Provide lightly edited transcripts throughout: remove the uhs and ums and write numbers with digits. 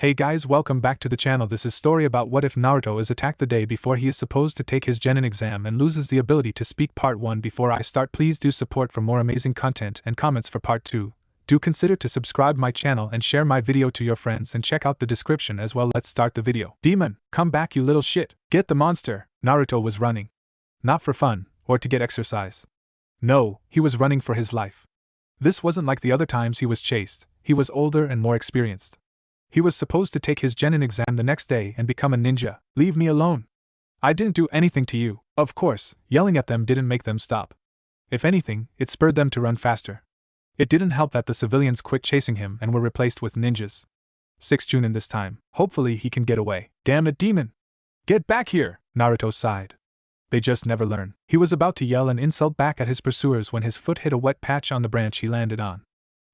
Hey guys, welcome back to the channel. This is story about what if Naruto is attacked the day before he is supposed to take his Chunin exam and loses the ability to speak. Part 1. Before I start, please do support for more amazing content and comments for part 2. Do consider to subscribe my channel and share my video to your friends and check out the description as well. Let's start the video. Demon, come back you little shit. Get the monster. Naruto was running. Not for fun, or to get exercise. No, he was running for his life. This wasn't like the other times he was chased. He was older and more experienced. He was supposed to take his Chunin exam the next day and become a ninja. Leave me alone. I didn't do anything to you. Of course, yelling at them didn't make them stop. If anything, it spurred them to run faster. It didn't help that the civilians quit chasing him and were replaced with ninjas. 6 Chunin this time. Hopefully he can get away. Damn it, demon! Get back here! Naruto sighed. They just never learn. He was about to yell an insult back at his pursuers when his foot hit a wet patch on the branch he landed on.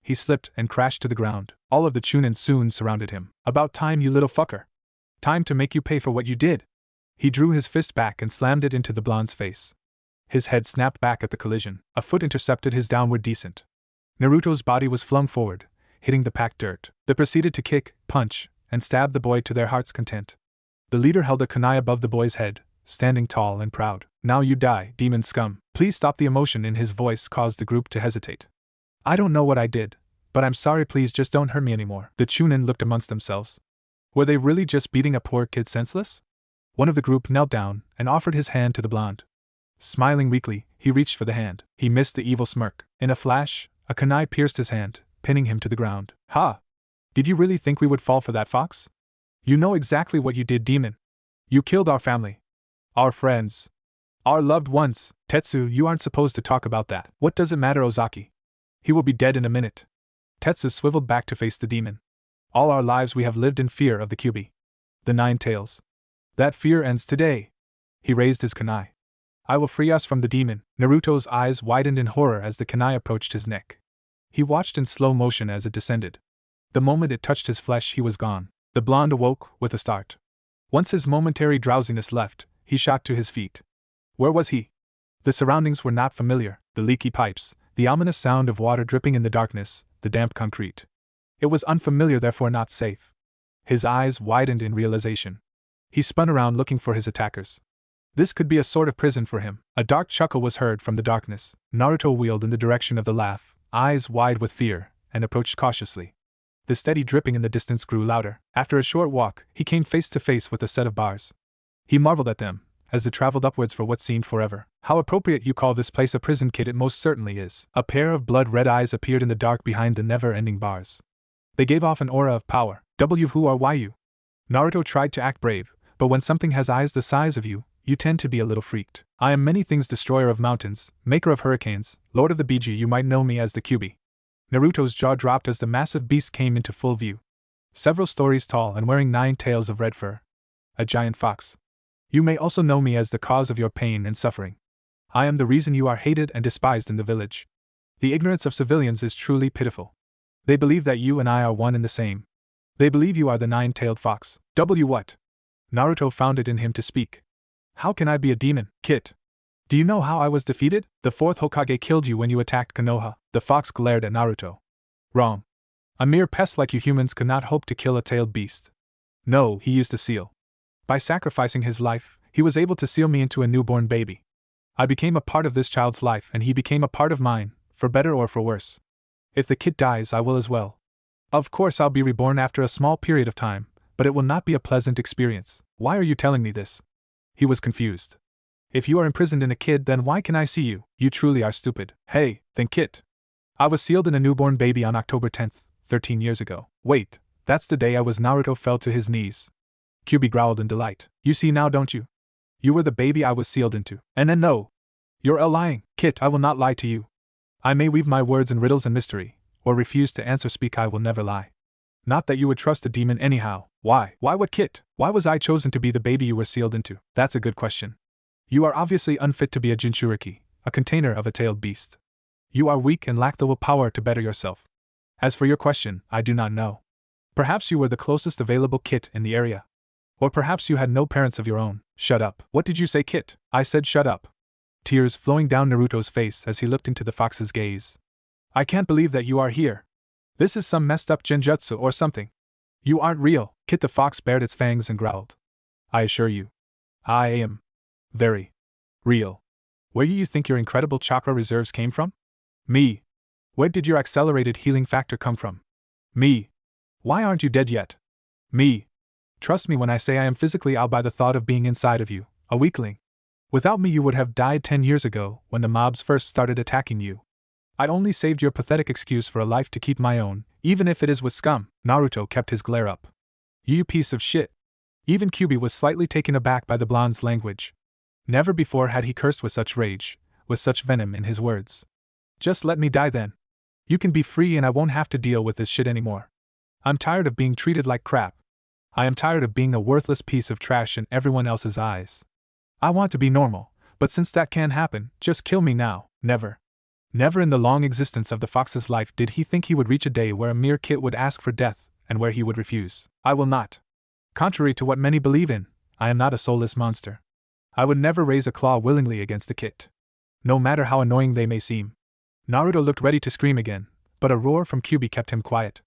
He slipped and crashed to the ground. All of the Chunin soon surrounded him. About time, you little fucker. Time to make you pay for what you did. He drew his fist back and slammed it into the blonde's face. His head snapped back at the collision. A foot intercepted his downward descent. Naruto's body was flung forward, hitting the packed dirt. They proceeded to kick, punch, and stab the boy to their heart's content. The leader held a kunai above the boy's head, standing tall and proud. Now you die, demon scum. Please stop. The emotion in his voice caused the group to hesitate. I don't know what I did, but I'm sorry, please just don't hurt me anymore. The Chunin looked amongst themselves. Were they really just beating a poor kid senseless? One of the group knelt down and offered his hand to the blonde. Smiling weakly, he reached for the hand. He missed the evil smirk. In a flash, a kunai pierced his hand, pinning him to the ground. Ha! Did you really think we would fall for that, fox? You know exactly what you did, demon. You killed our family. Our friends. Our loved ones. Tetsu, you aren't supposed to talk about that. What does it matter, Ozaki? He will be dead in a minute. Tetsu swiveled back to face the demon. All our lives we have lived in fear of the Kyuubi. The Nine Tails. That fear ends today. He raised his kunai. I will free us from the demon. Naruto's eyes widened in horror as the kunai approached his neck. He watched in slow motion as it descended. The moment it touched his flesh, he was gone. The blonde awoke with a start. Once his momentary drowsiness left, he shot to his feet. Where was he? The surroundings were not familiar. The leaky pipes, the ominous sound of water dripping in the darkness, the damp concrete. It was unfamiliar, therefore not safe. His eyes widened in realization. He spun around looking for his attackers. This could be a sort of prison for him. A dark chuckle was heard from the darkness. Naruto wheeled in the direction of the laugh, eyes wide with fear, and approached cautiously. The steady dripping in the distance grew louder. After a short walk, he came face to face with a set of bars. He marveled at them, as they traveled upwards for what seemed forever. How appropriate you call this place a prison, kid. It most certainly is. A pair of blood-red eyes appeared in the dark behind the never-ending bars. They gave off an aura of power. Who are you? Naruto tried to act brave, but when something has eyes the size of you tend to be a little freaked. I am many things: destroyer of mountains, maker of hurricanes, lord of the Biji. You might know me as the Kyuubi. Naruto's jaw dropped as the massive beast came into full view. Several stories tall and wearing 9 tails of red fur. A giant fox. You may also know me as the cause of your pain and suffering. I am the reason you are hated and despised in the village. The ignorance of civilians is truly pitiful. They believe that you and I are one and the same. They believe you are the 9-tailed fox. What? Naruto found it in him to speak. How can I be a demon, Kit? Do you know how I was defeated? The 4th Hokage killed you when you attacked Konoha. The fox glared at Naruto. Wrong. A mere pest like you humans could not hope to kill a tailed beast. No, he used a seal. By sacrificing his life, he was able to seal me into a newborn baby. I became a part of this child's life and he became a part of mine, for better or for worse. If the kid dies, I will as well. Of course I'll be reborn after a small period of time, but it will not be a pleasant experience. Why are you telling me this? He was confused. If you are imprisoned in a kid, then why can I see you? You truly are stupid. Hey, think Kit. I was sealed in a newborn baby on October 10th, 13 years ago. Wait, that's the day I was. Naruto fell to his knees. Kyuubi growled in delight. You see now, don't you? You were the baby I was sealed into. And then no. You're lying. Kit, I will not lie to you. I may weave my words in riddles and mystery, or refuse to answer. Speak, I will never lie. Not that you would trust a demon anyhow. Why? Why would Kit? Why was I chosen to be the baby you were sealed into? That's a good question. You are obviously unfit to be a Jinchuriki, a container of a tailed beast. You are weak and lack the willpower to better yourself. As for your question, I do not know. Perhaps you were the closest available Kit in the area. Or perhaps you had no parents of your own. Shut up. What did you say, Kit? I said shut up. Tears flowing down Naruto's face as he looked into the fox's gaze. I can't believe that you are here. This is some messed up genjutsu or something. You aren't real. Kit the fox bared its fangs and growled. I assure you, I am very real. Where do you think your incredible chakra reserves came from? Me. Where did your accelerated healing factor come from? Me. Why aren't you dead yet? Me. Trust me when I say I am physically out by the thought of being inside of you, a weakling. Without me you would have died 10 years ago when the mobs first started attacking you. I only saved your pathetic excuse for a life to keep my own, even if it is with scum. Naruto kept his glare up. You piece of shit. Even Kyuubi was slightly taken aback by the blonde's language. Never before had he cursed with such rage, with such venom in his words. Just let me die then. You can be free and I won't have to deal with this shit anymore. I'm tired of being treated like crap. I am tired of being a worthless piece of trash in everyone else's eyes. I want to be normal, but since that can't happen, just kill me now. Never. Never in the long existence of the fox's life did he think he would reach a day where a mere kid would ask for death, and where he would refuse. I will not. Contrary to what many believe in, I am not a soulless monster. I would never raise a claw willingly against a kid. No matter how annoying they may seem. Naruto looked ready to scream again, but a roar from Kyuubi kept him quiet.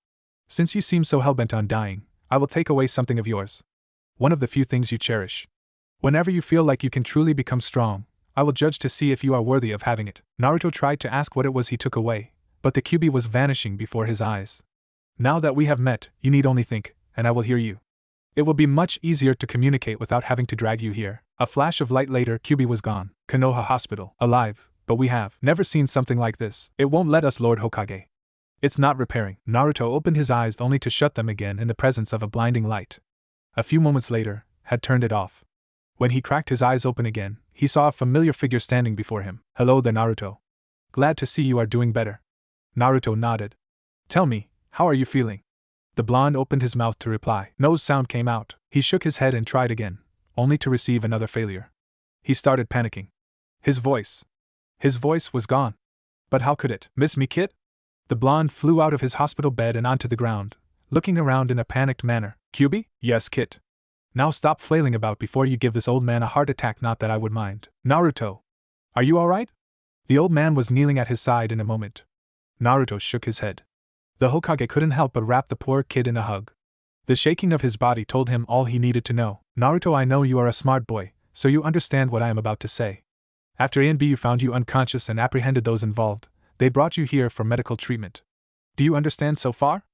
Since you seem so hellbent on dying, I will take away something of yours. One of the few things you cherish. Whenever you feel like you can truly become strong, I will judge to see if you are worthy of having it. Naruto tried to ask what it was he took away, but the Kyuubi was vanishing before his eyes. Now that we have met, you need only think, and I will hear you. It will be much easier to communicate without having to drag you here. A flash of light later, Kyuubi was gone. Konoha Hospital, alive, but we have never seen something like this. It won't let us, Lord Hokage. It's not repairing. Naruto opened his eyes only to shut them again in the presence of a blinding light. A few moments later, had turned it off. When he cracked his eyes open again, he saw a familiar figure standing before him. Hello there, Naruto. Glad to see you are doing better. Naruto nodded. Tell me, how are you feeling? The blonde opened his mouth to reply. No sound came out. He shook his head and tried again, only to receive another failure. He started panicking. His voice was gone. But how could it? Miss me, kid? The blonde flew out of his hospital bed and onto the ground, looking around in a panicked manner. Kyuubi? Yes, Kit. Now stop flailing about before you give this old man a heart attack, not that I would mind. Naruto. Are you alright? The old man was kneeling at his side in a moment. Naruto shook his head. The Hokage couldn't help but wrap the poor kid in a hug. The shaking of his body told him all he needed to know. Naruto, I know you are a smart boy, so you understand what I am about to say. After A&BU found you unconscious and apprehended those involved, they brought you here for medical treatment. Do you understand so far?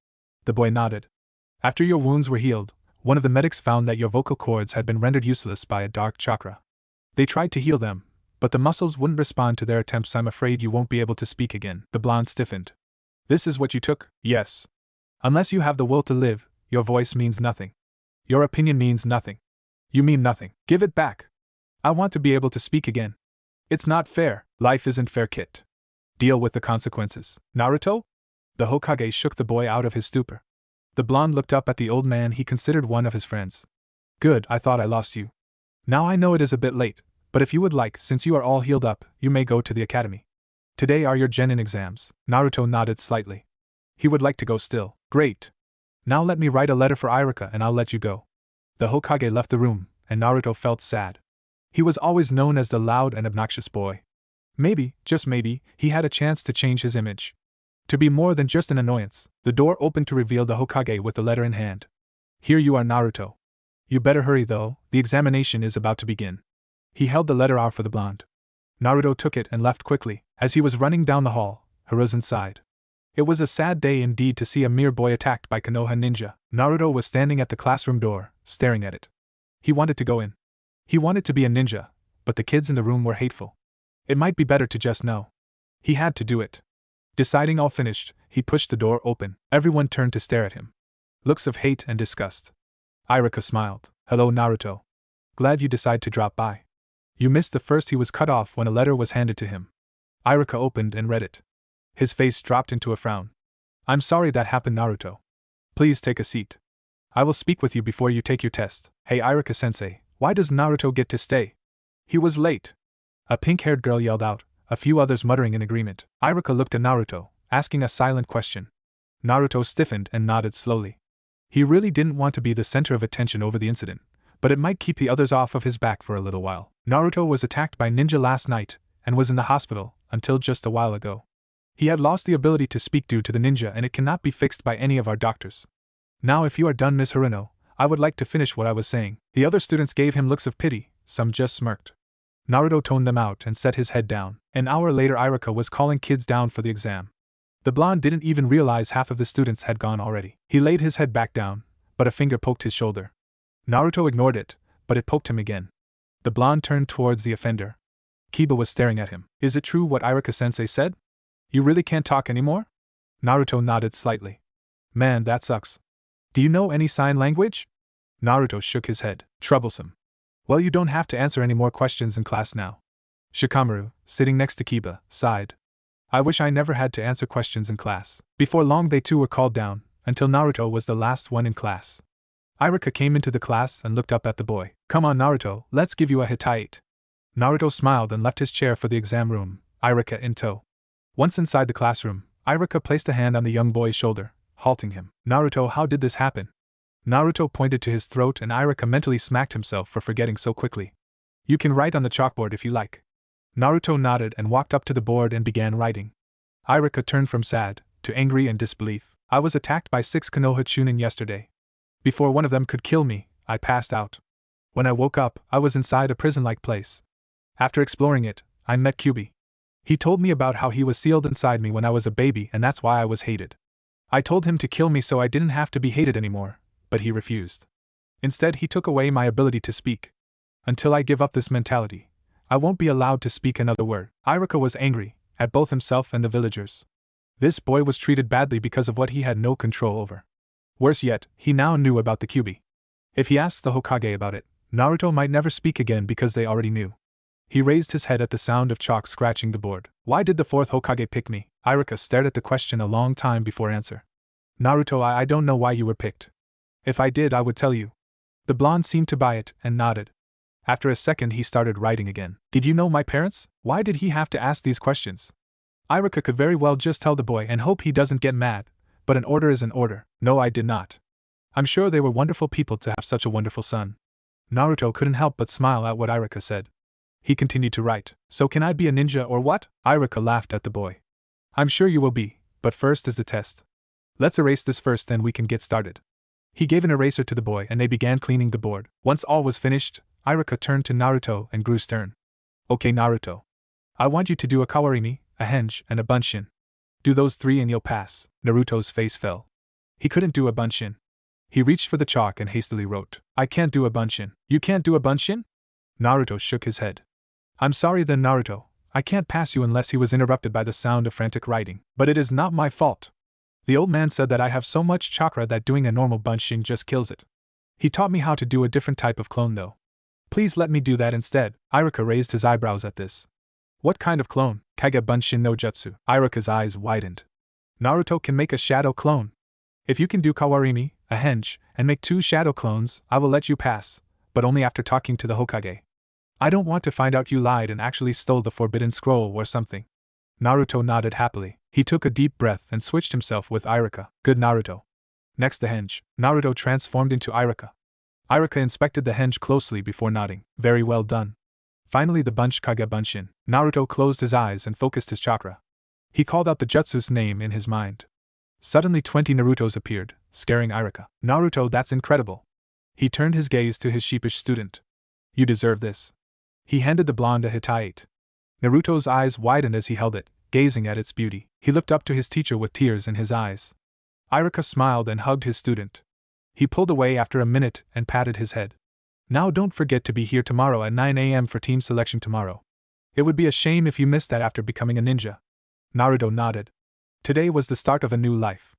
The boy nodded. After your wounds were healed, one of the medics found that your vocal cords had been rendered useless by a dark chakra. They tried to heal them, but the muscles wouldn't respond to their attempts. I'm afraid you won't be able to speak again. The blonde stiffened. This is what you took? Yes. Unless you have the will to live, your voice means nothing. Your opinion means nothing. You mean nothing. Give it back. I want to be able to speak again. It's not fair. Life isn't fair, Kit. Deal with the consequences. Naruto? The Hokage shook the boy out of his stupor. The blonde looked up at the old man he considered one of his friends. Good, I thought I lost you. Now I know it is a bit late, but if you would like, since you are all healed up, you may go to the academy. Today are your genin exams. Naruto nodded slightly. He would like to go still. Great. Now let me write a letter for Irika and I'll let you go. The Hokage left the room, and Naruto felt sad. He was always known as the loud and obnoxious boy. Maybe, just maybe, he had a chance to change his image. To be more than just an annoyance. The door opened to reveal the Hokage with the letter in hand. Here you are, Naruto. You better hurry though, the examination is about to begin. He held the letter out for the blonde. Naruto took it and left quickly. As he was running down the hall, Hiruzen sighed. It was a sad day indeed to see a mere boy attacked by Konoha ninja. Naruto was standing at the classroom door, staring at it. He wanted to go in. He wanted to be a ninja, but the kids in the room were hateful. It might be better to just know. He had to do it. Deciding all finished, he pushed the door open. Everyone turned to stare at him. Looks of hate and disgust. Irika smiled. Hello, Naruto. Glad you decided to drop by. You missed the first. He was cut off when a letter was handed to him. Irika opened and read it. His face dropped into a frown. I'm sorry that happened, Naruto. Please take a seat. I will speak with you before you take your test. Hey Irika-sensei, why does Naruto get to stay? He was late. A pink-haired girl yelled out, a few others muttering in agreement. Irika looked at Naruto, asking a silent question. Naruto stiffened and nodded slowly. He really didn't want to be the center of attention over the incident, but it might keep the others off of his back for a little while. Naruto was attacked by ninja last night, and was in the hospital, until just a while ago. He had lost the ability to speak due to the ninja and it cannot be fixed by any of our doctors. Now if you are done, Miss Haruno, I would like to finish what I was saying. The other students gave him looks of pity, some just smirked. Naruto toned them out and set his head down. An hour later, Iruka was calling kids down for the exam. The blonde didn't even realize half of the students had gone already. He laid his head back down, but a finger poked his shoulder. Naruto ignored it, but it poked him again. The blonde turned towards the offender. Kiba was staring at him. Is it true what Iruka-sensei said? You really can't talk anymore? Naruto nodded slightly. Man, that sucks. Do you know any sign language? Naruto shook his head. Troublesome. Well, you don't have to answer any more questions in class now. Shikamaru, sitting next to Kiba, sighed. I wish I never had to answer questions in class. Before long they too were called down, until Naruto was the last one in class. Iruka came into the class and looked up at the boy. Come on Naruto, let's give you a Hittite. Naruto smiled and left his chair for the exam room, Iruka in tow. Once inside the classroom, Iruka placed a hand on the young boy's shoulder, halting him. Naruto, how did this happen? Naruto pointed to his throat and Iruka mentally smacked himself for forgetting so quickly. You can write on the chalkboard if you like. Naruto nodded and walked up to the board and began writing. Iruka turned from sad to angry and disbelief. I was attacked by 6 Konoha Chunin yesterday. Before one of them could kill me, I passed out. When I woke up, I was inside a prison-like place. After exploring it, I met Kyubi. He told me about how he was sealed inside me when I was a baby and that's why I was hated. I told him to kill me so I didn't have to be hated anymore, but he refused. Instead, he took away my ability to speak. Until I give up this mentality, I won't be allowed to speak another word. Iruka was angry, at both himself and the villagers. This boy was treated badly because of what he had no control over. Worse yet, he now knew about the Kyubi. If he asked the Hokage about it, Naruto might never speak again because they already knew. He raised his head at the sound of chalk scratching the board. Why did the 4th Hokage pick me? Iruka stared at the question a long time before answer. Naruto, I don't know why you were picked. If I did, I would tell you. The blonde seemed to buy it and nodded. After a second he started writing again. Did you know my parents? Why did he have to ask these questions? Iruka could very well just tell the boy and hope he doesn't get mad, but an order is an order. No, I did not. I'm sure they were wonderful people to have such a wonderful son. Naruto couldn't help but smile at what Iruka said. He continued to write. So can I be a ninja or what? Iruka laughed at the boy. I'm sure you will be, but first is the test. Let's erase this first, then we can get started. He gave an eraser to the boy and they began cleaning the board. Once all was finished, Iruka turned to Naruto and grew stern. Okay Naruto. I want you to do a kawarimi, a henge, and a bunshin. Do those 3 and you'll pass. Naruto's face fell. He couldn't do a bunshin. He reached for the chalk and hastily wrote. I can't do a bunshin. You can't do a bunshin? Naruto shook his head. I'm sorry then Naruto, I can't pass you unless. He was interrupted by the sound of frantic writing. But it is not my fault. The old man said that I have so much chakra that doing a normal bunshin just kills it. He taught me how to do a different type of clone though. Please let me do that instead. Iruka raised his eyebrows at this. What kind of clone? Kage bunshin no jutsu. Iruka's eyes widened. Naruto can make a shadow clone. If you can do kawarimi, a henge, and make 2 shadow clones, I will let you pass, but only after talking to the Hokage. I don't want to find out you lied and actually stole the forbidden scroll or something. Naruto nodded happily. He took a deep breath and switched himself with Iruka. Good Naruto. Next the henge. Naruto transformed into Iruka. Iruka inspected the henge closely before nodding. Very well done. Finally the bunch Kage bunshin. Naruto closed his eyes and focused his chakra. He called out the jutsu's name in his mind. Suddenly 20 Narutos appeared, scaring Iruka. Naruto, that's incredible. He turned his gaze to his sheepish student. You deserve this. He handed the blonde a Hittite. Naruto's eyes widened as he held it, gazing at its beauty. He looked up to his teacher with tears in his eyes. Iruka smiled and hugged his student. He pulled away after a minute and patted his head. Now don't forget to be here tomorrow at 9 a.m. for team selection tomorrow. It would be a shame if you missed that after becoming a ninja. Naruto nodded. Today was the start of a new life.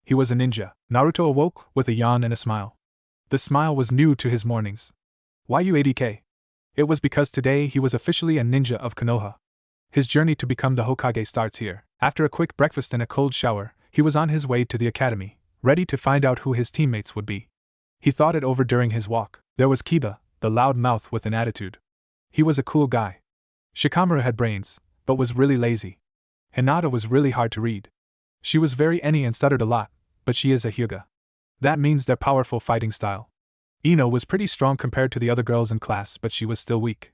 He was a ninja. Naruto awoke with a yawn and a smile. The smile was new to his mornings. Why you ADK? It was because today he was officially a ninja of Konoha. His journey to become the Hokage starts here. After a quick breakfast and a cold shower, he was on his way to the academy, ready to find out who his teammates would be. He thought it over during his walk. There was Kiba, the loud mouth with an attitude. He was a cool guy. Shikamaru had brains, but was really lazy. Hinata was really hard to read. She was very any and stuttered a lot, but she is a Hyuga. That means their powerful fighting style. Ino was pretty strong compared to the other girls in class, but she was still weak.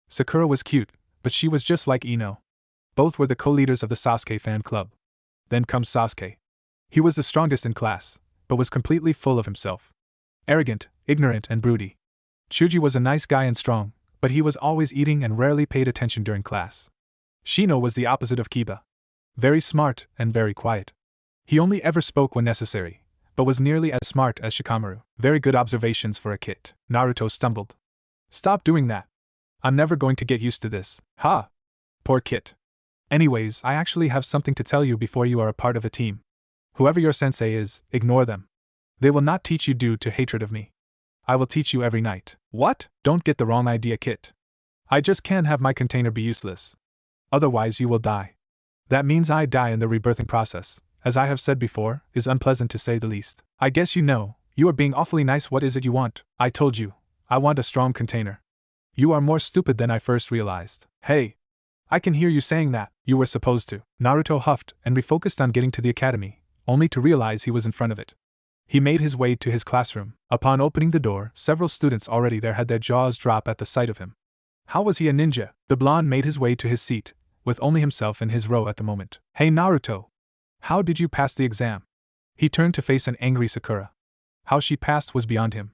Sakura was cute, but she was just like Ino. Both were the co-leaders of the Sasuke fan club. Then comes Sasuke. He was the strongest in class, but was completely full of himself. Arrogant, ignorant, and broody. Chuji was a nice guy and strong, but he was always eating and rarely paid attention during class. Shino was the opposite of Kiba. Very smart and very quiet. He only ever spoke when necessary, but was nearly as smart as Shikamaru. Very good observations for a kid. Naruto stumbled. Stop doing that. I'm never going to get used to this. Ha! Poor kid. Anyways, I actually have something to tell you before you are a part of a team. Whoever your sensei is, ignore them. They will not teach you due to hatred of me. I will teach you every night. What? Don't get the wrong idea, kid. I just can't have my container be useless. Otherwise you will die. That means I die in the rebirthing process, as I have said before, is unpleasant to say the least. I guess you know, you are being awfully nice. What is it you want? I told you, I want a strong container. You are more stupid than I first realized. Hey! I can hear you saying that. You were supposed to. Naruto huffed and refocused on getting to the academy, only to realize he was in front of it. He made his way to his classroom. Upon opening the door, several students already there had their jaws drop at the sight of him. How was he a ninja? The blonde made his way to his seat, with only himself in his row at the moment. Hey Naruto! How did you pass the exam? He turned to face an angry Sakura. How she passed was beyond him.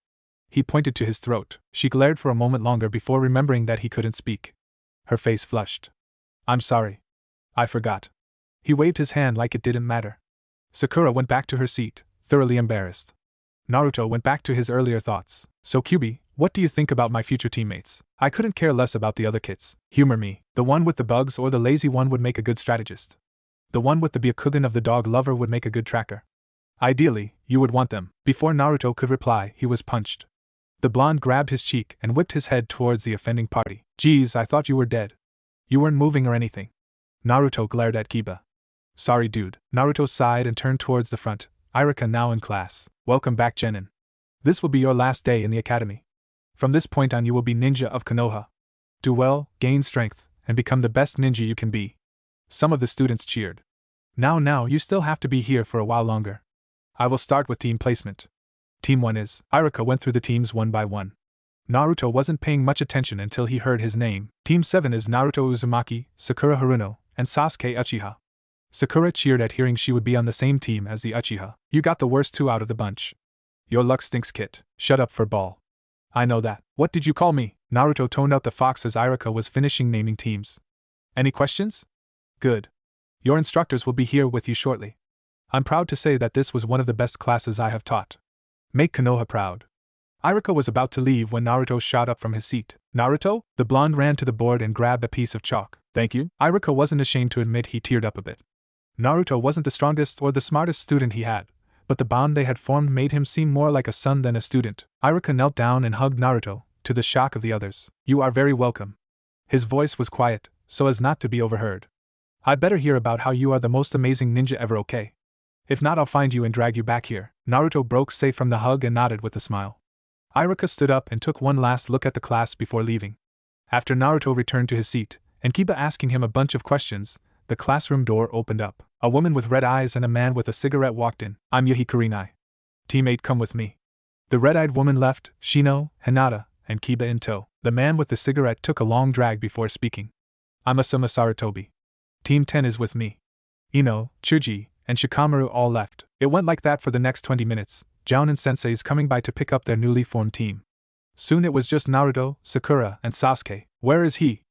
He pointed to his throat. She glared for a moment longer before remembering that he couldn't speak. Her face flushed. I'm sorry. I forgot. He waved his hand like it didn't matter. Sakura went back to her seat, thoroughly embarrassed. Naruto went back to his earlier thoughts. So Kyubi, what do you think about my future teammates? I couldn't care less about the other kids. Humor me. The one with the bugs or the lazy one would make a good strategist. The one with the Byakugan of the dog lover would make a good tracker. Ideally, you would want them. Before Naruto could reply, he was punched. The blonde grabbed his cheek and whipped his head towards the offending party. Geez, I thought you were dead. You weren't moving or anything. Naruto glared at Kiba. Sorry dude. Naruto sighed and turned towards the front. Irika now in class. Welcome back Genin. This will be your last day in the academy. From this point on you will be ninja of Konoha. Do well, gain strength, and become the best ninja you can be. Some of the students cheered. Now you still have to be here for a while longer. I will start with team placement. Team 1 is. Irika went through the teams one by one. Naruto wasn't paying much attention until he heard his name. Team 7 is Naruto Uzumaki, Sakura Haruno, and Sasuke Uchiha. Sakura cheered at hearing she would be on the same team as the Uchiha. You got the worst two out of the bunch. Your luck stinks, kid. Shut up for ball. I know that. What did you call me? Naruto toned out the fox as Irika was finishing naming teams. Any questions? Good. Your instructors will be here with you shortly. I'm proud to say that this was one of the best classes I have taught. Make Konoha proud. Irika was about to leave when Naruto shot up from his seat. Naruto? The blonde ran to the board and grabbed a piece of chalk. Thank you. Irika wasn't ashamed to admit he teared up a bit. Naruto wasn't the strongest or the smartest student he had, but the bond they had formed made him seem more like a son than a student. Irika knelt down and hugged Naruto, to the shock of the others. You are very welcome. His voice was quiet, so as not to be overheard. I'd better hear about how you are the most amazing ninja ever, okay? If not, I'll find you and drag you back here. Naruto broke safe from the hug and nodded with a smile. Irika stood up and took one last look at the class before leaving. After Naruto returned to his seat, and Kiba asking him a bunch of questions, the classroom door opened up. A woman with red eyes and a man with a cigarette walked in. I'm Yahi Kurinai. Teammate, come with me. The red-eyed woman left, Shino, Hinata, and Kiba in tow. The man with the cigarette took a long drag before speaking. I'm Asuma Sarutobi. Team 10 is with me. Ino, Chuji, and Shikamaru all left. It went like that for the next 20 minutes, Jounin senseis coming by to pick up their newly formed team. Soon it was just Naruto, Sakura, and Sasuke. Where is he?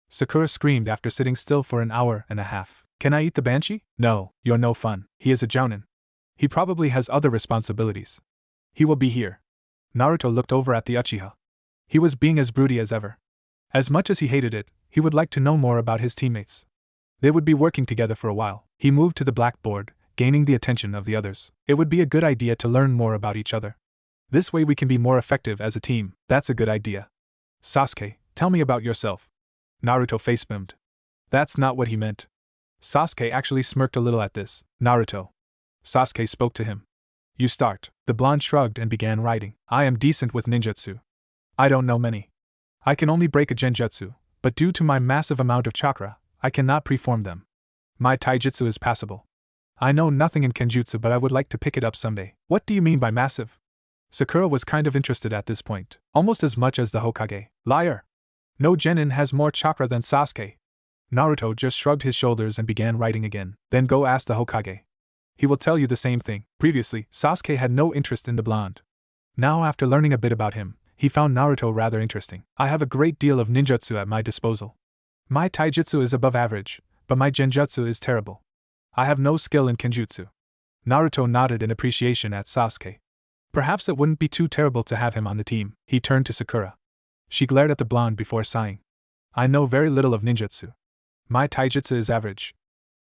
Sakura screamed after sitting still for an hour and a half. Can I eat the banshee? No, you're no fun. He is a Jounin. He probably has other responsibilities. He will be here. Naruto looked over at the Uchiha. He was being as broody as ever. As much as he hated it, he would like to know more about his teammates. They would be working together for a while. He moved to the blackboard, gaining the attention of the others. It would be a good idea to learn more about each other. This way we can be more effective as a team. That's a good idea. Sasuke, tell me about yourself. Naruto facepalmed. That's not what he meant. Sasuke actually smirked a little at this. Naruto. Sasuke spoke to him. You start. The blonde shrugged and began writing. I am decent with ninjutsu. I don't know many. I can only break a genjutsu, but due to my massive amount of chakra, I cannot preform them. My taijutsu is passable. I know nothing in kenjutsu, but I would like to pick it up someday. What do you mean by massive? Sakura was kind of interested at this point, almost as much as the Hokage. Liar! No genin has more chakra than Sasuke. Naruto just shrugged his shoulders and began writing again. Then go ask the Hokage. He will tell you the same thing. Previously, Sasuke had no interest in the blonde. Now, after learning a bit about him, he found Naruto rather interesting. I have a great deal of ninjutsu at my disposal. My taijutsu is above average, but my genjutsu is terrible. I have no skill in kenjutsu. Naruto nodded in appreciation at Sasuke. Perhaps it wouldn't be too terrible to have him on the team. He turned to Sakura. She glared at the blonde before sighing. I know very little of ninjutsu. My taijutsu is average.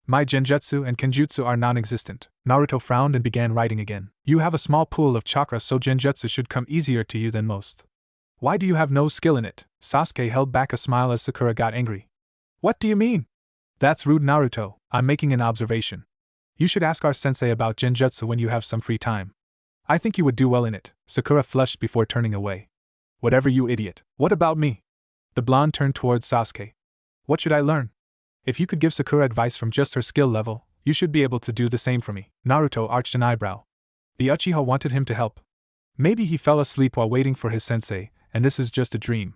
My genjutsu and kenjutsu are non-existent. Naruto frowned and began writing again. You have a small pool of chakra, so genjutsu should come easier to you than most. Why do you have no skill in it? Sasuke held back a smile as Sakura got angry. What do you mean? That's rude, Naruto. I'm making an observation. You should ask our sensei about genjutsu when you have some free time. I think you would do well in it. Sakura flushed before turning away. Whatever, you idiot. What about me? The blonde turned towards Sasuke. What should I learn? If you could give Sakura advice from just her skill level, you should be able to do the same for me. Naruto arched an eyebrow. The Uchiha wanted him to help. Maybe he fell asleep while waiting for his sensei, and this is just a dream.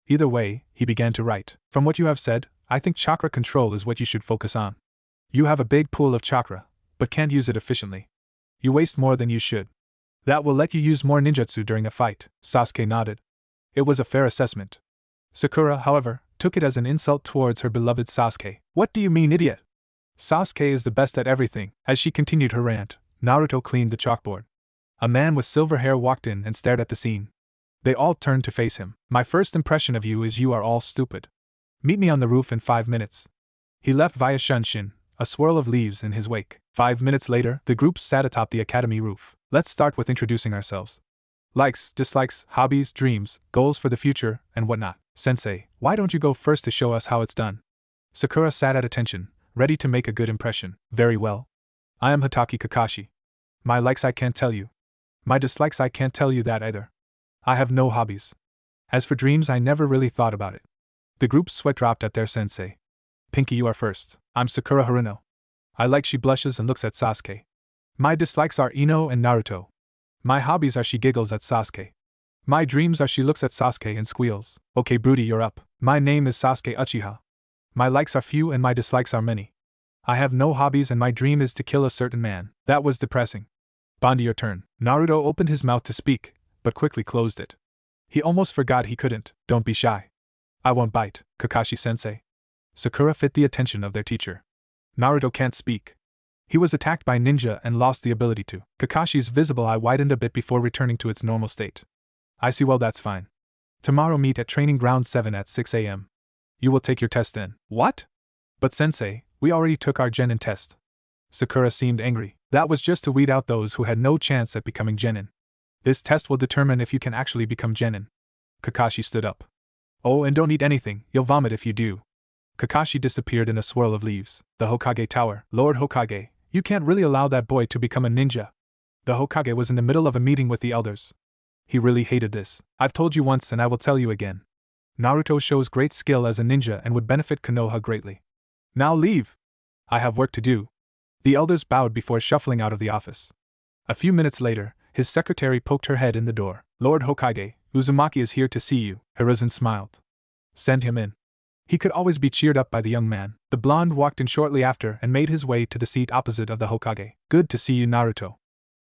Either way, he began to write. From what you have said, I think chakra control is what you should focus on. You have a big pool of chakra, but can't use it efficiently. You waste more than you should. That will let you use more ninjutsu during a fight. Sasuke nodded. It was a fair assessment. Sakura, however, took it as an insult towards her beloved Sasuke. What do you mean, idiot? Sasuke is the best at everything. As she continued her rant, Naruto cleaned the chalkboard. A man with silver hair walked in and stared at the scene. They all turned to face him. My first impression of you is you are all stupid. Meet me on the roof in 5 minutes. He left via Shunshin, a swirl of leaves in his wake. 5 minutes later, the group sat atop the academy roof. Let's start with introducing ourselves. Likes, dislikes, hobbies, dreams, goals for the future, and whatnot. Sensei, why don't you go first to show us how it's done? Sakura sat at attention, ready to make a good impression. Very well. I am Hatake Kakashi. My likes I can't tell you. My dislikes I can't tell you that either. I have no hobbies. As for dreams, I never really thought about it. The group's sweat dropped at their sensei. Pinky, you are first. I'm Sakura Haruno. I like, she blushes and looks at Sasuke. My dislikes are Ino and Naruto. My hobbies are, she giggles at Sasuke. My dreams are, she looks at Sasuke and squeals. Okay, Broody, you're up. My name is Sasuke Uchiha. My likes are few and my dislikes are many. I have no hobbies and my dream is to kill a certain man. That was depressing. Bondi, your turn. Naruto opened his mouth to speak, but quickly closed it. He almost forgot he couldn't. Don't be shy. I won't bite, Kakashi-sensei. Sakura fit the attention of their teacher. Naruto can't speak. He was attacked by ninja and lost the ability to. Kakashi's visible eye widened a bit before returning to its normal state. I see, well, that's fine. Tomorrow meet at Training Ground 7 at 6 a.m. You will take your test then. What? But sensei, we already took our genin test. Sakura seemed angry. That was just to weed out those who had no chance at becoming genin. This test will determine if you can actually become genin. Kakashi stood up. Oh, and don't eat anything, you'll vomit if you do. Kakashi disappeared in a swirl of leaves. The Hokage Tower. Lord Hokage, you can't really allow that boy to become a ninja. The Hokage was in the middle of a meeting with the elders. He really hated this. I've told you once and I will tell you again. Naruto shows great skill as a ninja and would benefit Konoha greatly. Now leave. I have work to do. The elders bowed before shuffling out of the office. A few minutes later, his secretary poked her head in the door. Lord Hokage, Uzumaki is here to see you. Hiruzen smiled. Send him in. He could always be cheered up by the young man. The blonde walked in shortly after and made his way to the seat opposite of the Hokage. Good to see you, Naruto.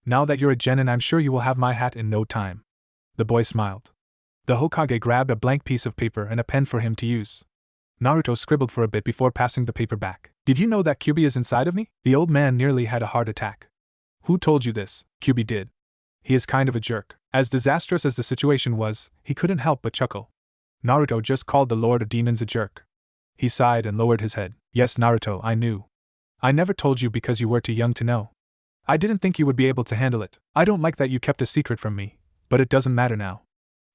Now that you're a genin, I'm sure you will have my hat in no time. The boy smiled. The Hokage grabbed a blank piece of paper and a pen for him to use. Naruto scribbled for a bit before passing the paper back. Did you know that Kyuubi is inside of me? The old man nearly had a heart attack. Who told you this? Kyuubi did. He is kind of a jerk. As disastrous as the situation was, he couldn't help but chuckle. Naruto just called the Lord of Demons a jerk. He sighed and lowered his head. Yes, Naruto, I knew. I never told you because you were too young to know. I didn't think you would be able to handle it. I don't like that you kept a secret from me, but it doesn't matter now.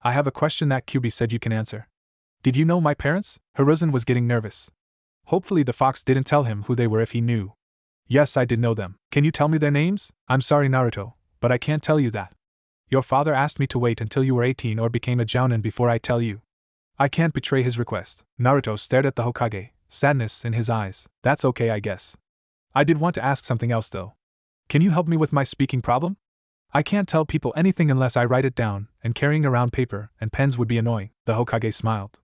I have a question that Kyuubi said you can answer. Did you know my parents? Hiruzen was getting nervous. Hopefully the fox didn't tell him who they were if he knew. Yes, I did know them. Can you tell me their names? I'm sorry, Naruto, but I can't tell you that. Your father asked me to wait until you were 18 or became a jounin before I tell you. I can't betray his request. Naruto stared at the Hokage, sadness in his eyes. That's okay, I guess. I did want to ask something else though. Can you help me with my speaking problem? I can't tell people anything unless I write it down, and carrying around paper and pens would be annoying. The Hokage smiled.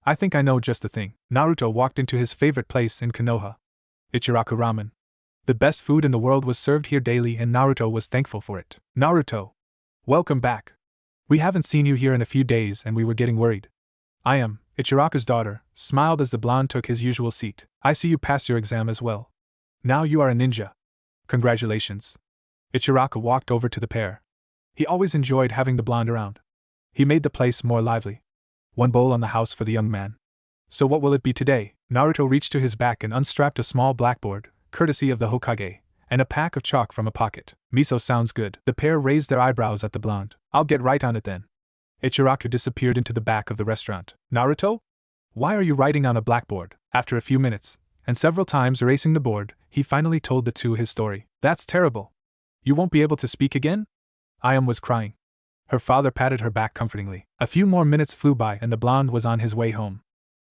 I think I know just the thing. Naruto walked into his favorite place in Konoha. Ichiraku Ramen. The best food in the world was served here daily and Naruto was thankful for it. Naruto! Welcome back. We haven't seen you here in a few days and we were getting worried. I am Ichiraku's daughter, smiled as the blonde took his usual seat. I see you passed your exam as well. Now you are a ninja. Congratulations. Ichiraku walked over to the pair. He always enjoyed having the blonde around. He made the place more lively. One bowl on the house for the young man. So what will it be today? Naruto reached to his back and unstrapped a small blackboard, courtesy of the Hokage, and a pack of chalk from a pocket. Miso sounds good. The pair raised their eyebrows at the blonde. I'll get right on it then. Ichiraku disappeared into the back of the restaurant. Naruto? Why are you writing on a blackboard? After a few minutes, and several times erasing the board, he finally told the two his story. That's terrible. You won't be able to speak again? Ayam was crying. Her father patted her back comfortingly. A few more minutes flew by and the blonde was on his way home.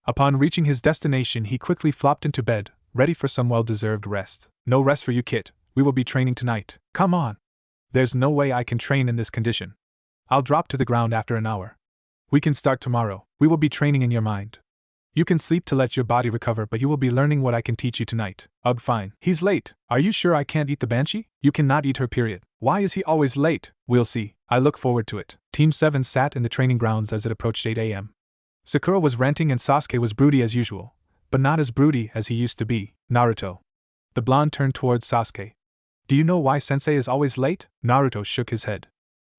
Upon reaching his destination, he quickly flopped into bed, ready for some well-deserved rest. No rest for you, kid. We will be training tonight. Come on. There's no way I can train in this condition. I'll drop to the ground after an hour. We can start tomorrow. We will be training in your mind. You can sleep to let your body recover, but you will be learning what I can teach you tonight. Ugh, fine. He's late. Are you sure I can't eat the banshee? You cannot eat her, period. Why is he always late? We'll see. I look forward to it. Team 7 sat in the training grounds as it approached 8 a.m. Sakura was ranting and Sasuke was broody as usual, but not as broody as he used to be. Naruto. The blonde turned towards Sasuke. Do you know why Sensei is always late? Naruto shook his head.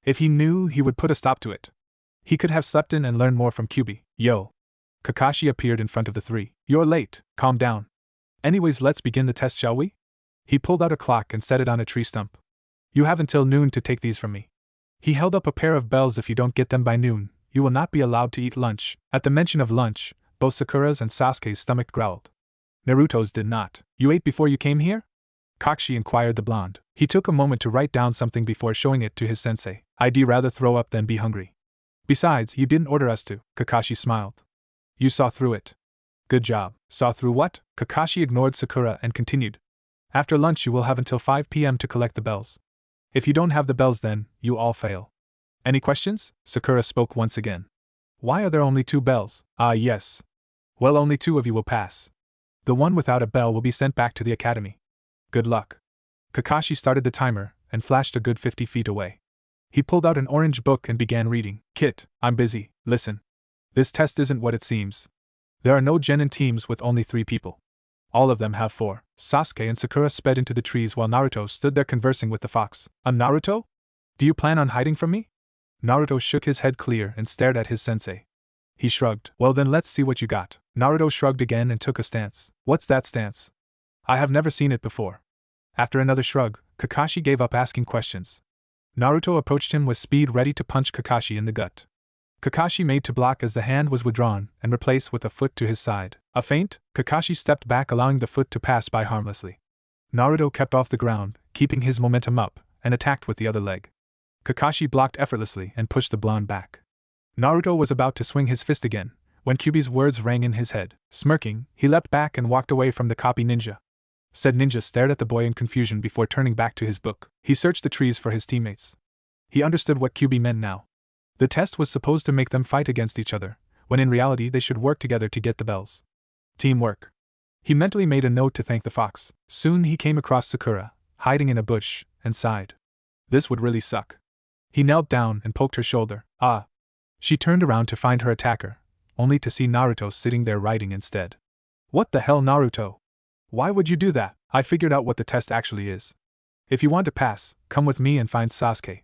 If he knew, he would put a stop to it. He could have slept in and learned more from Kyuubi. Yo. Kakashi appeared in front of the three. You're late. Calm down. Anyways, let's begin the test, shall we? He pulled out a clock and set it on a tree stump. You have until noon to take these from me. He held up a pair of bells. If you don't get them by noon, you will not be allowed to eat lunch. At the mention of lunch, both Sakura's and Sasuke's stomach growled. Naruto's did not. You ate before you came here? Kakashi inquired the blonde. He took a moment to write down something before showing it to his sensei. I'd rather throw up than be hungry. Besides, you didn't order us to. Kakashi smiled. You saw through it. Good job. Saw through what? Kakashi ignored Sakura and continued. After lunch you will have until 5 p.m. to collect the bells. If you don't have the bells, then you all fail. Any questions? Sakura spoke once again. Why are there only 2 bells? Ah, yes. Well, only 2 of you will pass. The one without a bell will be sent back to the academy. Good luck. Kakashi started the timer and flashed a good 50 feet away. He pulled out an orange book and began reading. Kit, I'm busy. Listen. This test isn't what it seems. There are no genin teams with only 3 people. All of them have 4. Sasuke and Sakura sped into the trees while Naruto stood there conversing with the fox. Naruto? Do you plan on hiding from me? Naruto shook his head clear and stared at his sensei. He shrugged. Well then, let's see what you got. Naruto shrugged again and took a stance. What's that stance? I have never seen it before. After another shrug, Kakashi gave up asking questions. Naruto approached him with speed, ready to punch Kakashi in the gut. Kakashi made to block as the hand was withdrawn and replaced with a foot to his side. A feint? Kakashi stepped back, allowing the foot to pass by harmlessly. Naruto kept off the ground, keeping his momentum up, and attacked with the other leg. Kakashi blocked effortlessly and pushed the blonde back. Naruto was about to swing his fist again, when Kyuubi's words rang in his head. Smirking, he leapt back and walked away from the copy ninja. Said ninja stared at the boy in confusion before turning back to his book. He searched the trees for his teammates. He understood what Kyuubi meant now. The test was supposed to make them fight against each other, when in reality they should work together to get the bells. Teamwork. He mentally made a note to thank the fox. Soon he came across Sakura, hiding in a bush, and sighed. This would really suck. He knelt down and poked her shoulder. Ah! She turned around to find her attacker, only to see Naruto sitting there writing instead. What the hell, Naruto? Why would you do that? I figured out what the test actually is. If you want to pass, come with me and find Sasuke.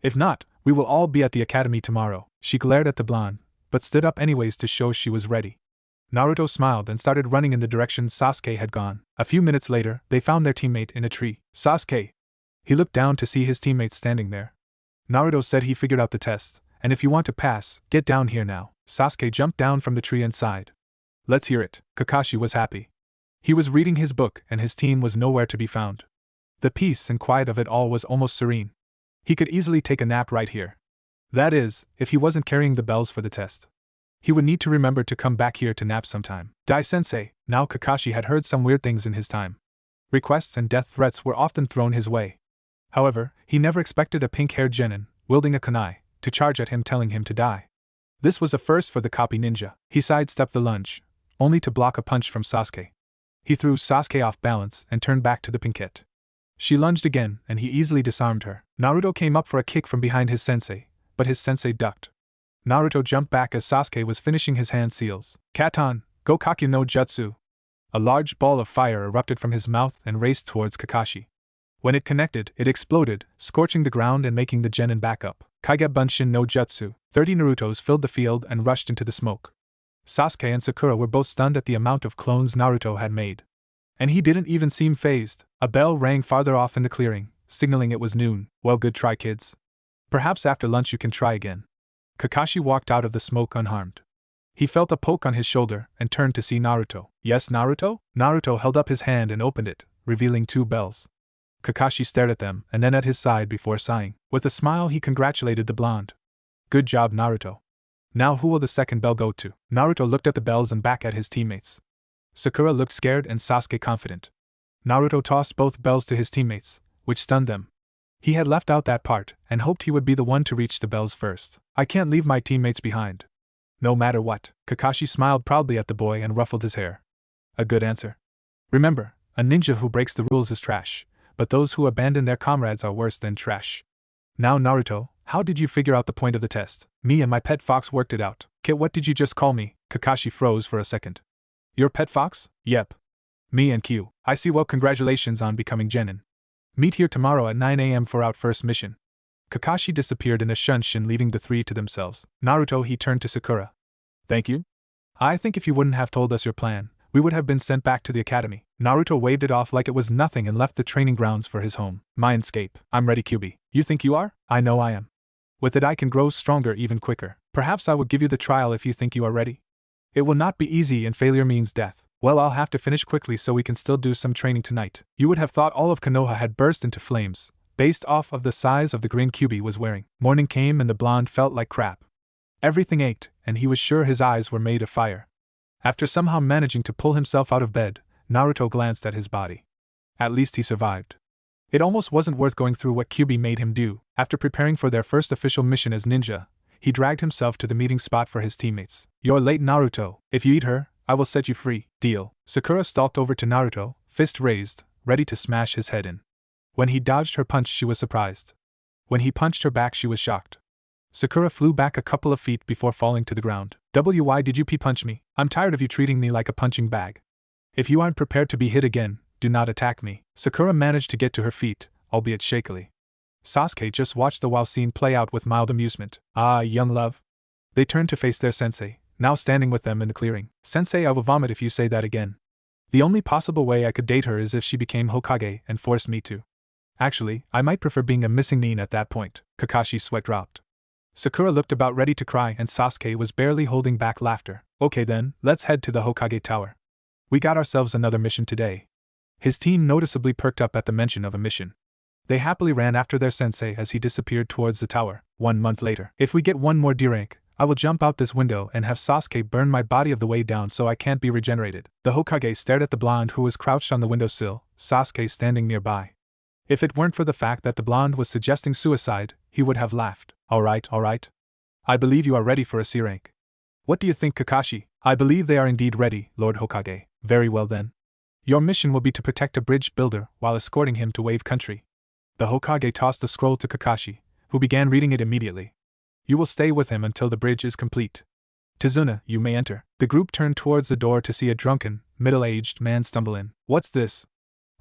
If not, we will all be at the academy tomorrow. She glared at the blonde, but stood up anyways to show she was ready. Naruto smiled and started running in the direction Sasuke had gone. A few minutes later, they found their teammate in a tree. Sasuke! He looked down to see his teammates standing there. Naruto said he figured out the test, and if you want to pass, get down here now. Sasuke jumped down from the tree and sighed. Let's hear it. Kakashi was happy. He was reading his book and his team was nowhere to be found. The peace and quiet of it all was almost serene. He could easily take a nap right here. That is, if he wasn't carrying the bells for the test. He would need to remember to come back here to nap sometime. Dai-sensei, now Kakashi had heard some weird things in his time. Requests and death threats were often thrown his way. However, he never expected a pink-haired genin, wielding a kunai, to charge at him telling him to die. This was a first for the copy ninja. He sidestepped the lunge, only to block a punch from Sasuke. He threw Sasuke off balance and turned back to the pinkette. She lunged again, and he easily disarmed her. Naruto came up for a kick from behind his sensei, but his sensei ducked. Naruto jumped back as Sasuke was finishing his hand seals. Katon, Gokakyu no Jutsu. A large ball of fire erupted from his mouth and raced towards Kakashi. When it connected, it exploded, scorching the ground and making the genin back up. Kage Bunshin no Jutsu. 30 Narutos filled the field and rushed into the smoke. Sasuke and Sakura were both stunned at the amount of clones Naruto had made. And he didn't even seem fazed. A bell rang farther off in the clearing, signaling it was noon. Well, good try, kids. Perhaps after lunch you can try again. Kakashi walked out of the smoke unharmed. He felt a poke on his shoulder and turned to see Naruto. Yes, Naruto? Naruto held up his hand and opened it, revealing 2 bells. Kakashi stared at them and then at his side before sighing. With a smile, he congratulated the blonde. Good job, Naruto. Now who will the second bell go to? Naruto looked at the bells and back at his teammates. Sakura looked scared and Sasuke confident. Naruto tossed both bells to his teammates, which stunned them. He had left out that part and hoped he would be the one to reach the bells first. I can't leave my teammates behind. No matter what. Kakashi smiled proudly at the boy and ruffled his hair. A good answer. Remember, a ninja who breaks the rules is trash, but those who abandon their comrades are worse than trash. Now Naruto, how did you figure out the point of the test? Me and my pet fox worked it out. Kit, what did you just call me? Kakashi froze for a second. Your pet fox? Yep. Me and Q. I see. Well, congratulations on becoming genin. Meet here tomorrow at 9 a.m. for our first mission. Kakashi disappeared in a shunshin, leaving the 3 to themselves. Naruto, he turned to Sakura. Thank you? I think if you wouldn't have told us your plan, we would have been sent back to the academy. Naruto waved it off like it was nothing and left the training grounds for his home. Mindscape. I'm ready, QB. You think you are? I know I am. With it I can grow stronger even quicker. Perhaps I will give you the trial if you think you are ready. It will not be easy and failure means death. Well, I'll have to finish quickly so we can still do some training tonight. You would have thought all of Konoha had burst into flames, based off of the size of the green QB was wearing. Morning came and the blonde felt like crap. Everything ached, and he was sure his eyes were made of fire. After somehow managing to pull himself out of bed, Naruto glanced at his body. At least he survived. It almost wasn't worth going through what QB made him do. After preparing for their first official mission as ninja, he dragged himself to the meeting spot for his teammates. You're late, Naruto. If you eat her, I will set you free. Deal. Sakura stalked over to Naruto, fist raised, ready to smash his head in. When he dodged her punch, she was surprised. When he punched her back, she was shocked. Sakura flew back a couple of feet before falling to the ground. Why did you punch me? I'm tired of you treating me like a punching bag. If you aren't prepared to be hit again, do not attack me. Sakura managed to get to her feet, albeit shakily. Sasuke just watched the wild scene play out with mild amusement. Ah, young love. They turned to face their sensei, now standing with them in the clearing. Sensei, I will vomit if you say that again. The only possible way I could date her is if she became Hokage and forced me to. Actually, I might prefer being a missing nin at that point. Kakashi's sweat dropped. Sakura looked about ready to cry and Sasuke was barely holding back laughter. Okay then, let's head to the Hokage Tower. We got ourselves another mission today. His team noticeably perked up at the mention of a mission. They happily ran after their sensei as he disappeared towards the tower. 1 month later. If we get one more D rank, I will jump out this window and have Sasuke burn my body of the way down so I can't be regenerated. The Hokage stared at the blonde who was crouched on the windowsill, Sasuke standing nearby. If it weren't for the fact that the blonde was suggesting suicide, he would have laughed. Alright. I believe you are ready for a C rank. What do you think, Kakashi? I believe they are indeed ready, Lord Hokage. Very well then. Your mission will be to protect a bridge builder while escorting him to Wave Country. The Hokage tossed the scroll to Kakashi, who began reading it immediately. You will stay with him until the bridge is complete. Tazuna, you may enter. The group turned towards the door to see a drunken, middle-aged man stumble in. What's this?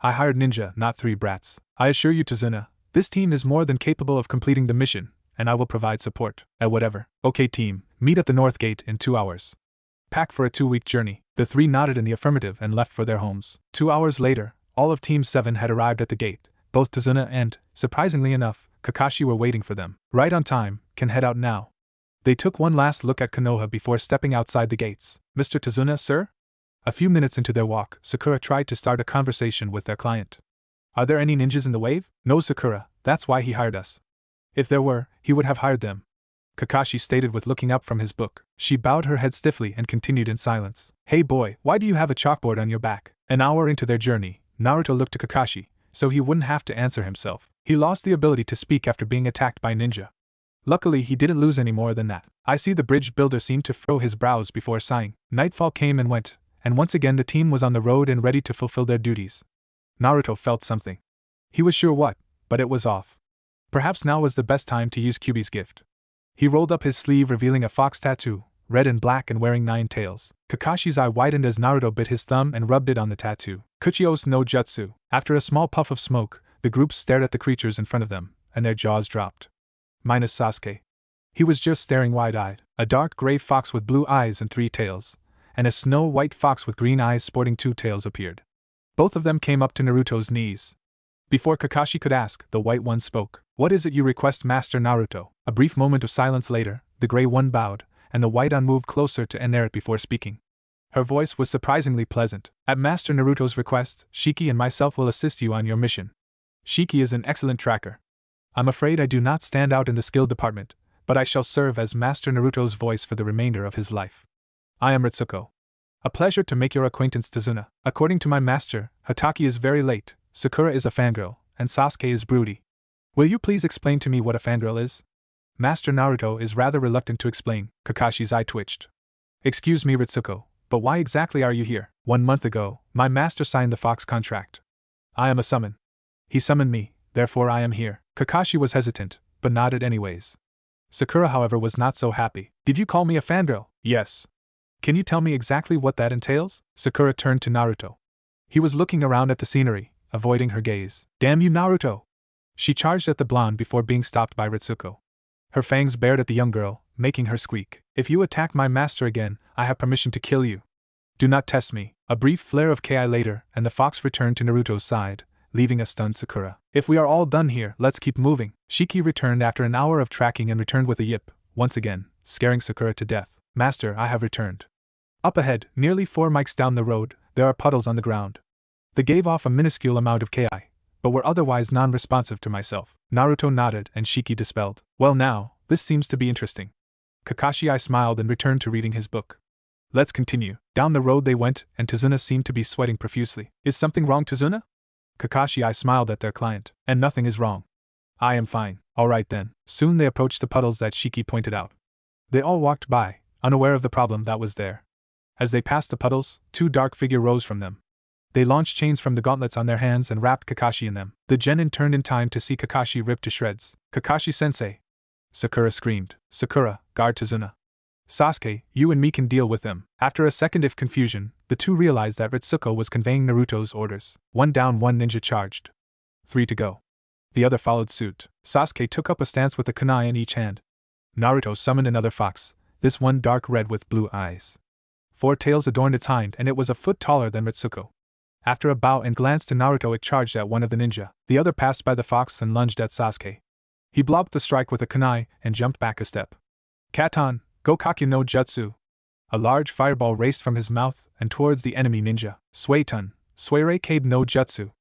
I hired ninja, not 3 brats. I assure you, Tazuna, this team is more than capable of completing the mission, and I will provide support. Whatever. Okay team, meet at the North Gate in 2 hours. Pack for a 2-week journey. The 3 nodded in the affirmative and left for their homes. 2 hours later, all of Team 7 had arrived at the gate. Both Tazuna and, surprisingly enough, Kakashi were waiting for them. Right on time, can head out now. They took one last look at Konoha before stepping outside the gates. Mr. Tazuna, sir? A few minutes into their walk, Sakura tried to start a conversation with their client. Are there any ninjas in the wave? No, Sakura, that's why he hired us. If there were, he would have hired them. Kakashi stated with looking up from his book. She bowed her head stiffly and continued in silence. Hey boy, why do you have a chalkboard on your back? An hour into their journey, Naruto looked to Kakashi, so he wouldn't have to answer himself. He lost the ability to speak after being attacked by ninja. Luckily he didn't lose any more than that. I see. The bridge builder seemed to furrow his brows before sighing. Nightfall came and went, and once again the team was on the road and ready to fulfill their duties. Naruto felt something. He was sure what, but it was off. Perhaps now was the best time to use Kyuubi's gift. He rolled up his sleeve, revealing a fox tattoo, red and black and wearing 9 tails. Kakashi's eye widened as Naruto bit his thumb and rubbed it on the tattoo. Kuchios no Jutsu. After a small puff of smoke, the group stared at the creatures in front of them, and their jaws dropped. Minus Sasuke. He was just staring wide-eyed. A dark gray fox with blue eyes and 3 tails, and a snow-white fox with green eyes sporting 2 tails appeared. Both of them came up to Naruto's knees. Before Kakashi could ask, the white one spoke. "What is it you request, Master Naruto?" A brief moment of silence later, the gray one bowed, and the white one moved closer to Naruto before speaking. Her voice was surprisingly pleasant. "At Master Naruto's request, Shiki and myself will assist you on your mission. Shiki is an excellent tracker. I'm afraid I do not stand out in the skill department, but I shall serve as Master Naruto's voice for the remainder of his life. I am Ritsuko. A pleasure to make your acquaintance, Tazuna. According to my master, Hataki is very late, Sakura is a fangirl, and Sasuke is broody. Will you please explain to me what a fangirl is?" Master Naruto is rather reluctant to explain. Kakashi's eye twitched. "Excuse me, Ritsuko, but why exactly are you here? 1 month ago, my master signed the fox contract. I am a summon. He summoned me, therefore I am here." Kakashi was hesitant, but nodded anyways. Sakura, however, was not so happy. "Did you call me a fangirl?" "Yes." "Can you tell me exactly what that entails?" Sakura turned to Naruto. He was looking around at the scenery, avoiding her gaze. "Damn you, Naruto!" She charged at the blonde before being stopped by Ritsuko. Her fangs bared at the young girl, making her squeak. "If you attack my master again, I have permission to kill you. Do not test me." A brief flare of Ki later, and the fox returned to Naruto's side, leaving a stunned Sakura. "If we are all done here, let's keep moving." Shiki returned after an hour of tracking and returned with a yip, once again, scaring Sakura to death. "Master, I have returned. Up ahead, nearly 4 mics down the road, there are puddles on the ground. They gave off a minuscule amount of Ki, but were otherwise non-responsive to myself." Naruto nodded and Shiki dispelled. "Well now, this seems to be interesting." Kakashi smiled and returned to reading his book. "Let's continue." Down the road they went, and Tazuna seemed to be sweating profusely. "Is something wrong, Tazuna?" Kakashi smiled at their client. "And nothing is wrong. I am fine." "All right then." Soon they approached the puddles that Shiki pointed out. They all walked by, unaware of the problem that was there. As they passed the puddles, 2 dark figures rose from them. They launched chains from the gauntlets on their hands and wrapped Kakashi in them. The genin turned in time to see Kakashi ripped to shreds. "Kakashi-sensei!" Sakura screamed. "Sakura, guard Tazuna. Sasuke, you and me can deal with them." After a second of confusion, the 2 realized that Ritsuko was conveying Naruto's orders. 1 down, 1 ninja charged. 3 to go. The other followed suit. Sasuke took up a stance with a kunai in each hand. Naruto summoned another fox, this one dark red with blue eyes. 4 tails adorned its hind and it was a foot taller than Ritsuko. After a bow and glance to Naruto, it charged at one of the ninja. The other passed by the fox and lunged at Sasuke. He blocked the strike with a kunai and jumped back a step. "Katon, Gokakyu no Jutsu." A large fireball raced from his mouth and towards the enemy ninja. "Suetun, Suere Kabe no Jutsu."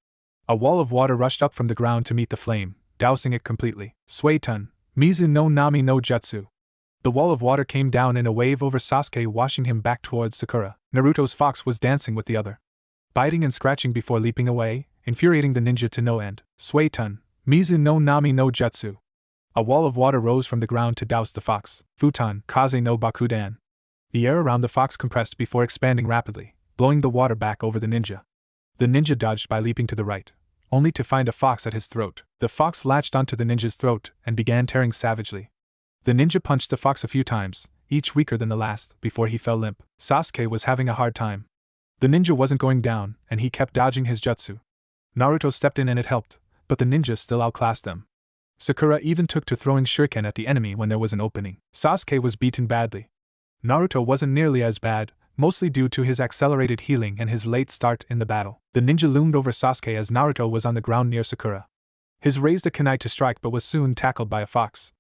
A wall of water rushed up from the ground to meet the flame, dousing it completely. "Suetun, Mizu no Nami no Jutsu." The wall of water came down in a wave over Sasuke, washing him back towards Sakura. Naruto's fox was dancing with the other, biting and scratching before leaping away, infuriating the ninja to no end. "Suetun, Mizu no Nami no Jutsu." A wall of water rose from the ground to douse the fox. "Futon, Kaze no Bakudan." The air around the fox compressed before expanding rapidly, blowing the water back over the ninja. The ninja dodged by leaping to the right, only to find a fox at his throat. The fox latched onto the ninja's throat and began tearing savagely. The ninja punched the fox a few times, each weaker than the last, before he fell limp. Sasuke was having a hard time. The ninja wasn't going down, and he kept dodging his jutsu. Naruto stepped in and it helped, but the ninja still outclassed them. Sakura even took to throwing shuriken at the enemy when there was an opening. Sasuke was beaten badly. Naruto wasn't nearly as bad, mostly due to his accelerated healing and his late start in the battle. The ninja loomed over Sasuke as Naruto was on the ground near Sakura. His raised a kunai to strike but was soon tackled by a fox.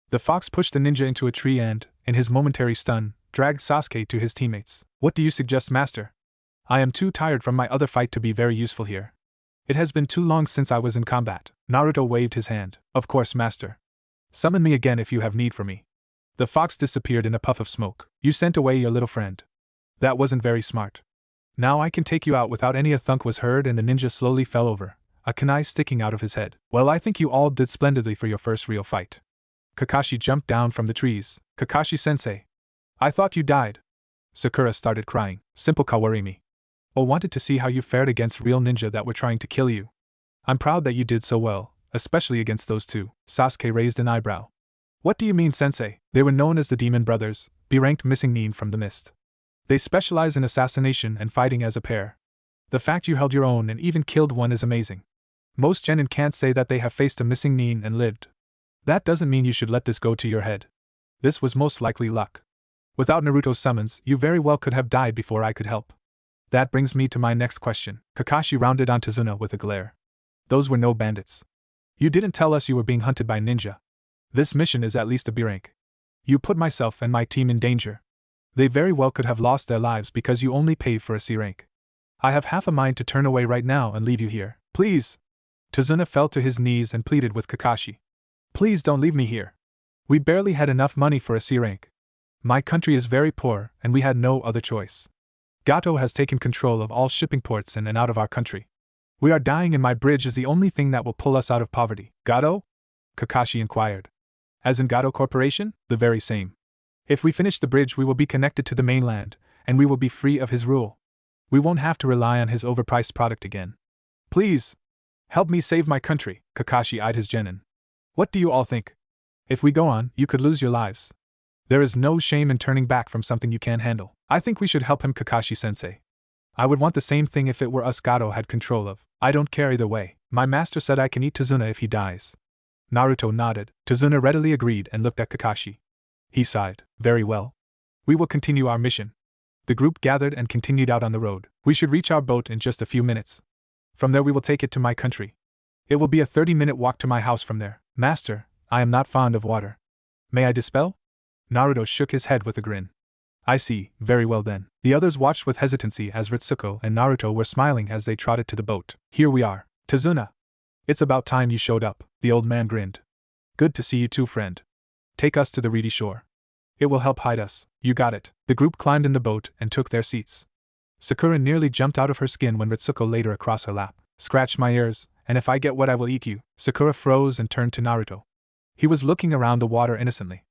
The fox pushed the ninja into a tree and, in his momentary stun, dragged Sasuke to his teammates. "What do you suggest, master? I am too tired from my other fight to be very useful here. It has been too long since I was in combat." Naruto waved his hand. "Of course, master. Summon me again if you have need for me." The fox disappeared in a puff of smoke. "You sent away your little friend. That wasn't very smart. Now I can take you out without any." A thunk was heard and the ninja slowly fell over, a kunai sticking out of his head. "Well, I think you all did splendidly for your first real fight." Kakashi jumped down from the trees. "Kakashi-sensei, I thought you died." Sakura started crying. "Simple Kawarimi. Oh, wanted to see how you fared against real ninja that were trying to kill you. I'm proud that you did so well, especially against those 2. Sasuke raised an eyebrow. What do you mean, sensei? They were known as the Demon Brothers, B-ranked missing nin from the mist. They specialize in assassination and fighting as a pair. The fact you held your own and even killed one is amazing. Most genin can't say that they have faced a missing nin and lived. That doesn't mean you should let this go to your head. This was most likely luck. Without Naruto's summons, you very well could have died before I could help. That brings me to my next question. Kakashi rounded on Tazuna with a glare. Those were no bandits. You didn't tell us you were being hunted by ninja. This mission is at least a B rank. You put myself and my team in danger. They very well could have lost their lives because you only paid for a C rank. I have half a mind to turn away right now and leave you here. Please! Tazuna fell to his knees and pleaded with Kakashi. Please don't leave me here. We barely had enough money for a C rank. My country is very poor and we had no other choice. Gato has taken control of all shipping ports in and out of our country. We are dying and my bridge is the only thing that will pull us out of poverty. Gato? Kakashi inquired. As in Gato Corporation? The very same. If we finish the bridge we will be connected to the mainland, and we will be free of his rule. We won't have to rely on his overpriced product again. Please! Help me save my country, Kakashi eyed his genin. What do you all think? If we go on, you could lose your lives. There is no shame in turning back from something you can't handle. I think we should help him, Kakashi-sensei. I would want the same thing if it were us Gato had control of. I don't care either way. My master said I can eat Tazuna if he dies. Naruto nodded. Tazuna readily agreed and looked at Kakashi. He sighed. Very well. We will continue our mission. The group gathered and continued out on the road. We should reach our boat in just a few minutes. From there we will take it to my country. It will be a 30-minute walk to my house from there. Master, I am not fond of water. May I dispel? Naruto shook his head with a grin. I see, very well then. The others watched with hesitancy as Ritsuko and Naruto were smiling as they trotted to the boat. Here we are. Tazuna. It's about time you showed up, the old man grinned. Good to see you too, friend. Take us to the reedy shore. It will help hide us. You got it. The group climbed in the boat and took their seats. Sakura nearly jumped out of her skin when Ritsuko laid her across her lap. Scratch my ears, and if I get what I will eat you. Sakura froze and turned to Naruto. He was looking around the water innocently.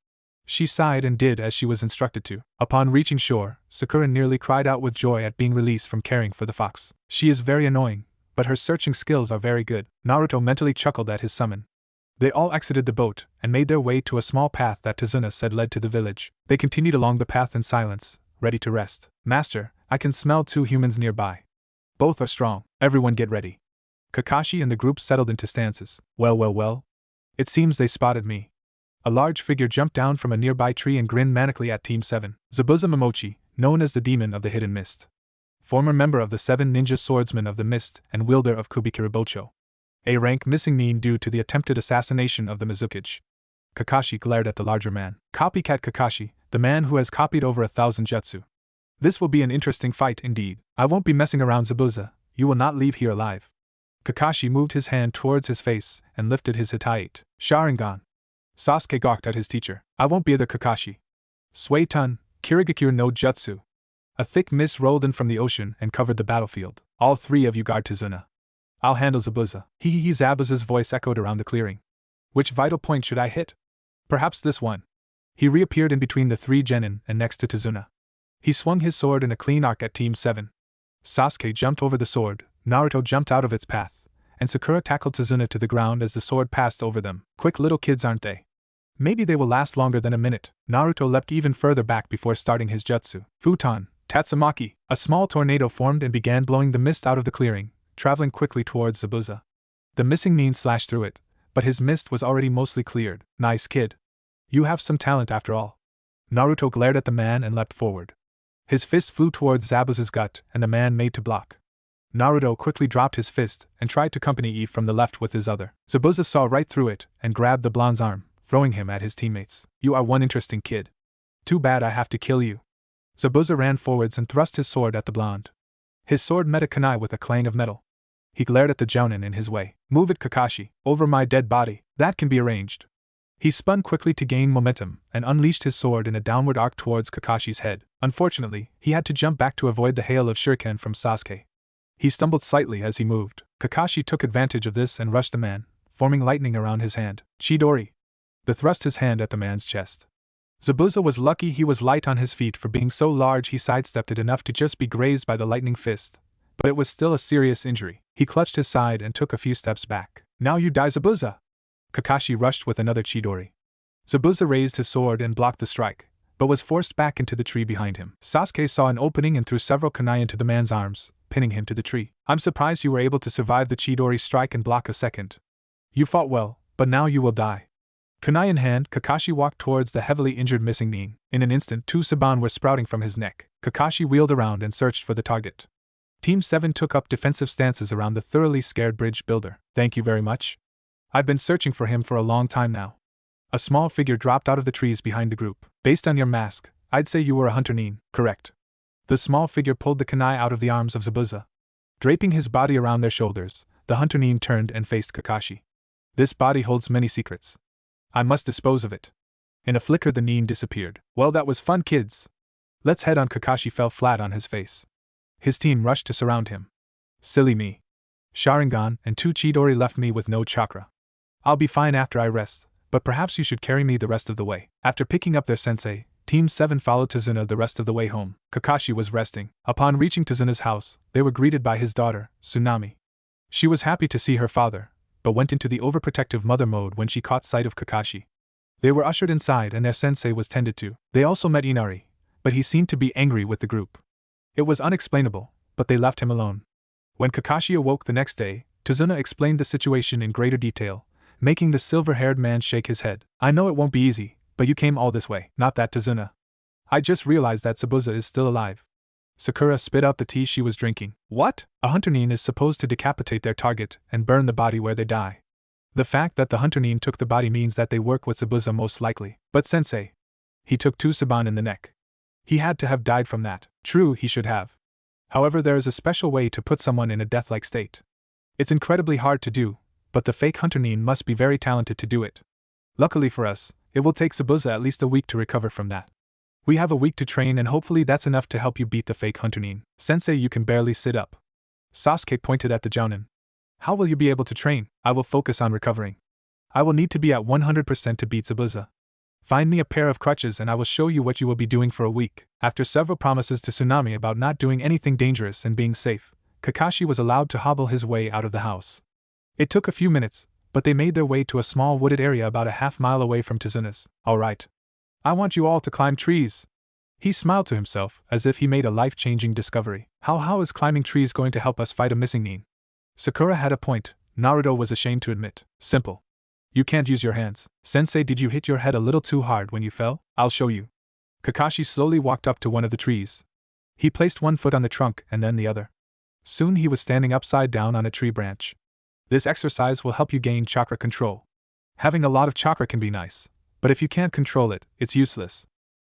She sighed and did as she was instructed to. Upon reaching shore, Sakura nearly cried out with joy at being released from caring for the fox. She is very annoying, but her searching skills are very good. Naruto mentally chuckled at his summon. They all exited the boat and made their way to a small path that Tazuna said led to the village. They continued along the path in silence, ready to rest. Master, I can smell 2 humans nearby. Both are strong. Everyone get ready. Kakashi and the group settled into stances. Well. It seems they spotted me. A large figure jumped down from a nearby tree and grinned manically at Team 7. Zabuza Momochi, known as the Demon of the Hidden Mist. Former member of the 7 Ninja Swordsmen of the Mist and wielder of Kubikiribocho. A rank missing nin due to the attempted assassination of the Mizukage. Kakashi glared at the larger man. Copycat Kakashi, the man who has copied over 1,000 jutsu. This will be an interesting fight indeed. I won't be messing around, Zabuza. You will not leave here alive. Kakashi moved his hand towards his face and lifted his Hitite Sharingan. Sasuke gawked at his teacher. I won't be the Kakashi. Suiton, Kirigakure no Jutsu. A thick mist rolled in from the ocean and covered the battlefield. All 3 of you guard Tazuna. I'll handle Zabuza. Hee Zabuza's voice echoed around the clearing. Which vital point should I hit? Perhaps this one. He reappeared in between the 3 genin and next to Tazuna. He swung his sword in a clean arc at Team 7. Sasuke jumped over the sword, Naruto jumped out of its path, and Sakura tackled Tazuna to the ground as the sword passed over them. Quick little kids, aren't they? Maybe they will last longer than a minute. Naruto leapt even further back before starting his jutsu. Futon, Tatsumaki. A small tornado formed and began blowing the mist out of the clearing, traveling quickly towards Zabuza. The missing nin slashed through it, but his mist was already mostly cleared. Nice kid. You have some talent after all. Naruto glared at the man and leapt forward. His fist flew towards Zabuza's gut, and the man made to block. Naruto quickly dropped his fist and tried to accompany Eve from the left with his other. Zabuza saw right through it and grabbed the blonde's arm, throwing him at his teammates. You are one interesting kid. Too bad I have to kill you. Zabuza ran forwards and thrust his sword at the blonde. His sword met a kunai with a clang of metal. He glared at the jounin in his way. Move it, Kakashi. Over my dead body. That can be arranged. He spun quickly to gain momentum and unleashed his sword in a downward arc towards Kakashi's head. Unfortunately, he had to jump back to avoid the hail of shuriken from Sasuke. He stumbled slightly as he moved. Kakashi took advantage of this and rushed the man, forming lightning around his hand. Chidori. The thrust his hand at the man's chest. Zabuza was lucky he was light on his feet, for being so large he sidestepped it enough to just be grazed by the lightning fist, but it was still a serious injury. He clutched his side and took a few steps back. Now you die, Zabuza! Kakashi rushed with another Chidori. Zabuza raised his sword and blocked the strike, but was forced back into the tree behind him. Sasuke saw an opening and threw several kunai into the man's arms, pinning him to the tree. I'm surprised you were able to survive the Chidori strike and block a second. You fought well, but now you will die. Kunai in hand, Kakashi walked towards the heavily injured missing Nin. In an instant, 2 Saban were sprouting from his neck. Kakashi wheeled around and searched for the target. Team 7 took up defensive stances around the thoroughly scared bridge builder. Thank you very much. I've been searching for him for a long time now. A small figure dropped out of the trees behind the group. Based on your mask, I'd say you were a hunter Nin. Correct. The small figure pulled the kunai out of the arms of Zabuza. Draping his body around their shoulders, the hunter Nin turned and faced Kakashi. This body holds many secrets. I must dispose of it. In a flicker the Nin disappeared. Well, that was fun, kids. Let's head on. Kakashi fell flat on his face. His team rushed to surround him. Silly me. Sharingan and 2 Chidori left me with no chakra. I'll be fine after I rest, but perhaps you should carry me the rest of the way. After picking up their sensei, Team 7 followed Tazuna the rest of the way home. Kakashi was resting. Upon reaching Tazuna's house, they were greeted by his daughter, Tsunami. She was happy to see her father, but went into the overprotective mother mode when she caught sight of Kakashi. They were ushered inside and their sensei was tended to. They also met Inari, but he seemed to be angry with the group. It was unexplainable, but they left him alone. When Kakashi awoke the next day, Tazuna explained the situation in greater detail, making the silver-haired man shake his head. I know it won't be easy, but you came all this way. Not that, Tazuna. I just realized that Zabuza is still alive. Sakura spit out the tea she was drinking. What? A hunter Nin is supposed to decapitate their target and burn the body where they die. The fact that the hunter Nin took the body means that they work with Zabuza most likely. But sensei. He took 2 Saban in the neck. He had to have died from that. True, he should have. However, there is a special way to put someone in a death-like state. It's incredibly hard to do, but the fake hunter Nin must be very talented to do it. Luckily for us, it will take Zabuza at least a week to recover from that. We have a week to train and hopefully that's enough to help you beat the fake hunter Nin. Sensei, you can barely sit up. Sasuke pointed at the Jounin. How will you be able to train? I will focus on recovering. I will need to be at 100% to beat Zabuza. Find me a pair of crutches and I will show you what you will be doing for a week. After several promises to Tsunami about not doing anything dangerous and being safe, Kakashi was allowed to hobble his way out of the house. It took a few minutes, but they made their way to a small wooded area about a half-mile away from Tazuna's. All right. I want you all to climb trees. He smiled to himself, as if he made a life-changing discovery. How is climbing trees going to help us fight a missing Nin? Sakura had a point, Naruto was ashamed to admit. Simple. You can't use your hands. Sensei, did you hit your head a little too hard when you fell? I'll show you. Kakashi slowly walked up to one of the trees. He placed one foot on the trunk and then the other. Soon he was standing upside down on a tree branch. This exercise will help you gain chakra control. Having a lot of chakra can be nice, but if you can't control it, it's useless.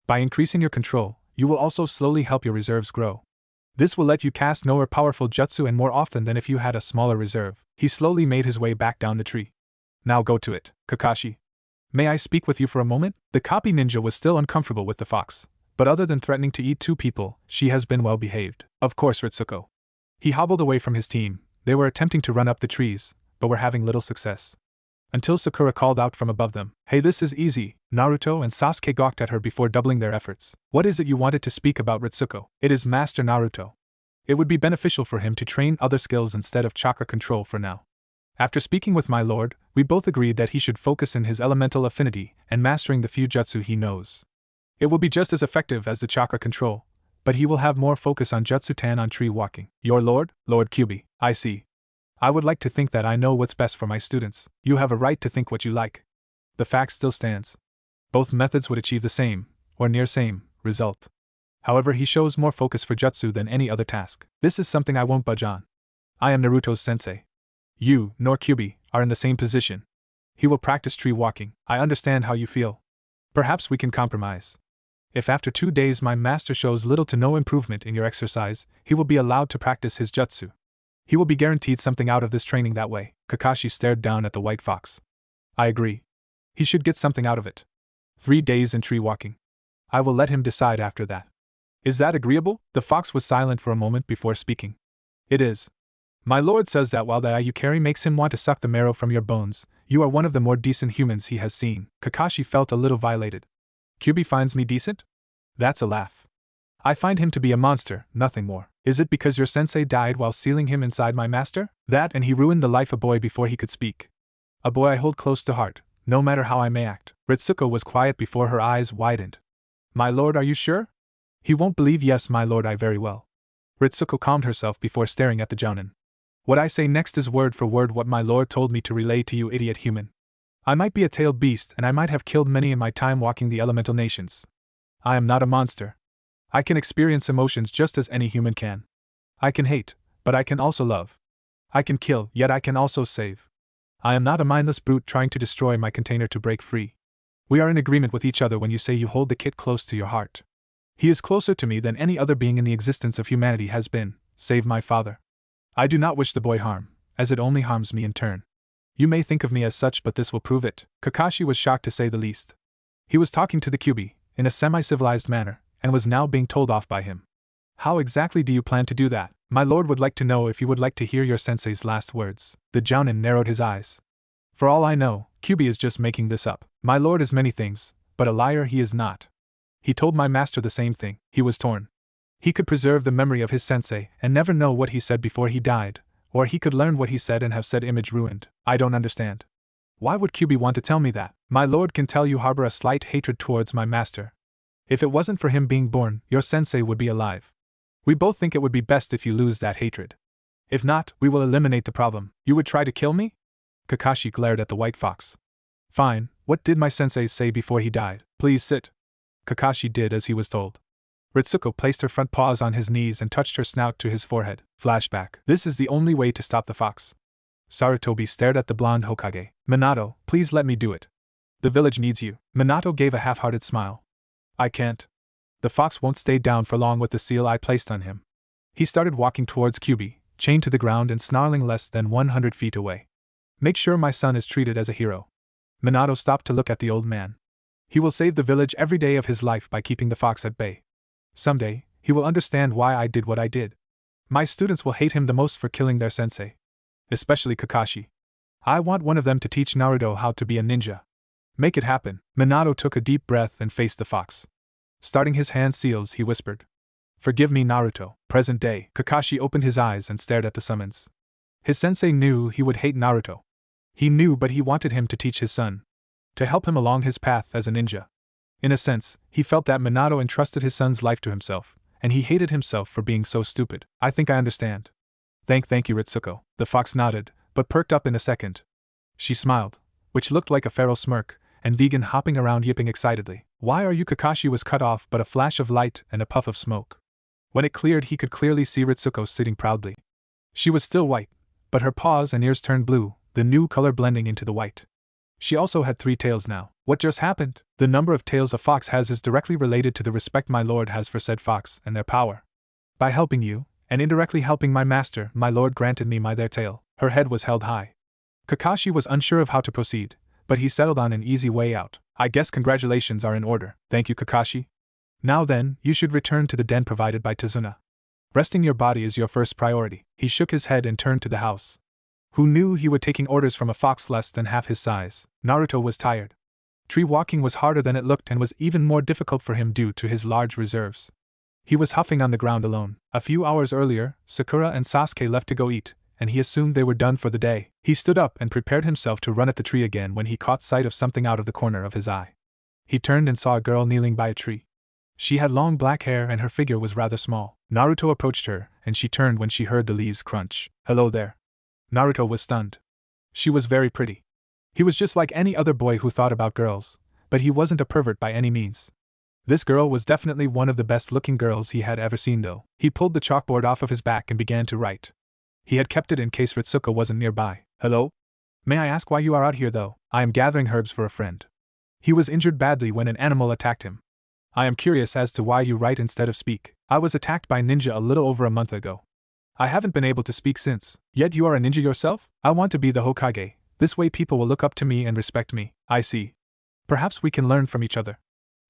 By increasing your control, you will also slowly help your reserves grow. This will let you cast more powerful jutsu and more often than if you had a smaller reserve. He slowly made his way back down the tree. Now go to it, Kakashi. May I speak with you for a moment? The copy ninja was still uncomfortable with the fox, but other than threatening to eat 2 people, she has been well behaved. Of course, Ritsuko. He hobbled away from his team. They were attempting to run up the trees, but were having little success. Until Sakura called out from above them, "Hey, this is easy." Naruto and Sasuke gawked at her before doubling their efforts. What is it you wanted to speak about, Ritsuko? It is Master Naruto. It would be beneficial for him to train other skills instead of chakra control for now. After speaking with my lord, we both agreed that he should focus in his elemental affinity and mastering the few jutsu he knows. It will be just as effective as the chakra control, but he will have more focus on jutsu-tan on tree walking. Your lord? Lord Kyubi. I see. I would like to think that I know what's best for my students. You have a right to think what you like. The fact still stands. Both methods would achieve the same, or near same, result. However, he shows more focus for jutsu than any other task. This is something I won't budge on. I am Naruto's sensei. You, nor Kyubi, are in the same position. He will practice tree walking. I understand how you feel. Perhaps we can compromise. If after 2 days my master shows little to no improvement in your exercise, he will be allowed to practice his jutsu. He will be guaranteed something out of this training that way. Kakashi stared down at the white fox. I agree. He should get something out of it. 3 days in tree walking. I will let him decide after that. Is that agreeable? The fox was silent for a moment before speaking. It is. My lord says that while the eye you carry makes him want to suck the marrow from your bones, you are one of the more decent humans he has seen. Kakashi felt a little violated. Kyubi finds me decent? That's a laugh. I find him to be a monster, nothing more. Is it because your sensei died while sealing him inside my master? That and he ruined the life of a boy before he could speak. A boy I hold close to heart, no matter how I may act. Ritsuko was quiet before her eyes widened. My lord, are you sure? He won't believe. Yes, my lord, I very well. Ritsuko calmed herself before staring at the Jounin. What I say next is word for word what my lord told me to relay to you, idiot human. I might be a tailed beast and I might have killed many in my time walking the elemental nations. I am not a monster. I can experience emotions just as any human can. I can hate, but I can also love. I can kill, yet I can also save. I am not a mindless brute trying to destroy my container to break free. We are in agreement with each other when you say you hold the kid close to your heart. He is closer to me than any other being in the existence of humanity has been, save my father. I do not wish the boy harm, as it only harms me in turn. You may think of me as such, but this will prove it. Kakashi was shocked to say the least. He was talking to the Kyuubi, in a semi-civilized manner, and was now being told off by him. How exactly do you plan to do that? My lord would like to know if you would like to hear your sensei's last words. The Jounin narrowed his eyes. For all I know, Kyuubi is just making this up. My lord is many things, but a liar he is not. He told my master the same thing. He was torn. He could preserve the memory of his sensei and never know what he said before he died, or he could learn what he said and have said image ruined. I don't understand. Why would Kyuubi want to tell me that? My lord can tell you harbor a slight hatred towards my master. If it wasn't for him being born, your sensei would be alive. We both think it would be best if you lose that hatred. If not, we will eliminate the problem. You would try to kill me? Kakashi glared at the white fox. Fine, what did my sensei say before he died? Please sit. Kakashi did as he was told. Ritsuko placed her front paws on his knees and touched her snout to his forehead. Flashback. This is the only way to stop the fox. Sarutobi stared at the blonde Hokage. Minato, please let me do it. The village needs you. Minato gave a half-hearted smile. I can't. The fox won't stay down for long with the seal I placed on him. He started walking towards Kyuubi, chained to the ground and snarling less than 100 feet away. Make sure my son is treated as a hero. Minato stopped to look at the old man. He will save the village every day of his life by keeping the fox at bay. Someday, he will understand why I did what I did. My students will hate him the most for killing their sensei. Especially Kakashi. I want one of them to teach Naruto how to be a ninja. Make it happen. Minato took a deep breath and faced the fox. Starting his hand seals, he whispered. Forgive me, Naruto. Present day. Kakashi opened his eyes and stared at the summons. His sensei knew he would hate Naruto. He knew, but he wanted him to teach his son. To help him along his path as a ninja. In a sense, he felt that Minato entrusted his son's life to himself, and he hated himself for being so stupid. I think I understand. Thank you, Ritsuko. The fox nodded, but perked up in a second. She smiled, which looked like a feral smirk, and vegan hopping around yipping excitedly. Why are you? Kakashi was cut off, but a flash of light and a puff of smoke. When it cleared, he could clearly see Ritsuko sitting proudly. She was still white, but her paws and ears turned blue, the new color blending into the white. She also had 3 tails now. What just happened? The number of tails a fox has is directly related to the respect my lord has for said fox and their power. By helping you, and indirectly helping my master, my lord granted me their tail. Her head was held high. Kakashi was unsure of how to proceed, but he settled on an easy way out. I guess congratulations are in order. Thank you, Kakashi. Now then, you should return to the den provided by Tazuna. Resting your body is your first priority. He shook his head and turned to the house. Who knew he would taking orders from a fox less than half his size? Naruto was tired. Tree walking was harder than it looked and was even more difficult for him due to his large reserves. He was huffing on the ground alone. A few hours earlier, Sakura and Sasuke left to go eat, and he assumed they were done for the day. He stood up and prepared himself to run at the tree again when he caught sight of something out of the corner of his eye. He turned and saw a girl kneeling by a tree. She had long black hair and her figure was rather small. Naruto approached her, and she turned when she heard the leaves crunch. Hello there. Naruto was stunned. She was very pretty. He was just like any other boy who thought about girls, but he wasn't a pervert by any means. This girl was definitely one of the best-looking girls he had ever seen though. He pulled the chalkboard off of his back and began to write. He had kept it in case Ritsuko wasn't nearby. Hello? May I ask why you are out here though? I am gathering herbs for a friend. He was injured badly when an animal attacked him. I am curious as to why you write instead of speak. I was attacked by ninja a little over a month ago. I haven't been able to speak since. Yet you are a ninja yourself? I want to be the Hokage. This way people will look up to me and respect me. I see. Perhaps we can learn from each other.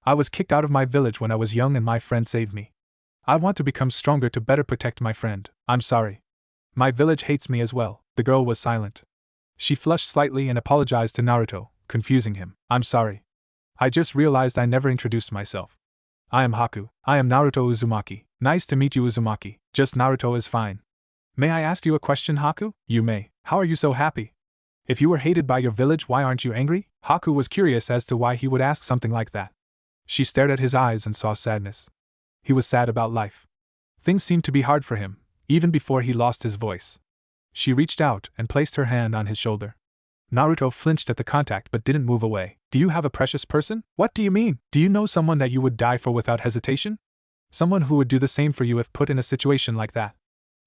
I was kicked out of my village when I was young and my friend saved me. I want to become stronger to better protect my friend. I'm sorry. My village hates me as well. The girl was silent. She flushed slightly and apologized to Naruto, confusing him. I'm sorry. I just realized I never introduced myself. I am Haku. I am Naruto Uzumaki. Nice to meet you, Uzumaki. Just Naruto is fine. May I ask you a question, Haku? You may. How are you so happy? If you were hated by your village, why aren't you angry? Haku was curious as to why he would ask something like that. She stared at his eyes and saw sadness. He was sad about life. Things seemed to be hard for him, even before he lost his voice. She reached out and placed her hand on his shoulder. Naruto flinched at the contact but didn't move away. Do you have a precious person? What do you mean? Do you know someone that you would die for without hesitation? Someone who would do the same for you if put in a situation like that?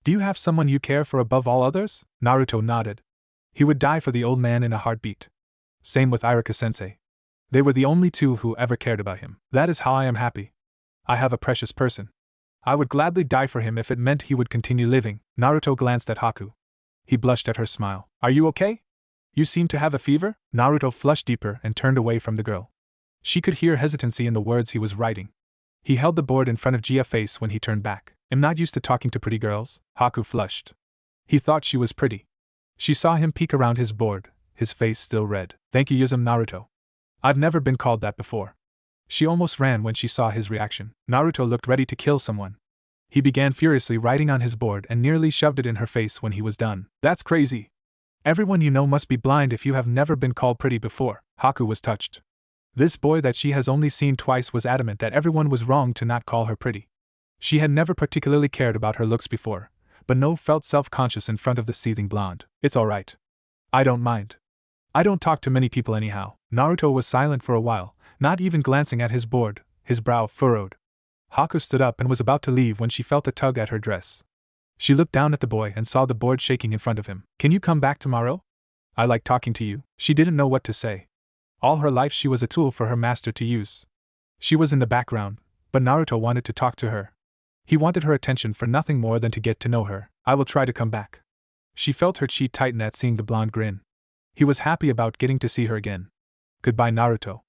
Do you have someone you care for above all others? Naruto nodded. He would die for the old man in a heartbeat. Same with Iruka-sensei. They were the only two who ever cared about him. That is how I am happy. I have a precious person. I would gladly die for him if it meant he would continue living. Naruto glanced at Haku. He blushed at her smile. Are you okay? You seem to have a fever? Naruto flushed deeper and turned away from the girl. She could hear hesitancy in the words he was writing. He held the board in front of Gia's face when he turned back. I'm not used to talking to pretty girls. Haku flushed. He thought she was pretty. She saw him peek around his board, his face still red. Thank you, Naruto. I've never been called that before. She almost ran when she saw his reaction. Naruto looked ready to kill someone. He began furiously writing on his board and nearly shoved it in her face when he was done. That's crazy. Everyone you know must be blind if you have never been called pretty before. Haku was touched. This boy that she has only seen twice was adamant that everyone was wrong to not call her pretty. She had never particularly cared about her looks before, but no felt self-conscious in front of the seething blonde. It's alright. I don't mind. I don't talk to many people anyhow. Naruto was silent for a while, not even glancing at his board, his brow furrowed. Haku stood up and was about to leave when she felt a tug at her dress. She looked down at the boy and saw the board shaking in front of him. Can you come back tomorrow? I like talking to you. She didn't know what to say. All her life she was a tool for her master to use. She was in the background, but Naruto wanted to talk to her. He wanted her attention for nothing more than to get to know her. I will try to come back. She felt her cheek tighten at seeing the blonde grin. He was happy about getting to see her again. Goodbye, Naruto.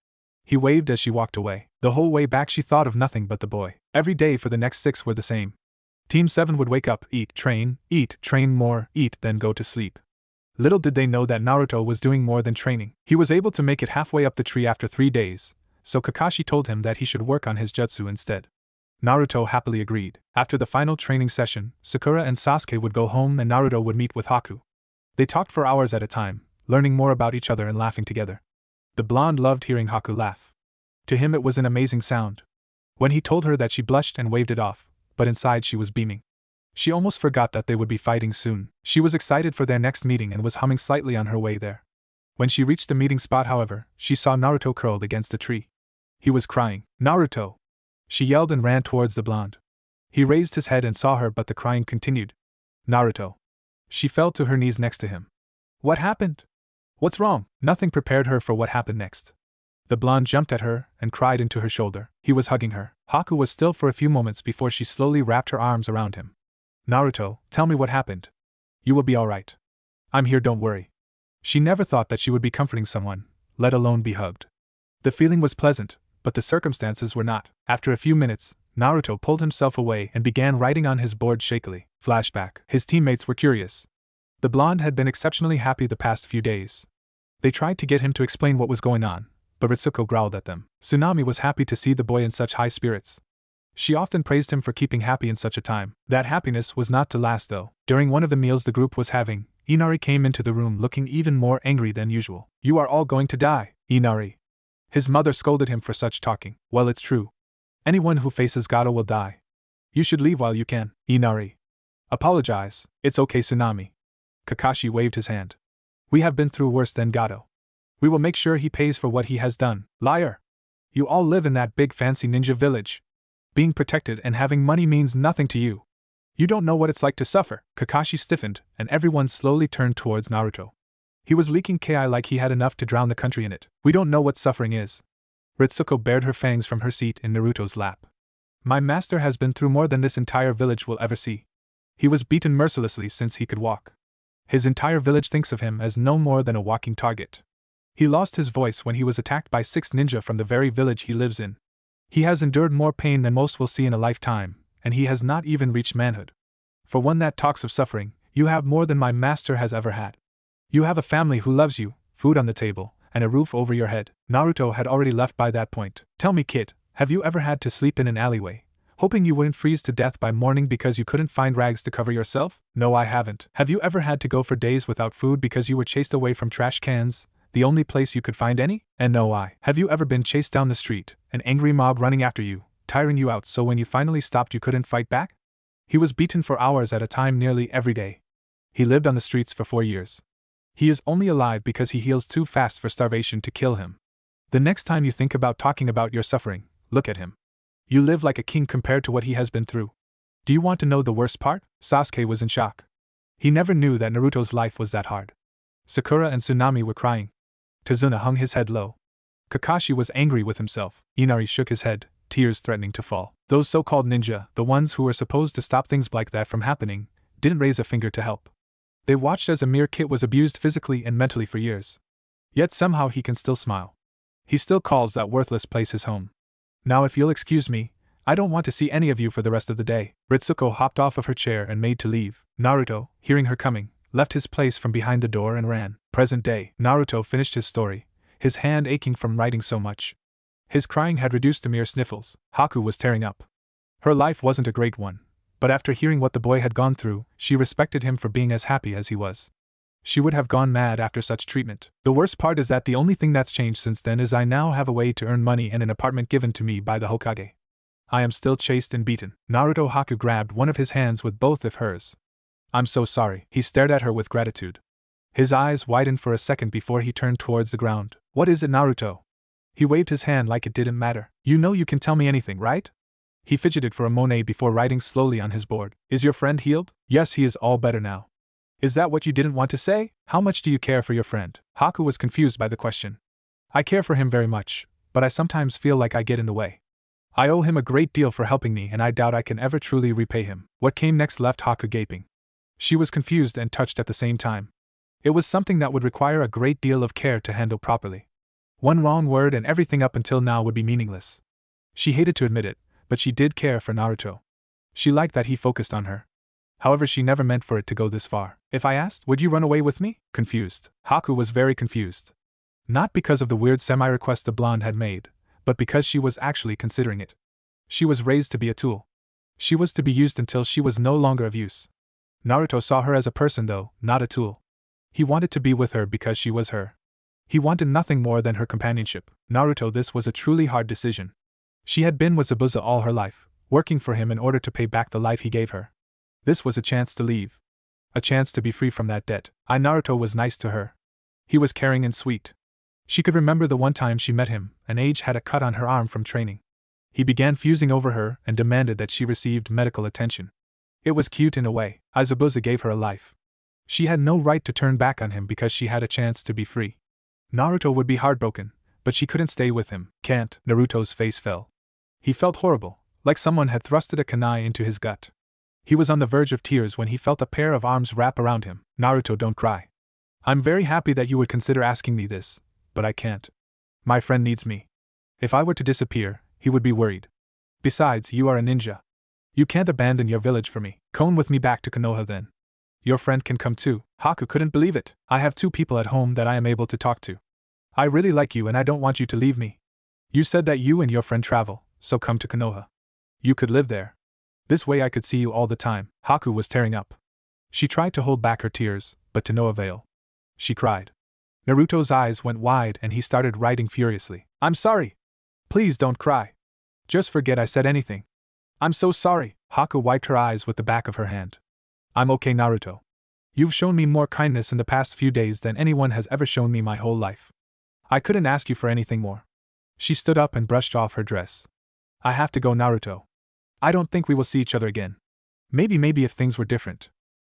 He waved as she walked away. The whole way back she thought of nothing but the boy. Every day for the next 6 were the same. Team 7 would wake up, eat, train more, eat, then go to sleep. Little did they know that Naruto was doing more than training. He was able to make it halfway up the tree after 3 days, so Kakashi told him that he should work on his jutsu instead. Naruto happily agreed. After the final training session, Sakura and Sasuke would go home and Naruto would meet with Haku. They talked for hours at a time, learning more about each other and laughing together. The blonde loved hearing Haku laugh. To him it was an amazing sound. When he told her that, she blushed and waved it off, but inside she was beaming. She almost forgot that they would be fighting soon. She was excited for their next meeting and was humming slightly on her way there. When she reached the meeting spot, however, she saw Naruto curled against a tree. He was crying. Naruto! She yelled and ran towards the blonde. He raised his head and saw her, but the crying continued. Naruto! She fell to her knees next to him. What happened? What's wrong? Nothing prepared her for what happened next. The blonde jumped at her and cried into her shoulder. He was hugging her. Haku was still for a few moments before she slowly wrapped her arms around him. Naruto, tell me what happened. You will be alright. I'm here, don't worry. She never thought that she would be comforting someone, let alone be hugged. The feeling was pleasant, but the circumstances were not. After a few minutes, Naruto pulled himself away and began writing on his board shakily. Flashback. His teammates were curious. The blonde had been exceptionally happy the past few days. They tried to get him to explain what was going on, but Ritsuko growled at them. Tsunami was happy to see the boy in such high spirits. She often praised him for keeping happy in such a time. That happiness was not to last though. During one of the meals the group was having, Inari came into the room looking even more angry than usual. You are all going to die, Inari. His mother scolded him for such talking. Well, it's true. Anyone who faces Gato will die. You should leave while you can, Inari. Apologize. It's okay, Tsunami. Kakashi waved his hand. We have been through worse than Gato. We will make sure he pays for what he has done. Liar! You all live in that big fancy ninja village. Being protected and having money means nothing to you. You don't know what it's like to suffer. Kakashi stiffened, and everyone slowly turned towards Naruto. He was leaking ki like he had enough to drown the country in it. We don't know what suffering is. Ritsuko bared her fangs from her seat in Naruto's lap. My master has been through more than this entire village will ever see. He was beaten mercilessly since he could walk. His entire village thinks of him as no more than a walking target. He lost his voice when he was attacked by 6 ninja from the very village he lives in. He has endured more pain than most will see in a lifetime, and he has not even reached manhood. For one that talks of suffering, you have more than my master has ever had. You have a family who loves you, food on the table, and a roof over your head. Naruto had already left by that point. Tell me, kid, have you ever had to sleep in an alleyway, hoping you wouldn't freeze to death by morning because you couldn't find rags to cover yourself? No, I haven't. Have you ever had to go for days without food because you were chased away from trash cans, the only place you could find any? And no, have you ever been chased down the street, an angry mob running after you, tiring you out so when you finally stopped you couldn't fight back? He was beaten for hours at a time nearly every day. He lived on the streets for 4 years. He is only alive because he heals too fast for starvation to kill him. The next time you think about talking about your suffering, look at him. You live like a king compared to what he has been through. Do you want to know the worst part? Sasuke was in shock. He never knew that Naruto's life was that hard. Sakura and Tsunami were crying. Tazuna hung his head low. Kakashi was angry with himself. Inari shook his head, tears threatening to fall. Those so-called ninja, the ones who were supposed to stop things like that from happening, didn't raise a finger to help. They watched as a mere kid was abused physically and mentally for years. Yet somehow he can still smile. He still calls that worthless place his home. Now if you'll excuse me, I don't want to see any of you for the rest of the day. Ritsuko hopped off of her chair and made to leave. Naruto, hearing her coming, left his place from behind the door and ran. Present day. Naruto finished his story, his hand aching from writing so much. His crying had reduced to mere sniffles. Haku was tearing up. Her life wasn't a great one, but after hearing what the boy had gone through, she respected him for being as happy as he was. She would have gone mad after such treatment. The worst part is that the only thing that's changed since then is I now have a way to earn money and an apartment given to me by the Hokage. I am still chased and beaten. Naruto Haku grabbed one of his hands with both of hers. I'm so sorry. He stared at her with gratitude. His eyes widened for a second before he turned towards the ground. What is it, Naruto? He waved his hand like it didn't matter. You know you can tell me anything, right? He fidgeted for a moment before writing slowly on his board. Is your friend healed? Yes, he is all better now. Is that what you didn't want to say? How much do you care for your friend? Haku was confused by the question. I care for him very much, but I sometimes feel like I get in the way. I owe him a great deal for helping me and I doubt I can ever truly repay him. What came next left Haku gaping. She was confused and touched at the same time. It was something that would require a great deal of care to handle properly. One wrong word and everything up until now would be meaningless. She hated to admit it, but she did care for Naruto. She liked that he focused on her. However, she never meant for it to go this far. If I asked, would you run away with me? Confused. Haku was very confused. Not because of the weird semi-request the blonde had made, but because she was actually considering it. She was raised to be a tool. She was to be used until she was no longer of use. Naruto saw her as a person though, not a tool. He wanted to be with her because she was her. He wanted nothing more than her companionship. Naruto, this was a truly hard decision. She had been with Zabuza all her life, working for him in order to pay back the life he gave her. This was a chance to leave. A chance to be free from that debt. Naruto was nice to her. He was caring and sweet. She could remember the one time she met him, and age had a cut on her arm from training. He began fusing over her and demanded that she received medical attention. It was cute in a way. Zabuza gave her a life. She had no right to turn back on him because she had a chance to be free. Naruto would be heartbroken, but she couldn't stay with him. Can't. Naruto's face fell. He felt horrible, like someone had thrusted a kunai into his gut. He was on the verge of tears when he felt a pair of arms wrap around him. Naruto, don't cry. I'm very happy that you would consider asking me this, but I can't. My friend needs me. If I were to disappear, he would be worried. Besides, you are a ninja. You can't abandon your village for me. Come with me back to Konoha then. Your friend can come too. Haku couldn't believe it. I have 2 people at home that I am able to talk to. I really like you and I don't want you to leave me. You said that you and your friend travel, so come to Konoha. You could live there. This way I could see you all the time. Haku was tearing up. She tried to hold back her tears, but to no avail. She cried. Naruto's eyes went wide and he started writing furiously. I'm sorry. Please don't cry. Just forget I said anything. I'm so sorry. Haku wiped her eyes with the back of her hand. I'm okay, Naruto. You've shown me more kindness in the past few days than anyone has ever shown me my whole life. I couldn't ask you for anything more. She stood up and brushed off her dress. I have to go, Naruto. I don't think we will see each other again. Maybe if things were different.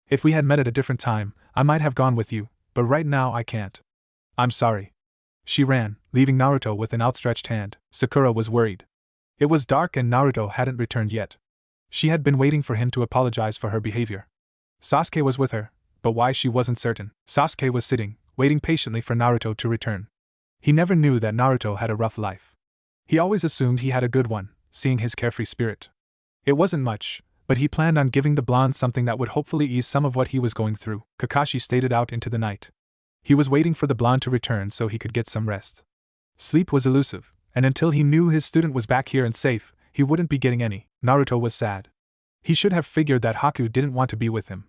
If we had met at a different time, I might have gone with you, but right now I can't. I'm sorry. She ran, leaving Naruto with an outstretched hand. Sakura was worried. It was dark and Naruto hadn't returned yet. She had been waiting for him to apologize for her behavior. Sasuke was with her, but why she wasn't certain. Sasuke was sitting, waiting patiently for Naruto to return. He never knew that Naruto had a rough life. He always assumed he had a good one, seeing his carefree spirit. It wasn't much, but he planned on giving the blonde something that would hopefully ease some of what he was going through. Kakashi stayed out into the night. He was waiting for the blonde to return so he could get some rest. Sleep was elusive, and until he knew his student was back here and safe, he wouldn't be getting any. Naruto was sad. He should have figured that Haku didn't want to be with him.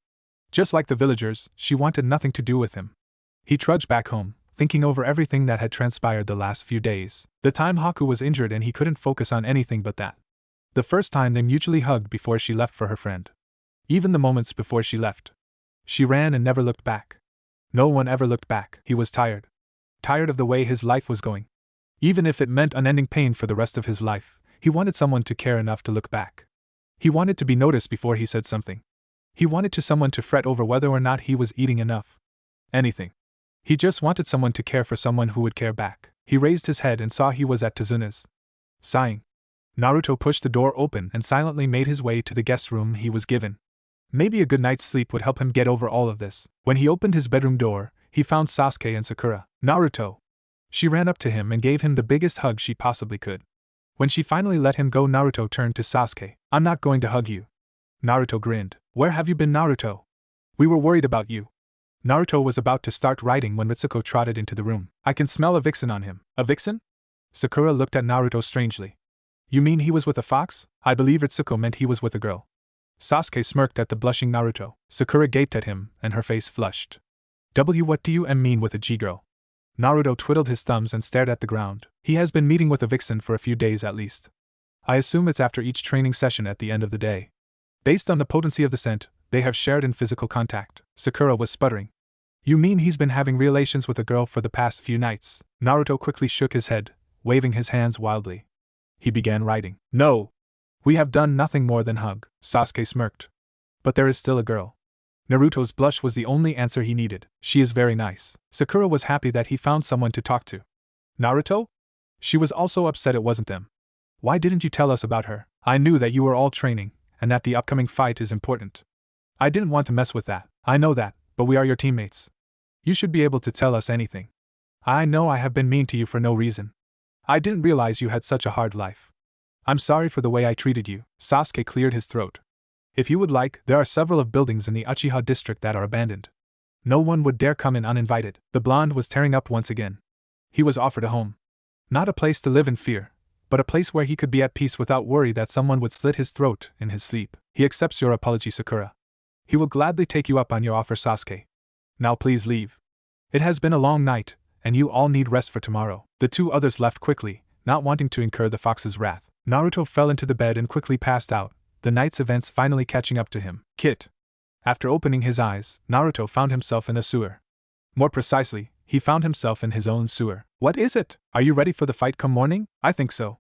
Just like the villagers, she wanted nothing to do with him. He trudged back home, thinking over everything that had transpired the last few days. The time Haku was injured and he couldn't focus on anything but that. The first time they mutually hugged before she left for her friend. Even the moments before she left. She ran and never looked back. No one ever looked back. He was tired. Tired of the way his life was going. Even if it meant unending pain for the rest of his life, he wanted someone to care enough to look back. He wanted to be noticed before he said something. He wanted someone to fret over whether or not he was eating enough. Anything. He just wanted someone to care for someone who would care back. He raised his head and saw he was at Tazuna's. Sighing, Naruto pushed the door open and silently made his way to the guest room he was given. Maybe a good night's sleep would help him get over all of this. When he opened his bedroom door, he found Sasuke and Sakura. Naruto. She ran up to him and gave him the biggest hug she possibly could. When she finally let him go, Naruto turned to Sasuke. I'm not going to hug you. Naruto grinned. Where have you been, Naruto? We were worried about you. Naruto was about to start writing when Ritsuko trotted into the room. I can smell a vixen on him. A vixen? Sakura looked at Naruto strangely. You mean he was with a fox? I believe Ritsuko meant he was with a girl. Sasuke smirked at the blushing Naruto. Sakura gaped at him, and her face flushed. What do you mean with a G-girl? Naruto twiddled his thumbs and stared at the ground. He has been meeting with a vixen for a few days at least. I assume it's after each training session at the end of the day. Based on the potency of the scent, they have shared in physical contact. Sakura was sputtering. You mean he's been having relations with a girl for the past few nights? Naruto quickly shook his head, waving his hands wildly. He began writing. No! We have done nothing more than hug. Sasuke smirked. But there is still a girl. Naruto's blush was the only answer he needed. She is very nice. Sakura was happy that he found someone to talk to. Naruto? She was also upset it wasn't them. Why didn't you tell us about her? I knew that you were all training, and that the upcoming fight is important. I didn't want to mess with that. I know that, but we are your teammates. You should be able to tell us anything. I know I have been mean to you for no reason. I didn't realize you had such a hard life. I'm sorry for the way I treated you. Sasuke cleared his throat. If you would like, there are several of buildings in the Uchiha district that are abandoned. No one would dare come in uninvited. The blonde was tearing up once again. He was offered a home. Not a place to live in fear, but a place where he could be at peace without worry that someone would slit his throat in his sleep. He accepts your apology, Sakura. He will gladly take you up on your offer, Sasuke. Now please leave. It has been a long night, and you all need rest for tomorrow. The two others left quickly, not wanting to incur the fox's wrath. Naruto fell into the bed and quickly passed out, the night's events finally catching up to him. Kit. After opening his eyes, Naruto found himself in a sewer. More precisely, he found himself in his own sewer. What is it? Are you ready for the fight come morning? I think so.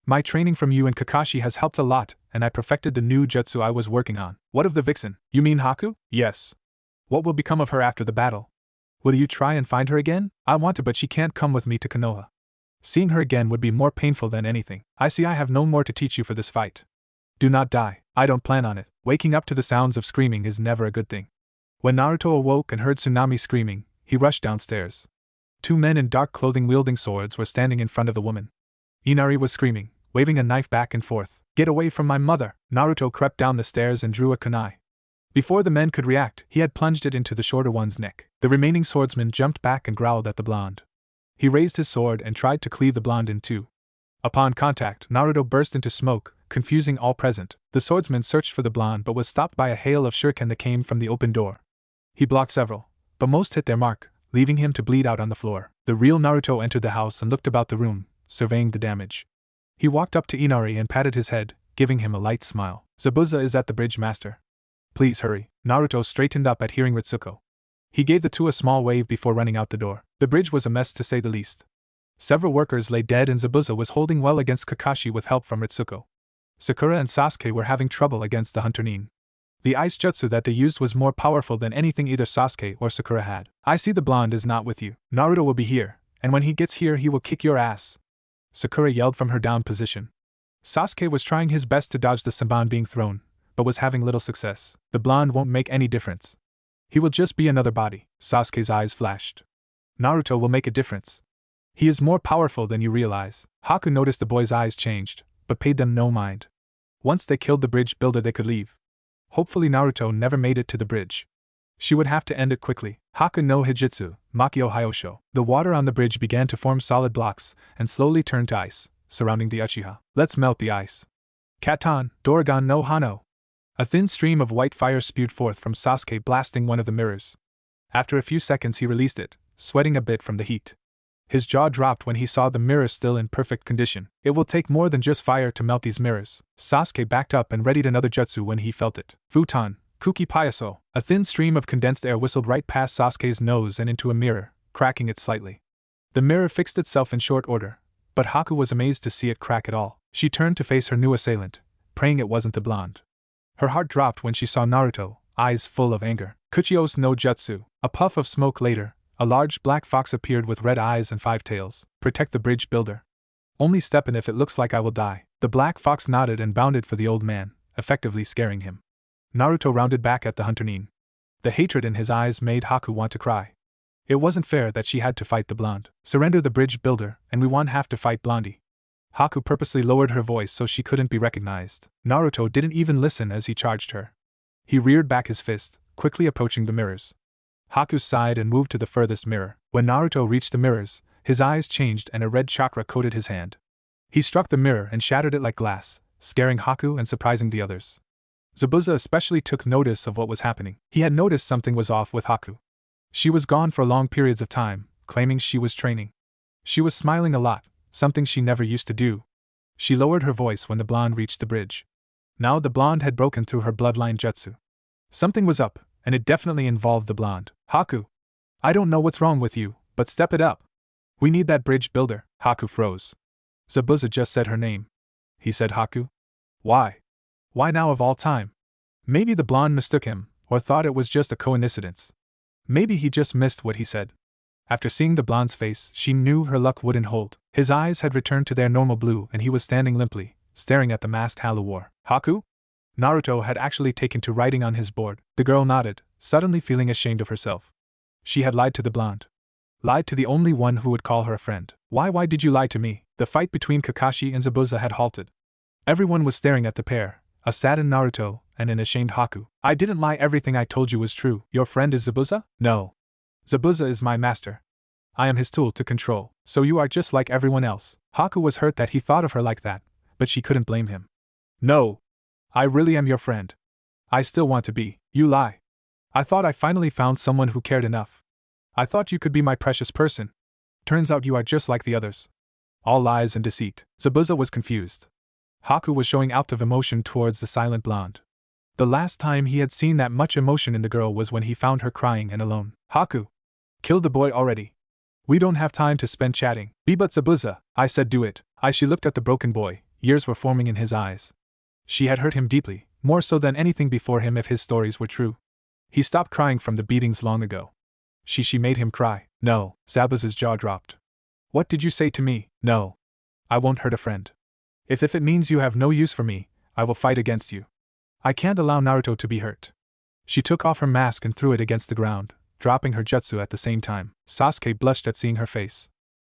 My training from you and Kakashi has helped a lot, and I perfected the new jutsu I was working on. What of the vixen? You mean Haku? Yes. What will become of her after the battle? Will you try and find her again? I want to, but she can't come with me to Konoha. Seeing her again would be more painful than anything. I see I have no more to teach you for this fight. Do not die. I don't plan on it. Waking up to the sounds of screaming is never a good thing. When Naruto awoke and heard Tsunami screaming, he rushed downstairs. Two men in dark clothing wielding swords were standing in front of the woman. Inari was screaming, waving a knife back and forth. Get away from my mother! Naruto crept down the stairs and drew a kunai. Before the men could react, he had plunged it into the shorter one's neck. The remaining swordsman jumped back and growled at the blonde. He raised his sword and tried to cleave the blonde in two. Upon contact, Naruto burst into smoke, confusing all present. The swordsman searched for the blonde but was stopped by a hail of shuriken that came from the open door. He blocked several, but most hit their mark, leaving him to bleed out on the floor. The real Naruto entered the house and looked about the room, surveying the damage. He walked up to Inari and patted his head, giving him a light smile. Zabuza is at the bridge, master. Please hurry. Naruto straightened up at hearing Ritsuko. He gave the two a small wave before running out the door. The bridge was a mess to say the least. Several workers lay dead and Zabuza was holding well against Kakashi with help from Ritsuko. Sakura and Sasuke were having trouble against the Hunter Nin. The ice jutsu that they used was more powerful than anything either Sasuke or Sakura had. I see the blonde is not with you. Naruto will be here, and when he gets here he will kick your ass. Sakura yelled from her down position. Sasuke was trying his best to dodge the Senbon being thrown, but was having little success. The blonde won't make any difference. He will just be another body. Sasuke's eyes flashed. Naruto will make a difference. He is more powerful than you realize. Haku noticed the boy's eyes changed, but paid them no mind. Once they killed the bridge builder they could leave. Hopefully Naruto never made it to the bridge. She would have to end it quickly. Haku no Hijitsu, Makio Hyosho. The water on the bridge began to form solid blocks, and slowly turned to ice, surrounding the Uchiha. Let's melt the ice. Katan, Doragon no Hano. A thin stream of white fire spewed forth from Sasuke, blasting one of the mirrors. After a few seconds he released it, sweating a bit from the heat. His jaw dropped when he saw the mirror still in perfect condition. It will take more than just fire to melt these mirrors. Sasuke backed up and readied another jutsu when he felt it. Futon, Kuki Payaso. A thin stream of condensed air whistled right past Sasuke's nose and into a mirror, cracking it slightly. The mirror fixed itself in short order, but Haku was amazed to see it crack at all. She turned to face her new assailant, praying it wasn't the blonde. Her heart dropped when she saw Naruto, eyes full of anger. Kuchios no Jutsu. A puff of smoke later, a large black fox appeared with red eyes and 5 tails. Protect the bridge builder. Only step in if it looks like I will die. The black fox nodded and bounded for the old man, effectively scaring him. Naruto rounded back at the hunter Nin. The hatred in his eyes made Haku want to cry. It wasn't fair that she had to fight the blonde. Surrender the bridge builder, and we won't have to fight Blondie. Haku purposely lowered her voice so she couldn't be recognized. Naruto didn't even listen as he charged her. He reared back his fist, quickly approaching the mirrors. Haku sighed and moved to the furthest mirror. When Naruto reached the mirrors, his eyes changed and a red chakra coated his hand. He struck the mirror and shattered it like glass, scaring Haku and surprising the others. Zabuza especially took notice of what was happening. He had noticed something was off with Haku. She was gone for long periods of time, claiming she was training. She was smiling a lot, something she never used to do. She lowered her voice when the blonde reached the bridge. Now the blonde had broken through her bloodline jutsu. Something was up, and it definitely involved the blonde. Haku! I don't know what's wrong with you, but step it up. We need that bridge builder. Haku froze. Zabuza just said her name. He said Haku? Why? Why now of all time? Maybe the blonde mistook him, or thought it was just a coincidence. Maybe he just missed what he said. After seeing the blonde's face, she knew her luck wouldn't hold. His eyes had returned to their normal blue and he was standing limply, staring at the masked Halu wore. Haku? Naruto had actually taken to writing on his board. The girl nodded, suddenly feeling ashamed of herself. She had lied to the blonde. Lied to the only one who would call her a friend. Why did you lie to me? The fight between Kakashi and Zabuza had halted. Everyone was staring at the pair, a saddened Naruto and an ashamed Haku. I didn't lie, everything I told you was true. Your friend is Zabuza? No. Zabuza is my master. I am his tool to control, so you are just like everyone else. Haku was hurt that he thought of her like that, but she couldn't blame him. No. I really am your friend. I still want to be. You lie. I thought I finally found someone who cared enough. I thought you could be my precious person. Turns out you are just like the others. All lies and deceit. Zabuza was confused. Haku was showing out of emotion towards the silent blonde. The last time he had seen that much emotion in the girl was when he found her crying and alone. Haku! Kill the boy already. We don't have time to spend chatting. Be but Zabuza, I said do it. She looked at the broken boy, years were forming in his eyes. She had hurt him deeply, more so than anything before him if his stories were true. He stopped crying from the beatings long ago. She made him cry. No. Zabuza's jaw dropped. What did you say to me? No. I won't hurt a friend. If it means you have no use for me, I will fight against you. I can't allow Naruto to be hurt. She took off her mask and threw it against the ground, dropping her jutsu at the same time. Sasuke blushed at seeing her face.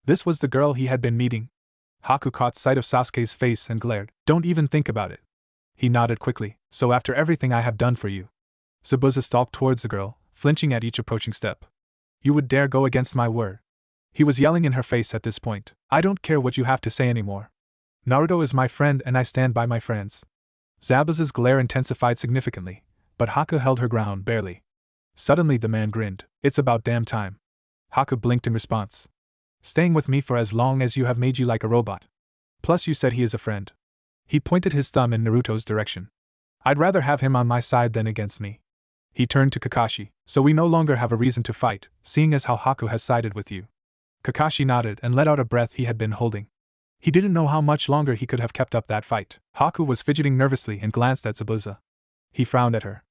This was the girl he had been meeting. Haku caught sight of Sasuke's face and glared. Don't even think about it. He nodded quickly. So after everything I have done for you. Zabuza stalked towards the girl, flinching at each approaching step. You would dare go against my word? He was yelling in her face at this point. I don't care what you have to say anymore. Naruto is my friend and I stand by my friends. Zabuza's glare intensified significantly, but Haku held her ground barely. Suddenly the man grinned. It's about damn time. Haku blinked in response. Staying with me for as long as you have made you like a robot. Plus you said he is a friend. He pointed his thumb in Naruto's direction. I'd rather have him on my side than against me. He turned to Kakashi. So we no longer have a reason to fight, seeing as how Haku has sided with you. Kakashi nodded and let out a breath he had been holding. He didn't know how much longer he could have kept up that fight. Haku was fidgeting nervously and glanced at Zabuza. He frowned at her.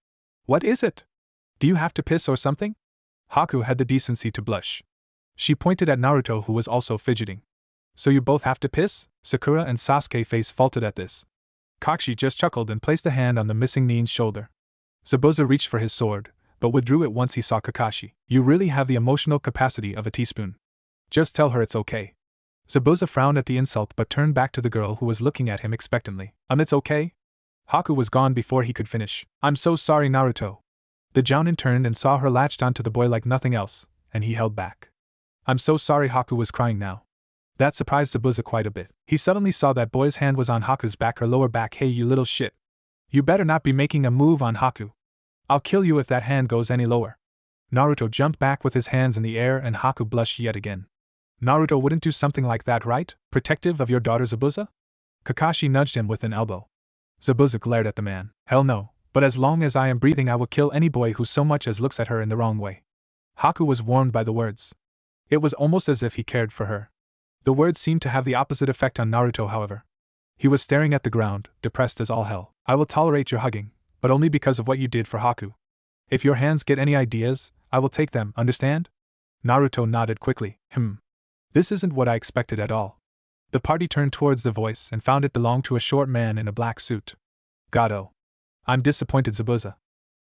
What is it? Do you have to piss or something? Haku had the decency to blush. She pointed at Naruto who was also fidgeting. So you both have to piss? Sakura and Sasuke face faulted at this. Kakashi just chuckled and placed a hand on the missing Nin's shoulder. Zabuza reached for his sword, but withdrew it once he saw Kakashi. You really have the emotional capacity of a teaspoon. Just tell her it's okay. Zabuza frowned at the insult but turned back to the girl who was looking at him expectantly. It's okay? Haku was gone before he could finish. I'm so sorry, Naruto. The Jounin turned and saw her latched onto the boy like nothing else, and he held back. I'm so sorry. Haku was crying now. That surprised Zabuza quite a bit. He suddenly saw that boy's hand was on Haku's back or lower back. Hey, you little shit. You better not be making a move on Haku. I'll kill you if that hand goes any lower. Naruto jumped back with his hands in the air and Haku blushed yet again. Naruto wouldn't do something like that, right? Protective of your daughter Zabuza? Kakashi nudged him with an elbow. Zabuza glared at the man. Hell no, but as long as I am breathing I will kill any boy who so much as looks at her in the wrong way. Haku was warmed by the words. It was almost as if he cared for her. The words seemed to have the opposite effect on Naruto, however. He was staring at the ground, depressed as all hell. I will tolerate your hugging, but only because of what you did for Haku. If your hands get any ideas, I will take them, understand? Naruto nodded quickly. This isn't what I expected at all. The party turned towards the voice and found it belonged to a short man in a black suit. Gato. I'm disappointed, Zabuza.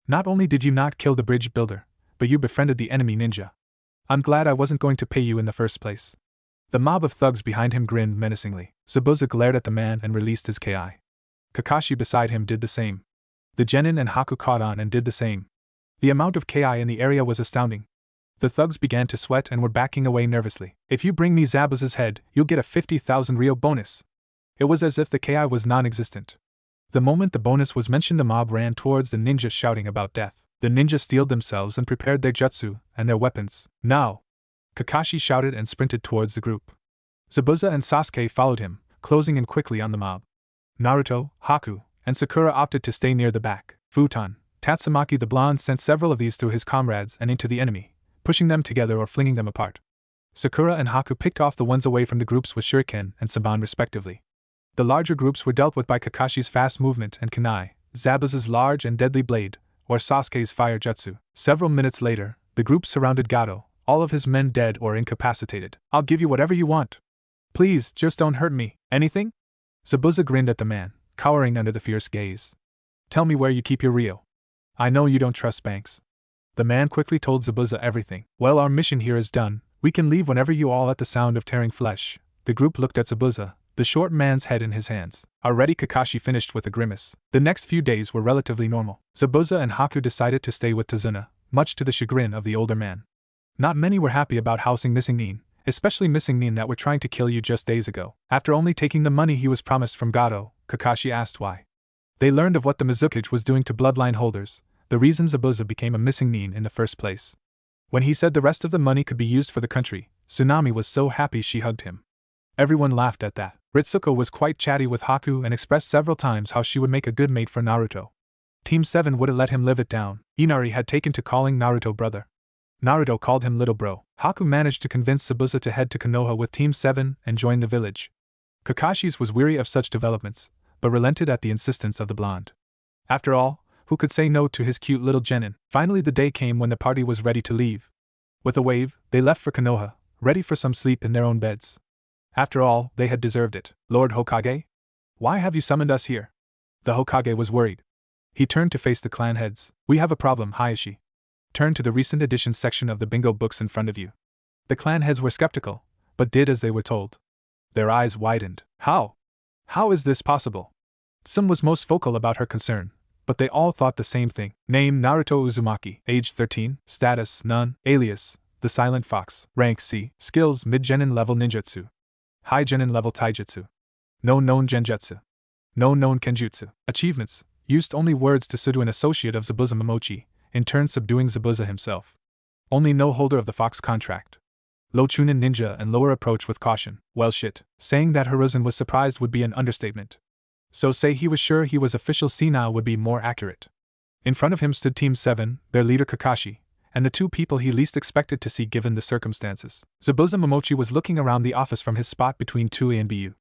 Not only did you not kill the bridge builder, but you befriended the enemy ninja. I'm glad I wasn't going to pay you in the first place. The mob of thugs behind him grinned menacingly. Zabuza glared at the man and released his ki. Kakashi beside him did the same. The genin and Haku caught on and did the same. The amount of ki in the area was astounding. The thugs began to sweat and were backing away nervously. If you bring me Zabuza's head, you'll get a 50,000 Rio bonus. It was as if the ki was non-existent. The moment the bonus was mentioned, the mob ran towards the ninja shouting about death. The ninja steeled themselves and prepared their jutsu and their weapons. Now! Kakashi shouted and sprinted towards the group. Zabuza and Sasuke followed him, closing in quickly on the mob. Naruto, Haku, and Sakura opted to stay near the back. Futon, Tatsumaki the blonde sent several of these through his comrades and into the enemy, pushing them together or flinging them apart. Sakura and Haku picked off the ones away from the groups with shuriken and saban respectively. The larger groups were dealt with by Kakashi's fast movement and kunai, Zabuza's large and deadly blade, or Sasuke's fire jutsu. Several minutes later, the group surrounded Gato, all of his men dead or incapacitated. I'll give you whatever you want. Please, just don't hurt me. Anything? Zabuza grinned at the man, cowering under the fierce gaze. Tell me where you keep your Rio. I know you don't trust banks. The man quickly told Zabuza everything. Well, our mission here is done. We can leave whenever you all at the sound of tearing flesh. The group looked at Zabuza, the short man's head in his hands. Already Kakashi finished with a grimace. The next few days were relatively normal. Zabuza and Haku decided to stay with Tazuna, much to the chagrin of the older man. Not many were happy about housing Missing Nin, especially Missing Nin that were trying to kill you just days ago. After only taking the money he was promised from Gato, Kakashi asked why. They learned of what the Mizukage was doing to bloodline holders, the reason Zabuza became a Missing Nin in the first place. When he said the rest of the money could be used for the country, Tsunami was so happy she hugged him. Everyone laughed at that. Ritsuko was quite chatty with Haku and expressed several times how she would make a good mate for Naruto. Team 7 wouldn't let him live it down. Inari had taken to calling Naruto brother. Naruto called him little bro. Haku managed to convince Zabuza to head to Konoha with Team 7 and join the village. Kakashi's was weary of such developments, but relented at the insistence of the blonde. After all, who could say no to his cute little genin? Finally the day came when the party was ready to leave. With a wave, they left for Konoha, ready for some sleep in their own beds. After all, they had deserved it. Lord Hokage? Why have you summoned us here? The Hokage was worried. He turned to face the clan heads. We have a problem, Hayashi. Turn to the recent editions section of the bingo books in front of you. The clan heads were skeptical, but did as they were told. Their eyes widened. How? How is this possible? Some was most vocal about her concern, but they all thought the same thing. Name Naruto Uzumaki. Age 13. Status none. Alias the Silent Fox. Rank C. Skills mid-genin level ninjutsu. High genin level taijutsu. No known genjutsu. No known kenjutsu. Achievements. Used only words to subdue an associate of Zabuza Momochi, in turn subduing Zabuza himself. Only no holder of the Fox contract. Low Chunin ninja and lower approach with caution. Well shit. Saying that Hiruzen was surprised would be an understatement. So say he was sure he was official senile would be more accurate. In front of him stood Team 7, their leader Kakashi, and the two people he least expected to see given the circumstances. Zabuza Momochi was looking around the office from his spot between 2A and BU.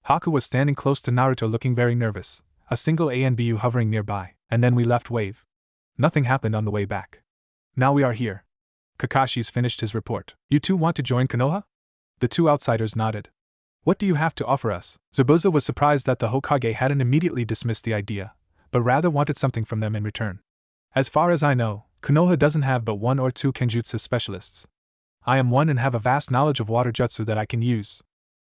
Haku was standing close to Naruto looking very nervous, a single A and BU hovering nearby, and then we left wave. Nothing happened on the way back. Now we are here. Kakashi's finished his report. You two want to join Konoha? The two outsiders nodded. What do you have to offer us? Zabuza was surprised that the Hokage hadn't immediately dismissed the idea, but rather wanted something from them in return. As far as I know, Konoha doesn't have but 1 or 2 kenjutsu specialists. I am one and have a vast knowledge of water jutsu that I can use.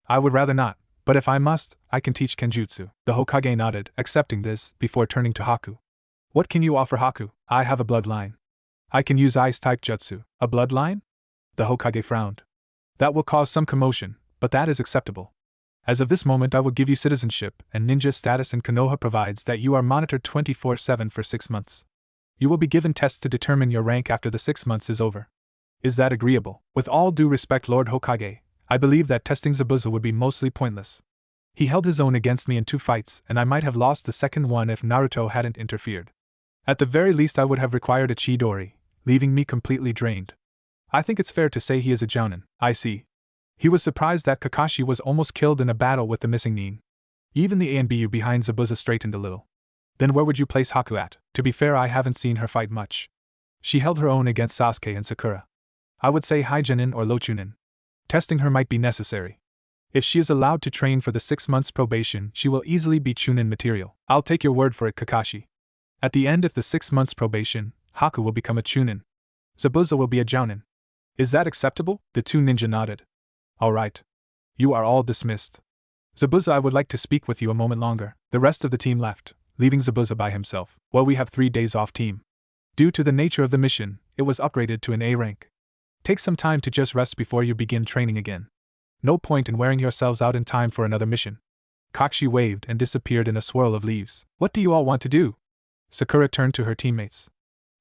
I would rather not, but if I must, I can teach kenjutsu. The Hokage nodded, accepting this, before turning to Haku. What can you offer Haku? I have a bloodline. I can use ice-type jutsu. A bloodline? The Hokage frowned. That will cause some commotion, but that is acceptable. As of this moment I will give you citizenship and ninja status, and Konoha provides that you are monitored 24/7 for 6 months. You will be given tests to determine your rank after the 6 months is over. Is that agreeable? With all due respect, Lord Hokage, I believe that testing Zabuza would be mostly pointless. He held his own against me in 2 fights, and I might have lost the second one if Naruto hadn't interfered. At the very least I would have required a Chidori, leaving me completely drained. I think it's fair to say he is a jounin. I see. He was surprised that Kakashi was almost killed in a battle with the missing nin. Even the ANBU behind Zabuza straightened a little. Then where would you place Haku at? To be fair, I haven't seen her fight much. She held her own against Sasuke and Sakura. I would say high Chunin or low Chunin. Testing her might be necessary. If she is allowed to train for the 6 months probation, she will easily be Chunin material. I'll take your word for it, Kakashi. At the end of the 6 months probation, Haku will become a Chunin. Zabuza will be a jounin. Is that acceptable? The 2 ninja nodded. Alright. You are all dismissed. Zabuza, I would like to speak with you a moment longer. The rest of the team left, leaving Zabuza by himself. Well, we have 3 days off, team. Due to the nature of the mission, it was upgraded to an A rank. Take some time to just rest before you begin training again. No point in wearing yourselves out in time for another mission. Kakashi waved and disappeared in a swirl of leaves. What do you all want to do? Sakura turned to her teammates.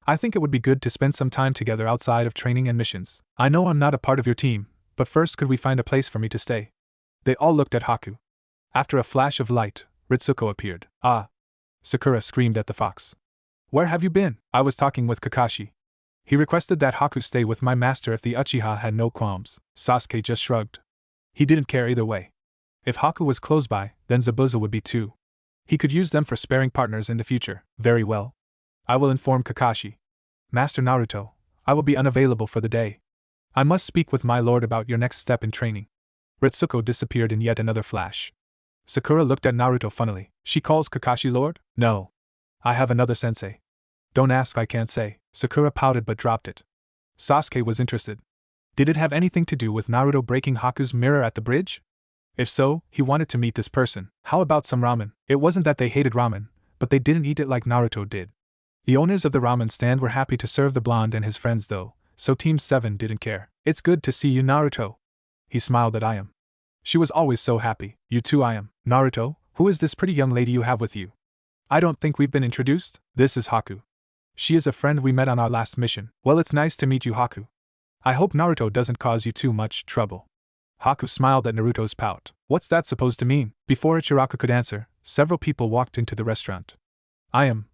I think it would be good to spend some time together outside of training and missions. I know I'm not a part of your team, but first could we find a place for me to stay? They all looked at Haku. After a flash of light, Ritsuko appeared. Ah! Sakura screamed at the fox. Where have you been? I was talking with Kakashi. He requested that Haku stay with my master if the Uchiha had no qualms. Sasuke just shrugged. He didn't care either way. If Haku was close by, then Zabuza would be too. He could use them for sparring partners in the future. Very well. I will inform Kakashi. Master Naruto, I will be unavailable for the day. I must speak with my lord about your next step in training. Ritsuko disappeared in yet another flash. Sakura looked at Naruto funnily. She calls Kakashi lord? No. I have another sensei. Don't ask, I can't say. Sakura pouted but dropped it. Sasuke was interested. Did it have anything to do with Naruto breaking Haku's mirror at the bridge? If so, he wanted to meet this person. How about some ramen? It wasn't that they hated ramen, but they didn't eat it like Naruto did. The owners of the ramen stand were happy to serve the blonde and his friends though, so Team 7 didn't care. It's good to see you, Naruto. He smiled at Ayam. She was always so happy. You too, Ayam. Naruto, who is this pretty young lady you have with you? I don't think we've been introduced. This is Haku. She is a friend we met on our last mission. Well, it's nice to meet you, Haku. I hope Naruto doesn't cause you too much trouble. Haku smiled at Naruto's pout. What's that supposed to mean? Before Ichiraku could answer, several people walked into the restaurant.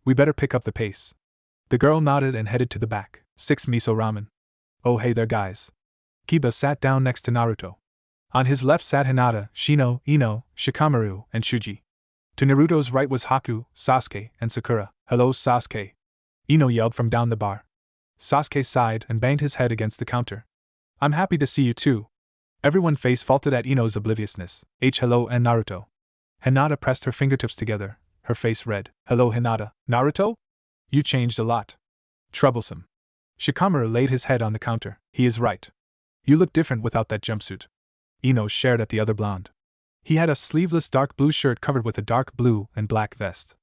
We better pick up the pace. The girl nodded and headed to the back. 6 miso ramen. Oh hey there guys. Kiba sat down next to Naruto. On his left sat Hinata, Shino, Ino, Shikamaru, and Shuji. To Naruto's right was Haku, Sasuke, and Sakura. Hello, Sasuke. Ino yelled from down the bar. Sasuke sighed and banged his head against the counter. I'm happy to see you too. Everyone face faulted at Ino's obliviousness. Hello and Naruto. Hinata pressed her fingertips together, her face red. Hello Hinata. Naruto? You changed a lot. Troublesome. Shikamaru laid his head on the counter. He is right. You look different without that jumpsuit. Ino stared at the other blonde. He had a sleeveless dark blue shirt covered with a dark blue and black vest.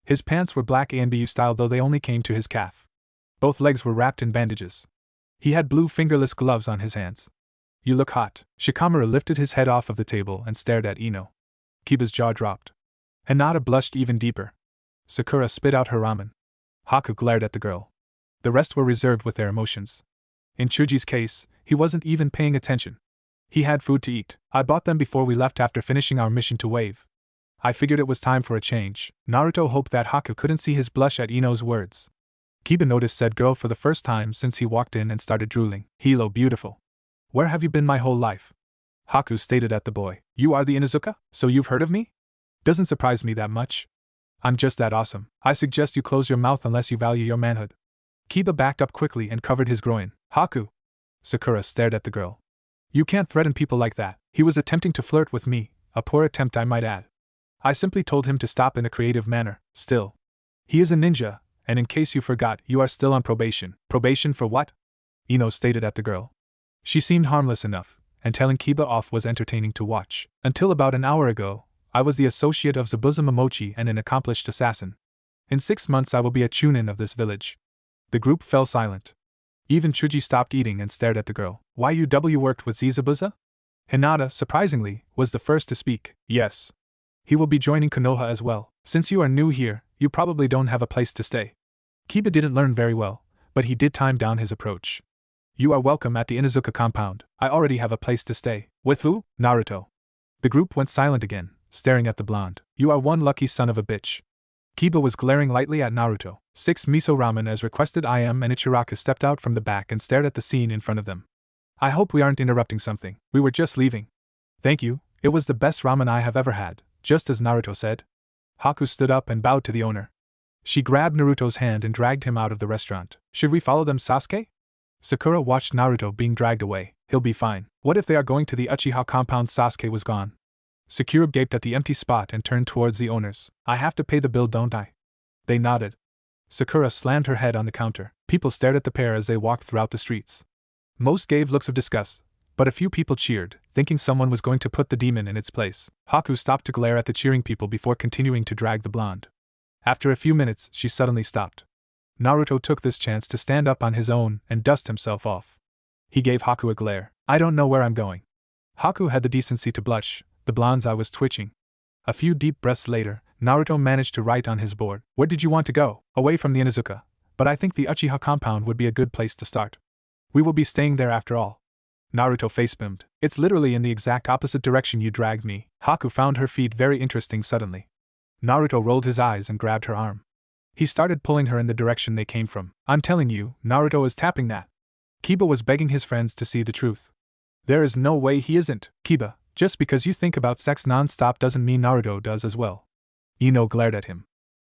His pants were black ANBU style though they only came to his calf. Both legs were wrapped in bandages. He had blue fingerless gloves on his hands. You look hot. Shikamaru lifted his head off of the table and stared at Ino. Kiba's jaw dropped. Hinata blushed even deeper. Sakura spit out her ramen. Haku glared at the girl. The rest were reserved with their emotions. In Chuji's case, he wasn't even paying attention. He had food to eat. I bought them before we left after finishing our mission to Wave. I figured it was time for a change. Naruto hoped that Haku couldn't see his blush at Ino's words. Kiba noticed said girl for the first time since he walked in and started drooling. Hello, beautiful. Where have you been my whole life? Haku stated at the boy. You are the Inuzuka? So you've heard of me? Doesn't surprise me that much. I'm just that awesome. I suggest you close your mouth unless you value your manhood. Kiba backed up quickly and covered his groin. Haku! Sakura stared at the girl. You can't threaten people like that. He was attempting to flirt with me, a poor attempt I might add. I simply told him to stop in a creative manner. Still. He is a ninja, and in case you forgot, you are still on probation. Probation for what? Ino stated at the girl. She seemed harmless enough, and telling Kiba off was entertaining to watch. Until about an hour ago, I was the associate of Zabuza Momochi and an accomplished assassin. In 6 months I will be a Chunin of this village. The group fell silent. Even Chuji stopped eating and stared at the girl. Why you worked with Zabuza? Hinata, surprisingly, was the first to speak. Yes. He will be joining Konoha as well. Since you are new here, you probably don't have a place to stay. Kiba didn't learn very well, but he did time down his approach. You are welcome at the Inuzuka compound. I already have a place to stay. With who? Naruto. The group went silent again, staring at the blonde. You are one lucky son of a bitch. Kiba was glaring lightly at Naruto. 6 miso ramen as requested. I.M. and Ichiraka stepped out from the back and stared at the scene in front of them. I hope we aren't interrupting something. We were just leaving. Thank you, it was the best ramen I have ever had, just as Naruto said. Haku stood up and bowed to the owner. She grabbed Naruto's hand and dragged him out of the restaurant. Should we follow them, Sasuke? Sakura watched Naruto being dragged away. He'll be fine. What if they are going to the Uchiha compound? Sasuke was gone. Sakura gaped at the empty spot and turned towards the owners. I have to pay the bill, don't I? They nodded. Sakura slammed her head on the counter. People stared at the pair as they walked throughout the streets. Most gave looks of disgust, but a few people cheered, thinking someone was going to put the demon in its place. Haku stopped to glare at the cheering people before continuing to drag the blonde. After a few minutes, she suddenly stopped. Naruto took this chance to stand up on his own and dust himself off. He gave Haku a glare. I don't know where I'm going. Haku had the decency to blush, the blonde's eye was twitching. A few deep breaths later, Naruto managed to write on his board. Where did you want to go? Away from the Inuzuka. But I think the Uchiha compound would be a good place to start. We will be staying there after all. Naruto facepalmed. It's literally in the exact opposite direction you dragged me. Haku found her feet very interesting suddenly. Naruto rolled his eyes and grabbed her arm. He started pulling her in the direction they came from. I'm telling you, Naruto is tapping that. Kiba was begging his friends to see the truth. There is no way he isn't. Kiba, just because you think about sex non-stop doesn't mean Naruto does as well. Ino glared at him.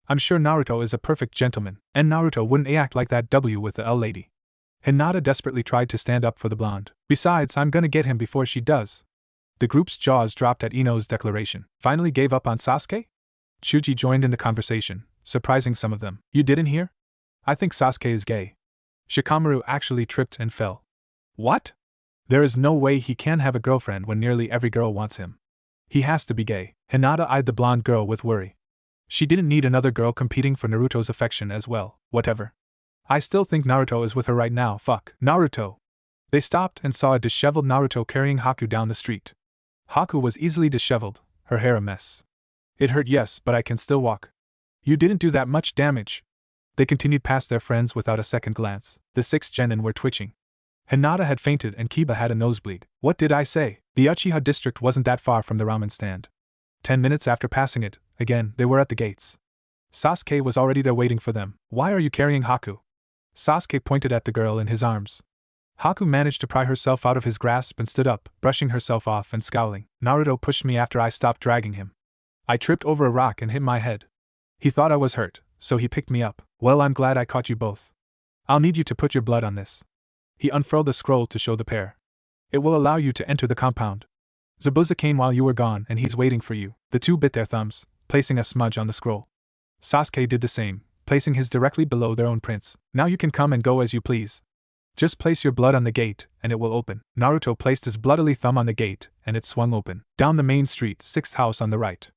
I'm sure Naruto is a perfect gentleman, and Naruto wouldn't act like that with the L lady. Hinata desperately tried to stand up for the blonde. Besides, I'm gonna get him before she does. The group's jaws dropped at Ino's declaration. Finally gave up on Sasuke? Chuji joined in the conversation, surprising some of them. You didn't hear? I think Sasuke is gay. Shikamaru actually tripped and fell. What? There is no way he can have a girlfriend when nearly every girl wants him. He has to be gay. Hinata eyed the blonde girl with worry. She didn't need another girl competing for Naruto's affection as well. Whatever. I still think Naruto is with her right now. Fuck. Naruto. They stopped and saw a disheveled Naruto carrying Haku down the street. Haku was easily disheveled, her hair a mess. It hurt, yes, but I can still walk. You didn't do that much damage. They continued past their friends without a second glance. The 6 genin were twitching. Hinata had fainted and Kiba had a nosebleed. What did I say? The Uchiha district wasn't that far from the ramen stand. 10 minutes after passing it, again, they were at the gates. Sasuke was already there waiting for them. Why are you carrying Haku? Sasuke pointed at the girl in his arms. Haku managed to pry herself out of his grasp and stood up, brushing herself off and scowling. Naruto pushed me after I stopped dragging him. I tripped over a rock and hit my head. He thought I was hurt, so he picked me up. Well, I'm glad I caught you both. I'll need you to put your blood on this. He unfurled the scroll to show the pair. It will allow you to enter the compound. Zabuza came while you were gone and he's waiting for you. The two bit their thumbs, placing a smudge on the scroll. Sasuke did the same, placing his directly below their own prints. Now you can come and go as you please. Just place your blood on the gate, and it will open. Naruto placed his bloodily thumb on the gate, and it swung open. Down the main street, 6th house on the right.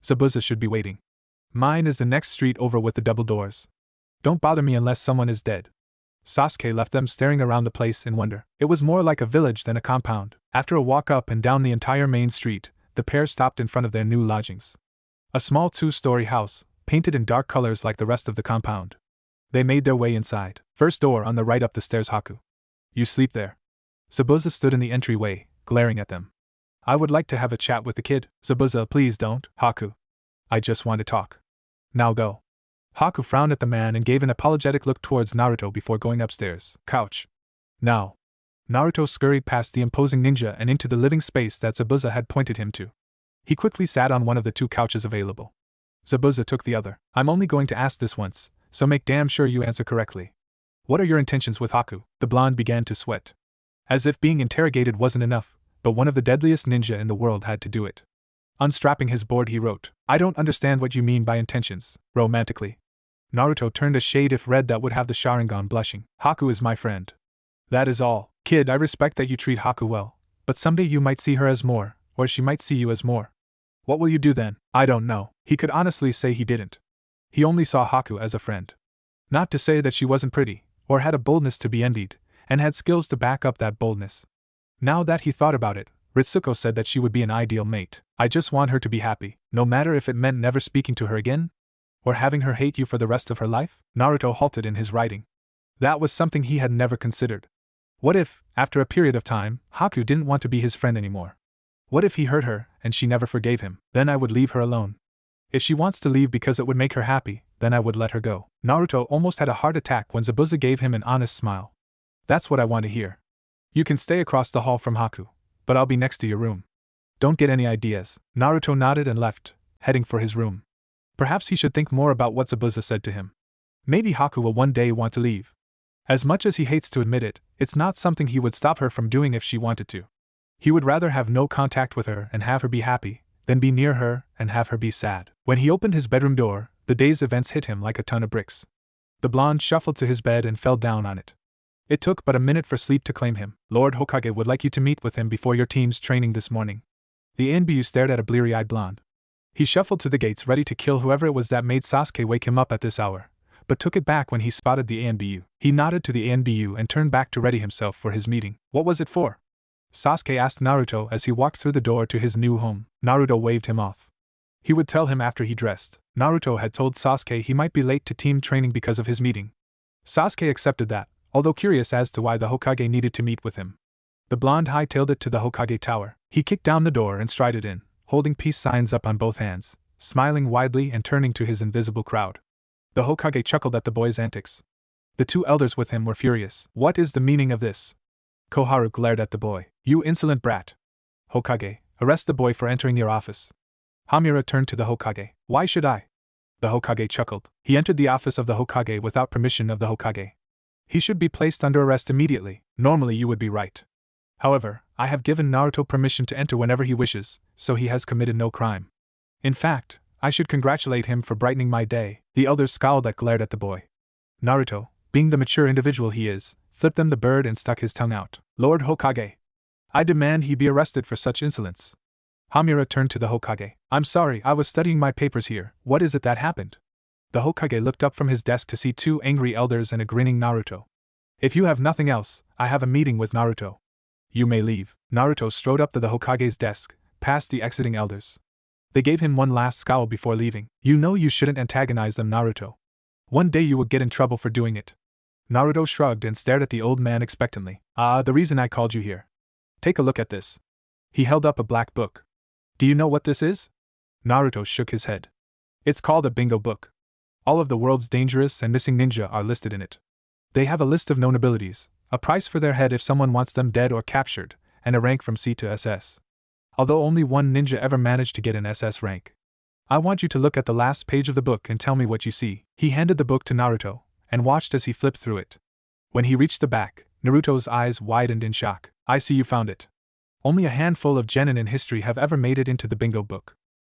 Zabuza should be waiting. Mine is the next street over with the double doors. Don't bother me unless someone is dead. Sasuke left them staring around the place in wonder. It was more like a village than a compound. After a walk up and down the entire main street, the pair stopped in front of their new lodgings. A small 2-story house, painted in dark colors like the rest of the compound. They made their way inside. First door on the right up the stairs. Haku. You sleep there. Zabuza stood in the entryway, glaring at them. I would like to have a chat with the kid. Zabuza, please don't. Haku. I just want to talk. Now go. Haku frowned at the man and gave an apologetic look towards Naruto before going upstairs. Couch. Now. Naruto scurried past the imposing ninja and into the living space that Zabuza had pointed him to. He quickly sat on one of the 2 couches available. Zabuza took the other. I'm only going to ask this once, so make damn sure you answer correctly. What are your intentions with Haku? The blonde began to sweat. As if being interrogated wasn't enough, but one of the deadliest ninja in the world had to do it. Unstrapping his board, he wrote, I don't understand what you mean by intentions, romantically. Naruto turned a shade if red that would have the Sharingan blushing. Haku is my friend. That is all. Kid, I respect that you treat Haku well, but someday you might see her as more, or she might see you as more. What will you do then? I don't know. He could honestly say he didn't. He only saw Haku as a friend. Not to say that she wasn't pretty, or had a boldness to be envied, and had skills to back up that boldness. Now that he thought about it, Ritsuko said that she would be an ideal mate. I just want her to be happy, no matter if it meant never speaking to her again, or having her hate you for the rest of her life? Naruto halted in his writing. That was something he had never considered. What if, after a period of time, Haku didn't want to be his friend anymore? What if he hurt her, and she never forgave him? Then I would leave her alone. If she wants to leave because it would make her happy, then I would let her go. Naruto almost had a heart attack when Zabuza gave him an honest smile. That's what I want to hear. You can stay across the hall from Haku, but I'll be next to your room. Don't get any ideas. Naruto nodded and left, heading for his room. Perhaps he should think more about what Zabuza said to him. Maybe Haku will one day want to leave. As much as he hates to admit it, it's not something he would stop her from doing if she wanted to. He would rather have no contact with her and have her be happy, than be near her and have her be sad. When he opened his bedroom door, the day's events hit him like a ton of bricks. The blonde shuffled to his bed and fell down on it. It took but a minute for sleep to claim him. Lord Hokage would like you to meet with him before your team's training this morning. The Anbu stared at a bleary-eyed blonde. He shuffled to the gates ready to kill whoever it was that made Sasuke wake him up at this hour, but took it back when he spotted the Anbu. He nodded to the Anbu and turned back to ready himself for his meeting. What was it for? Sasuke asked Naruto as he walked through the door to his new home. Naruto waved him off. He would tell him after he dressed. Naruto had told Sasuke he might be late to team training because of his meeting. Sasuke accepted that, although curious as to why the Hokage needed to meet with him. The blonde hightailed it to the Hokage tower. He kicked down the door and strided in, holding peace signs up on both hands, smiling widely and turning to his invisible crowd. The Hokage chuckled at the boy's antics. The two elders with him were furious. What is the meaning of this? Koharu glared at the boy. You insolent brat. Hokage, arrest the boy for entering your office. Hamura turned to the Hokage. Why should I? The Hokage chuckled. He entered the office of the Hokage without permission of the Hokage. He should be placed under arrest immediately. Normally you would be right. However, I have given Naruto permission to enter whenever he wishes, so he has committed no crime. In fact, I should congratulate him for brightening my day. The elders scowled and glared at the boy. Naruto, being the mature individual he is, flipped them the bird and stuck his tongue out. Lord Hokage, I demand he be arrested for such insolence. Hamura turned to the Hokage. I'm sorry, I was studying my papers here. What is it that happened? The Hokage looked up from his desk to see two angry elders and a grinning Naruto. If you have nothing else, I have a meeting with Naruto. You may leave. Naruto strode up to the Hokage's desk, past the exiting elders. They gave him one last scowl before leaving. You know you shouldn't antagonize them, Naruto. One day you will get in trouble for doing it. Naruto shrugged and stared at the old man expectantly. The reason I called you here. Take a look at this. He held up a black book. Do you know what this is? Naruto shook his head. It's called a bingo book. All of the world's dangerous and missing ninja are listed in it. They have a list of known abilities, a price for their head if someone wants them dead or captured, and a rank from C to SS. Although only one ninja ever managed to get an SS rank. I want you to look at the last page of the book and tell me what you see. He handed the book to Naruto, and watched as he flipped through it. When he reached the back, Naruto's eyes widened in shock. I see you found it. Only a handful of genin in history have ever made it into the bingo book.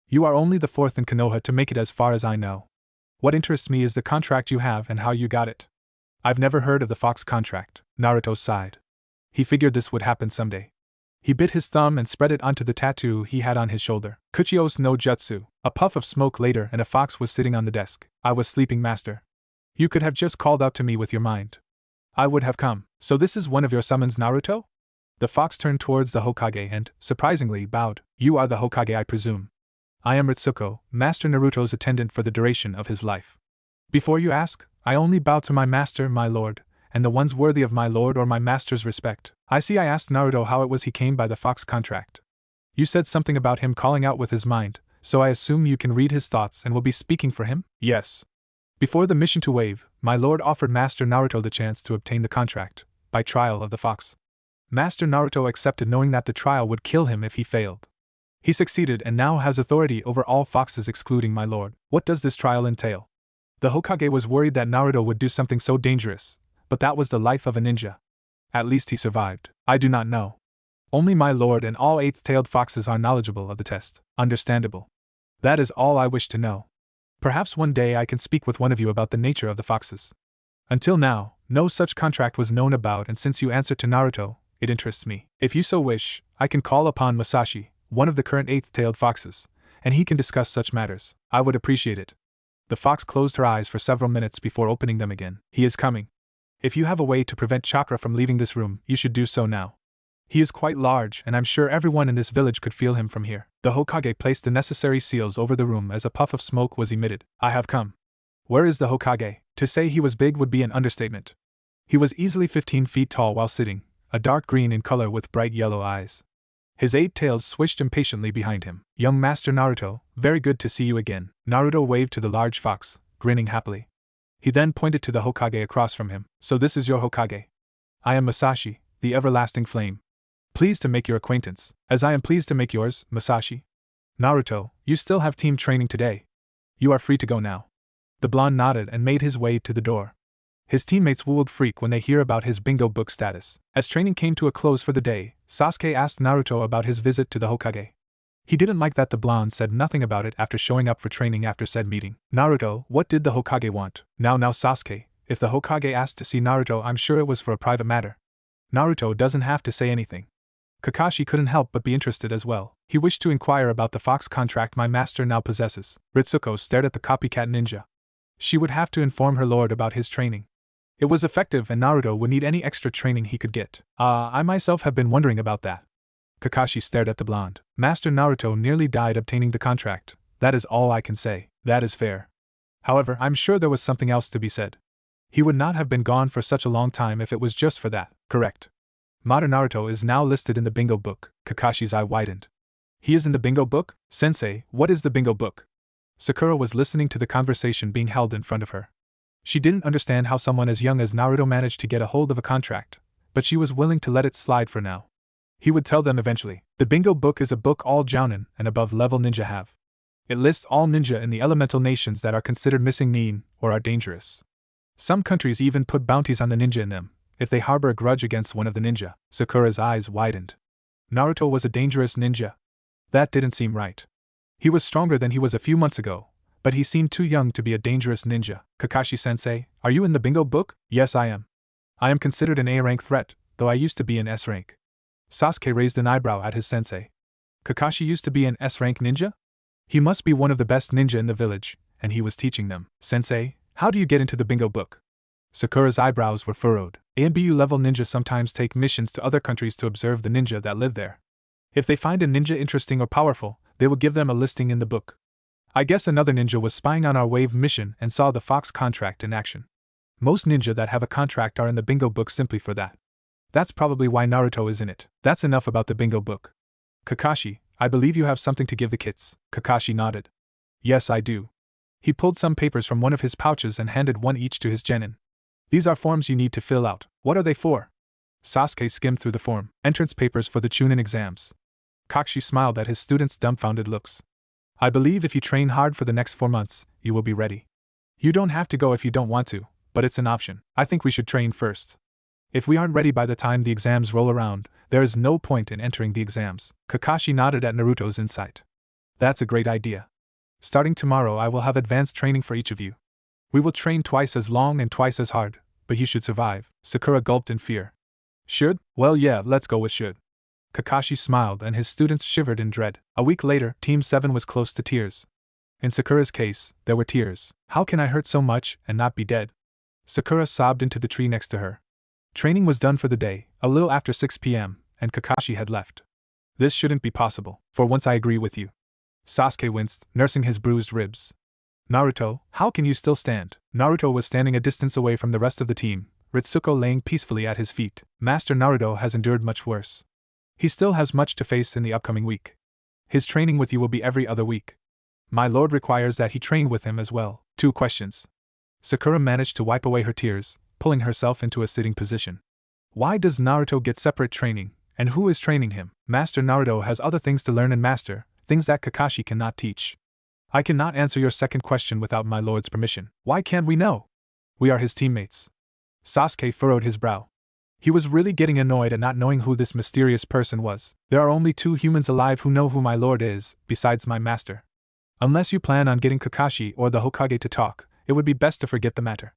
You are only the fourth in Konoha to make it as far as I know. What interests me is the contract you have and how you got it. I've never heard of the Fox contract. Naruto sighed. He figured this would happen someday. He bit his thumb and spread it onto the tattoo he had on his shoulder. Kuchios no Jutsu. A puff of smoke later and a fox was sitting on the desk. I was sleeping, master. You could have just called out to me with your mind. I would have come. So this is one of your summons, Naruto? The fox turned towards the Hokage and, surprisingly, bowed. You are the Hokage, I presume. I am Ritsuko, Master Naruto's attendant for the duration of his life. Before you ask, I only bow to my master, my lord, and the ones worthy of my lord or my master's respect. I see. I asked Naruto how it was he came by the Fox contract. You said something about him calling out with his mind, so I assume you can read his thoughts and will be speaking for him? Yes. Before the mission to Wave, my lord offered Master Naruto the chance to obtain the contract, by trial of the Fox. Master Naruto accepted knowing that the trial would kill him if he failed. He succeeded and now has authority over all foxes excluding my lord. What does this trial entail? The Hokage was worried that Naruto would do something so dangerous, but that was the life of a ninja. At least he survived. I do not know. Only my lord and all eighth-tailed foxes are knowledgeable of the test. Understandable. That is all I wish to know. Perhaps one day I can speak with one of you about the nature of the foxes. Until now, no such contract was known about, and since you answer to Naruto, it interests me. If you so wish, I can call upon Masashi, one of the current eighth-tailed foxes, and he can discuss such matters. I would appreciate it. The fox closed her eyes for several minutes before opening them again. He is coming. If you have a way to prevent chakra from leaving this room, you should do so now. He is quite large, and I'm sure everyone in this village could feel him from here. The Hokage placed the necessary seals over the room as a puff of smoke was emitted. I have come. Where is the Hokage? To say he was big would be an understatement. He was easily 15 feet tall while sitting, a dark green in color with bright yellow eyes. His 8 tails swished impatiently behind him. Young Master Naruto, very good to see you again. Naruto waved to the large fox, grinning happily. He then pointed to the Hokage across from him. So this is your Hokage. I am Masashi, the everlasting flame. Pleased to make your acquaintance, as I am pleased to make yours, Masashi. Naruto, you still have team training today. You are free to go now. The blonde nodded and made his way to the door. His teammates would freak when they hear about his bingo book status. As training came to a close for the day, Sasuke asked Naruto about his visit to the Hokage. He didn't like that the blonde said nothing about it after showing up for training after said meeting. Naruto, what did the Hokage want? Now Sasuke, if the Hokage asked to see Naruto, I'm sure it was for a private matter. Naruto doesn't have to say anything. Kakashi couldn't help but be interested as well. He wished to inquire about the fox contract my master now possesses. Ritsuko stared at the copycat ninja. She would have to inform her lord about his training. It was effective and Naruto would need any extra training he could get. I myself have been wondering about that. Kakashi stared at the blonde. Master Naruto nearly died obtaining the contract. That is all I can say. That is fair. However, I'm sure there was something else to be said. He would not have been gone for such a long time if it was just for that. Correct. Modern Naruto is now listed in the bingo book. Kakashi's eye widened. He is in the bingo book? Sensei, what is the bingo book? Sakura was listening to the conversation being held in front of her. She didn't understand how someone as young as Naruto managed to get a hold of a contract, but she was willing to let it slide for now. He would tell them eventually. The bingo book is a book all jounin and above level ninja have. It lists all ninja in the elemental nations that are considered missing nin or are dangerous. Some countries even put bounties on the ninja in them if they harbor a grudge against one of the ninja. Sakura's eyes widened. Naruto was a dangerous ninja. That didn't seem right. He was stronger than he was a few months ago, but he seemed too young to be a dangerous ninja. Kakashi-sensei, are you in the bingo book? Yes, I am. I am considered an A-rank threat, though I used to be an S-rank. Sasuke raised an eyebrow at his sensei. Kakashi used to be an S-rank ninja? He must be one of the best ninja in the village, and he was teaching them. Sensei, how do you get into the bingo book? Sakura's eyebrows were furrowed. A and BU level ninjas sometimes take missions to other countries to observe the ninja that live there. If they find a ninja interesting or powerful, they will give them a listing in the book. I guess another ninja was spying on our wave mission and saw the fox contract in action. Most ninja that have a contract are in the bingo book simply for that. That's probably why Naruto is in it. That's enough about the bingo book. Kakashi, I believe you have something to give the kids. Kakashi nodded. Yes, I do. He pulled some papers from one of his pouches and handed one each to his genin. These are forms you need to fill out. What are they for? Sasuke skimmed through the form. Entrance papers for the Chunin exams. Kakashi smiled at his students' dumbfounded looks. I believe if you train hard for the next 4 months, you will be ready. You don't have to go if you don't want to, but it's an option. I think we should train first. If we aren't ready by the time the exams roll around, there is no point in entering the exams. Kakashi nodded at Naruto's insight. That's a great idea. Starting tomorrow I will have advanced training for each of you. We will train twice as long and twice as hard, but you should survive. Sakura gulped in fear. Should? Well yeah, let's go with should. Kakashi smiled and his students shivered in dread. A week later, Team 7 was close to tears. In Sakura's case, there were tears. How can I hurt so much and not be dead? Sakura sobbed into the tree next to her. Training was done for the day, a little after 6 p.m., and Kakashi had left. This shouldn't be possible, for once I agree with you. Sasuke winced, nursing his bruised ribs. Naruto, how can you still stand? Naruto was standing a distance away from the rest of the team, Ritsuko laying peacefully at his feet. Master Naruto has endured much worse. He still has much to face in the upcoming week. His training with you will be every other week. My lord requires that he train with him as well. 2 questions. Sakura managed to wipe away her tears, pulling herself into a sitting position. Why does Naruto get separate training, and who is training him? Master Naruto has other things to learn and master, things that Kakashi cannot teach. I cannot answer your second question without my lord's permission. Why can't we know? We are his teammates. Sasuke furrowed his brow. He was really getting annoyed at not knowing who this mysterious person was. There are only 2 humans alive who know who my lord is, besides my master. Unless you plan on getting Kakashi or the Hokage to talk, it would be best to forget the matter.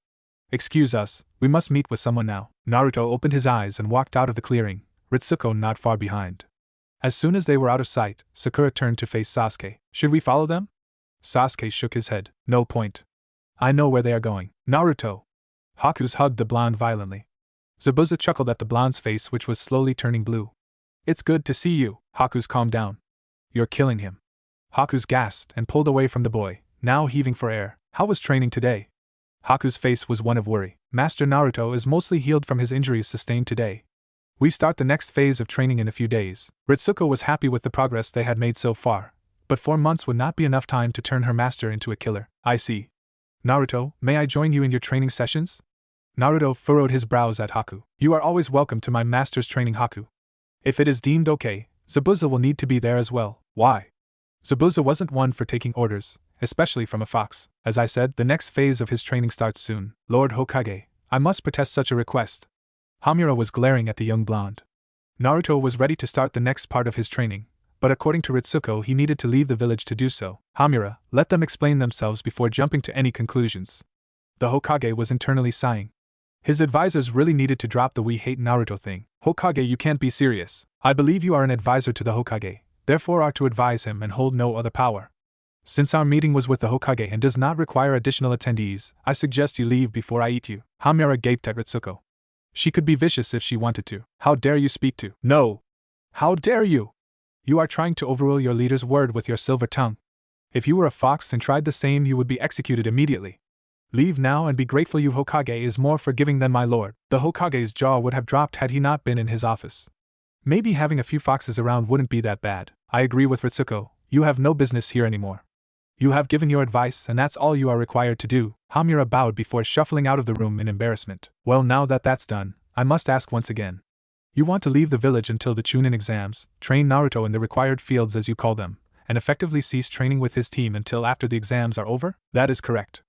Excuse us, we must meet with someone now. Naruto opened his eyes and walked out of the clearing, Ritsuko not far behind. As soon as they were out of sight, Sakura turned to face Sasuke. Should we follow them? Sasuke shook his head. No point. I know where they are going. Naruto. Haku's hugged the blonde violently. Zabuza chuckled at the blonde's face which was slowly turning blue. It's good to see you. Haku's calmed down. You're killing him. Haku's gasped and pulled away from the boy, now heaving for air. How was training today? Haku's face was one of worry. Master Naruto is mostly healed from his injuries sustained today. We start the next phase of training in a few days. Ritsuko was happy with the progress they had made so far, but 4 months would not be enough time to turn her master into a killer. I see. Naruto, may I join you in your training sessions? Naruto furrowed his brows at Haku. You are always welcome to my master's training, Haku. If it is deemed okay, Zabuza will need to be there as well. Why? Zabuza wasn't one for taking orders, especially from a fox. As I said, the next phase of his training starts soon. Lord Hokage, I must protest such a request. Hamura was glaring at the young blonde. Naruto was ready to start the next part of his training, but according to Ritsuko he needed to leave the village to do so. Hamura, let them explain themselves before jumping to any conclusions. The Hokage was internally sighing. His advisors really needed to drop the "we hate Naruto" thing. Hokage, you can't be serious. I believe you are an advisor to the Hokage, therefore are to advise him and hold no other power. Since our meeting was with the Hokage and does not require additional attendees, I suggest you leave before I eat you. Hamura gaped at Ritsuko. She could be vicious if she wanted to. How dare you speak to? No! How dare you? You are trying to overrule your leader's word with your silver tongue. If you were a fox and tried the same, you would be executed immediately. Leave now and be grateful you Hokage is more forgiving than my lord. The Hokage's jaw would have dropped had he not been in his office. Maybe having a few foxes around wouldn't be that bad. I agree with Ritsuko, you have no business here anymore. You have given your advice and that's all you are required to do. Hamura bowed before shuffling out of the room in embarrassment. Well, now that that's done, I must ask once again. You want to leave the village until the Chunin exams, train Naruto in the required fields as you call them, and effectively cease training with his team until after the exams are over? That is correct.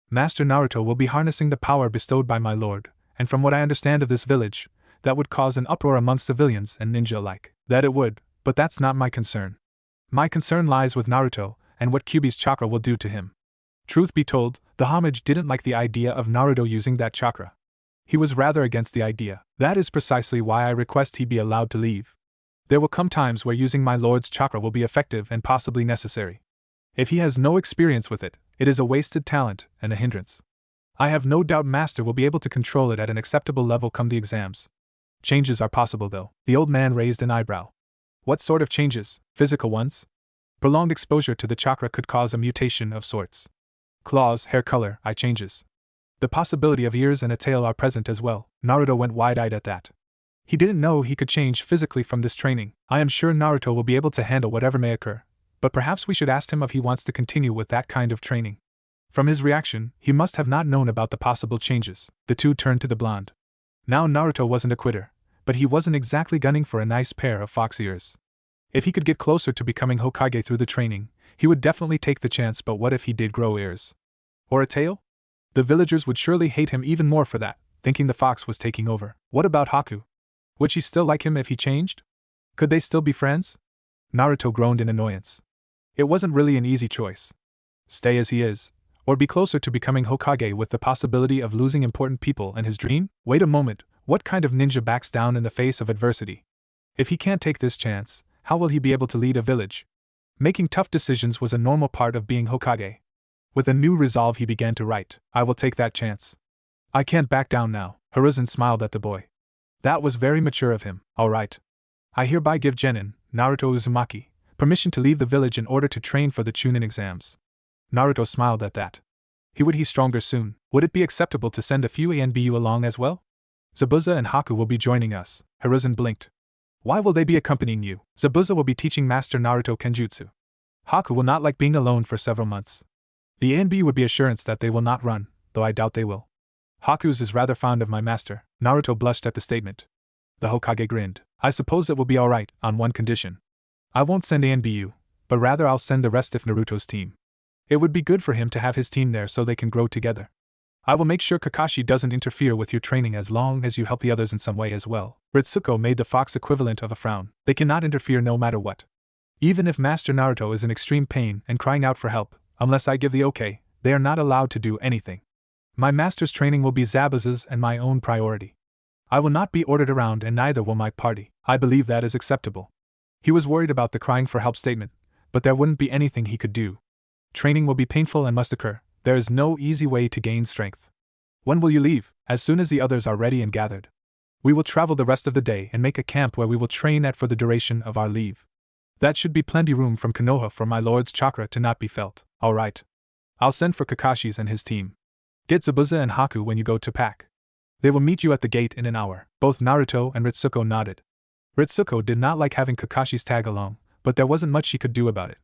Master Naruto will be harnessing the power bestowed by my lord, and from what I understand of this village, that would cause an uproar amongst civilians and ninja alike. That it would, but that's not my concern. My concern lies with Naruto, and what Kyuubi's chakra will do to him. Truth be told, the homage didn't like the idea of Naruto using that chakra. He was rather against the idea. That is precisely why I request he be allowed to leave. There will come times where using my lord's chakra will be effective and possibly necessary. If he has no experience with it, it is a wasted talent and a hindrance. I have no doubt Master will be able to control it at an acceptable level come the exams. Changes are possible though. The old man raised an eyebrow. What sort of changes? Physical ones? Prolonged exposure to the chakra could cause a mutation of sorts. Claws, hair color, eye changes. The possibility of ears and a tail are present as well. Naruto went wide-eyed at that. He didn't know he could change physically from this training. I am sure Naruto will be able to handle whatever may occur, but perhaps we should ask him if he wants to continue with that kind of training. From his reaction, he must have not known about the possible changes. The two turned to the blonde. Now Naruto wasn't a quitter, but he wasn't exactly gunning for a nice pair of fox ears. If he could get closer to becoming Hokage through the training, he would definitely take the chance, but what if he did grow ears? Or a tail? The villagers would surely hate him even more for that, thinking the fox was taking over. What about Haku? Would she still like him if he changed? Could they still be friends? Naruto groaned in annoyance. It wasn't really an easy choice. Stay as he is, or be closer to becoming Hokage with the possibility of losing important people and his dream? Wait a moment, what kind of ninja backs down in the face of adversity? If he can't take this chance, how will he be able to lead a village? Making tough decisions was a normal part of being Hokage. With a new resolve he began to write. I will take that chance. I can't back down now. Hiruzen smiled at the boy. That was very mature of him. All right. I hereby give Genin, Naruto Uzumaki, permission to leave the village in order to train for the Chunin exams. Naruto smiled at that. He would be stronger soon. Would it be acceptable to send a few ANBU along as well? Zabuza and Haku will be joining us. Hiruzen blinked. Why will they be accompanying you? Zabuza will be teaching Master Naruto Kenjutsu. Haku will not like being alone for several months. The ANB would be assurance that they will not run, though I doubt they will. Haku's is rather fond of my master. Naruto blushed at the statement. The Hokage grinned. I suppose it will be alright, on one condition. I won't send ANBU, but rather I'll send the rest of Naruto's team. It would be good for him to have his team there so they can grow together. I will make sure Kakashi doesn't interfere with your training as long as you help the others in some way as well. Ritsuko made the fox equivalent of a frown. They cannot interfere no matter what. Even if Master Naruto is in extreme pain and crying out for help, unless I give the okay, they are not allowed to do anything. My master's training will be Zabuza's and my own priority. I will not be ordered around and neither will my party. I believe that is acceptable. He was worried about the crying for help statement, but there wouldn't be anything he could do. Training will be painful and must occur. There is no easy way to gain strength. When will you leave? As soon as the others are ready and gathered. We will travel the rest of the day and make a camp where we will train at for the duration of our leave. That should be plenty room from Konoha for my lord's chakra to not be felt. Alright. I'll send for Kakashi's and his team. Get Zabuza and Haku when you go to pack. They will meet you at the gate in an hour. Both Naruto and Ritsuko nodded. Ritsuko did not like having Kakashi's tag along, but there wasn't much she could do about it.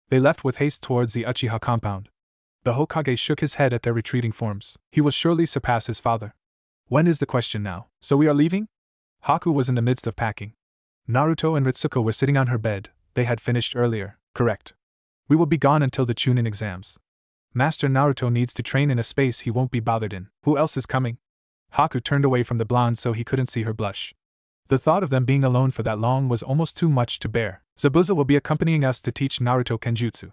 They left with haste towards the Uchiha compound. The Hokage shook his head at their retreating forms. He will surely surpass his father. When is the question now? So we are leaving? Haku was in the midst of packing. Naruto and Ritsuko were sitting on her bed. They had finished earlier. Correct. We will be gone until the Chunin exams. Master Naruto needs to train in a space he won't be bothered in. Who else is coming? Haku turned away from the blonde so he couldn't see her blush. The thought of them being alone for that long was almost too much to bear. Zabuza will be accompanying us to teach Naruto Kenjutsu.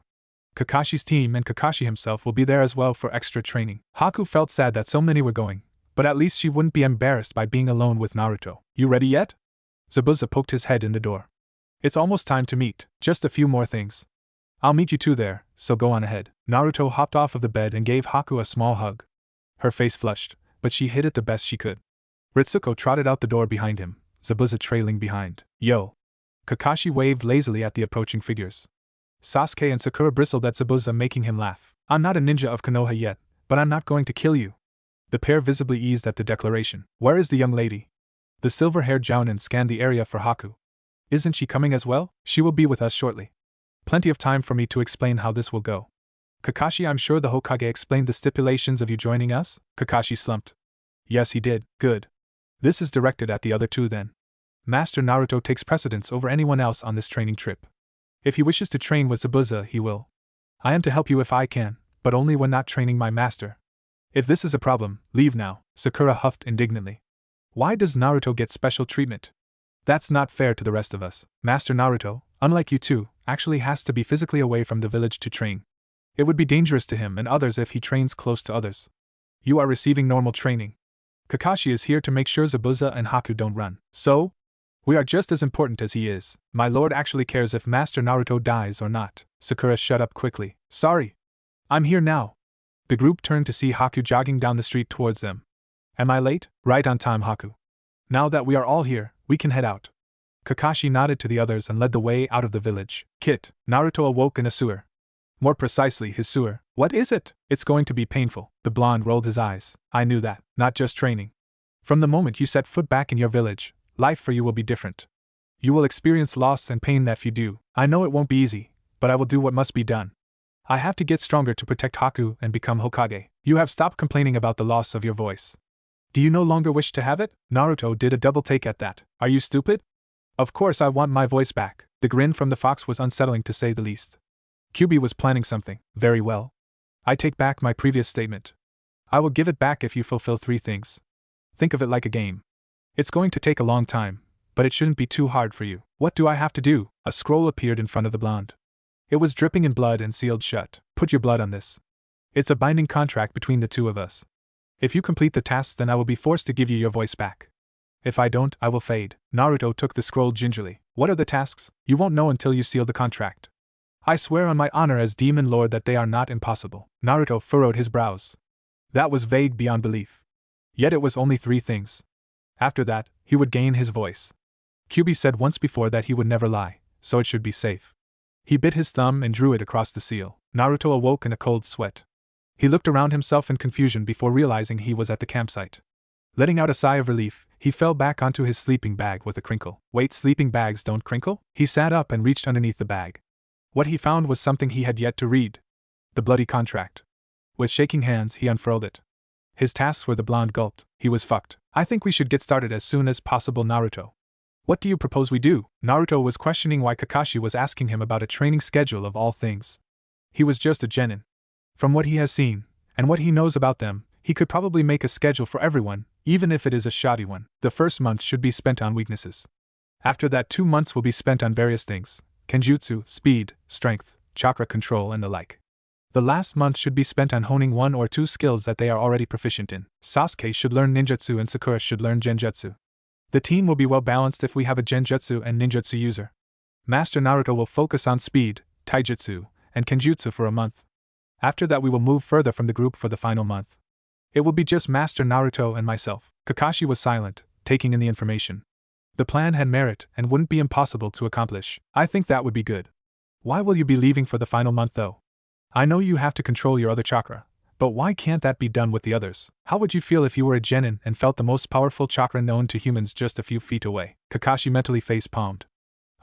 Kakashi's team and Kakashi himself will be there as well for extra training. Haku felt sad that so many were going, but at least she wouldn't be embarrassed by being alone with Naruto. You ready yet? Zabuza poked his head in the door. It's almost time to meet, just a few more things. I'll meet you two there, so go on ahead. Naruto hopped off of the bed and gave Haku a small hug. Her face flushed, but she hid it the best she could. Ritsuko trotted out the door behind him, Zabuza trailing behind. Yo! Kakashi waved lazily at the approaching figures. Sasuke and Sakura bristled at Zabuza, making him laugh. I'm not a ninja of Konoha yet, but I'm not going to kill you. The pair visibly eased at the declaration. Where is the young lady? The silver-haired Jounin scanned the area for Haku. Isn't she coming as well? She will be with us shortly. Plenty of time for me to explain how this will go. Kakashi, I'm sure the Hokage explained the stipulations of you joining us? Kakashi slumped. Yes, he did. Good. This is directed at the other two then. Master Naruto takes precedence over anyone else on this training trip. If he wishes to train with Zabuza, he will. I am to help you if I can, but only when not training my master. If this is a problem, leave now, Sakura huffed indignantly. Why does Naruto get special treatment? That's not fair to the rest of us. Master Naruto, unlike you two, actually has to be physically away from the village to train. It would be dangerous to him and others if he trains close to others. You are receiving normal training. Kakashi is here to make sure Zabuza and Haku don't run. So? We are just as important as he is. My lord actually cares if Master Naruto dies or not. Sakura shut up quickly. Sorry. I'm here now. The group turned to see Haku jogging down the street towards them. Am I late? Right on time, Haku. Now that we are all here, we can head out. Kakashi nodded to the others and led the way out of the village. Kit, Naruto awoke in a sewer. More precisely, his sewer. What is it? It's going to be painful. The blonde rolled his eyes. I knew that. Not just training. From the moment you set foot back in your village, life for you will be different. You will experience loss and pain that you do. I know it won't be easy, but I will do what must be done. I have to get stronger to protect Haku and become Hokage. You have stopped complaining about the loss of your voice. Do you no longer wish to have it? Naruto did a double take at that. Are you stupid? Of course I want my voice back. The grin from the fox was unsettling to say the least. QB was planning something. Very well. I take back my previous statement. I will give it back if you fulfill 3 things. Think of it like a game. It's going to take a long time, but it shouldn't be too hard for you. What do I have to do? A scroll appeared in front of the blonde. It was dripping in blood and sealed shut. Put your blood on this. It's a binding contract between the two of us. If you complete the tasks, then I will be forced to give you your voice back. If I don't, I will fade. Naruto took the scroll gingerly. What are the tasks? You won't know until you seal the contract. I swear on my honor as Demon Lord that they are not impossible. Naruto furrowed his brows. That was vague beyond belief. Yet it was only 3 things. After that, he would gain his voice. QB said once before that he would never lie, so it should be safe. He bit his thumb and drew it across the seal. Naruto awoke in a cold sweat. He looked around himself in confusion before realizing he was at the campsite. Letting out a sigh of relief, he fell back onto his sleeping bag with a crinkle. Wait, sleeping bags don't crinkle? He sat up and reached underneath the bag. What he found was something he had yet to read. The bloody contract. With shaking hands, he unfurled it. His tasks were the blonde gulped. He was fucked. I think we should get started as soon as possible, Naruto. What do you propose we do? Naruto was questioning why Kakashi was asking him about a training schedule of all things. He was just a genin. From what he has seen, and what he knows about them, he could probably make a schedule for everyone, even if it is a shoddy one. The first month should be spent on weaknesses. After that, 2 months will be spent on various things. Kenjutsu, speed, strength, chakra control and the like. The last month should be spent on honing 1 or 2 skills that they are already proficient in. Sasuke should learn ninjutsu and Sakura should learn genjutsu. The team will be well balanced if we have a genjutsu and ninjutsu user. Master Naruto will focus on speed, taijutsu, and kenjutsu for a month. After that we will move further from the group for the final month. It will be just Master Naruto and myself. Kakashi was silent, taking in the information. The plan had merit and wouldn't be impossible to accomplish. I think that would be good. Why will you be leaving for the final month though? I know you have to control your other chakra, but why can't that be done with the others? How would you feel if you were a genin and felt the most powerful chakra known to humans just a few feet away? Kakashi mentally face-palmed.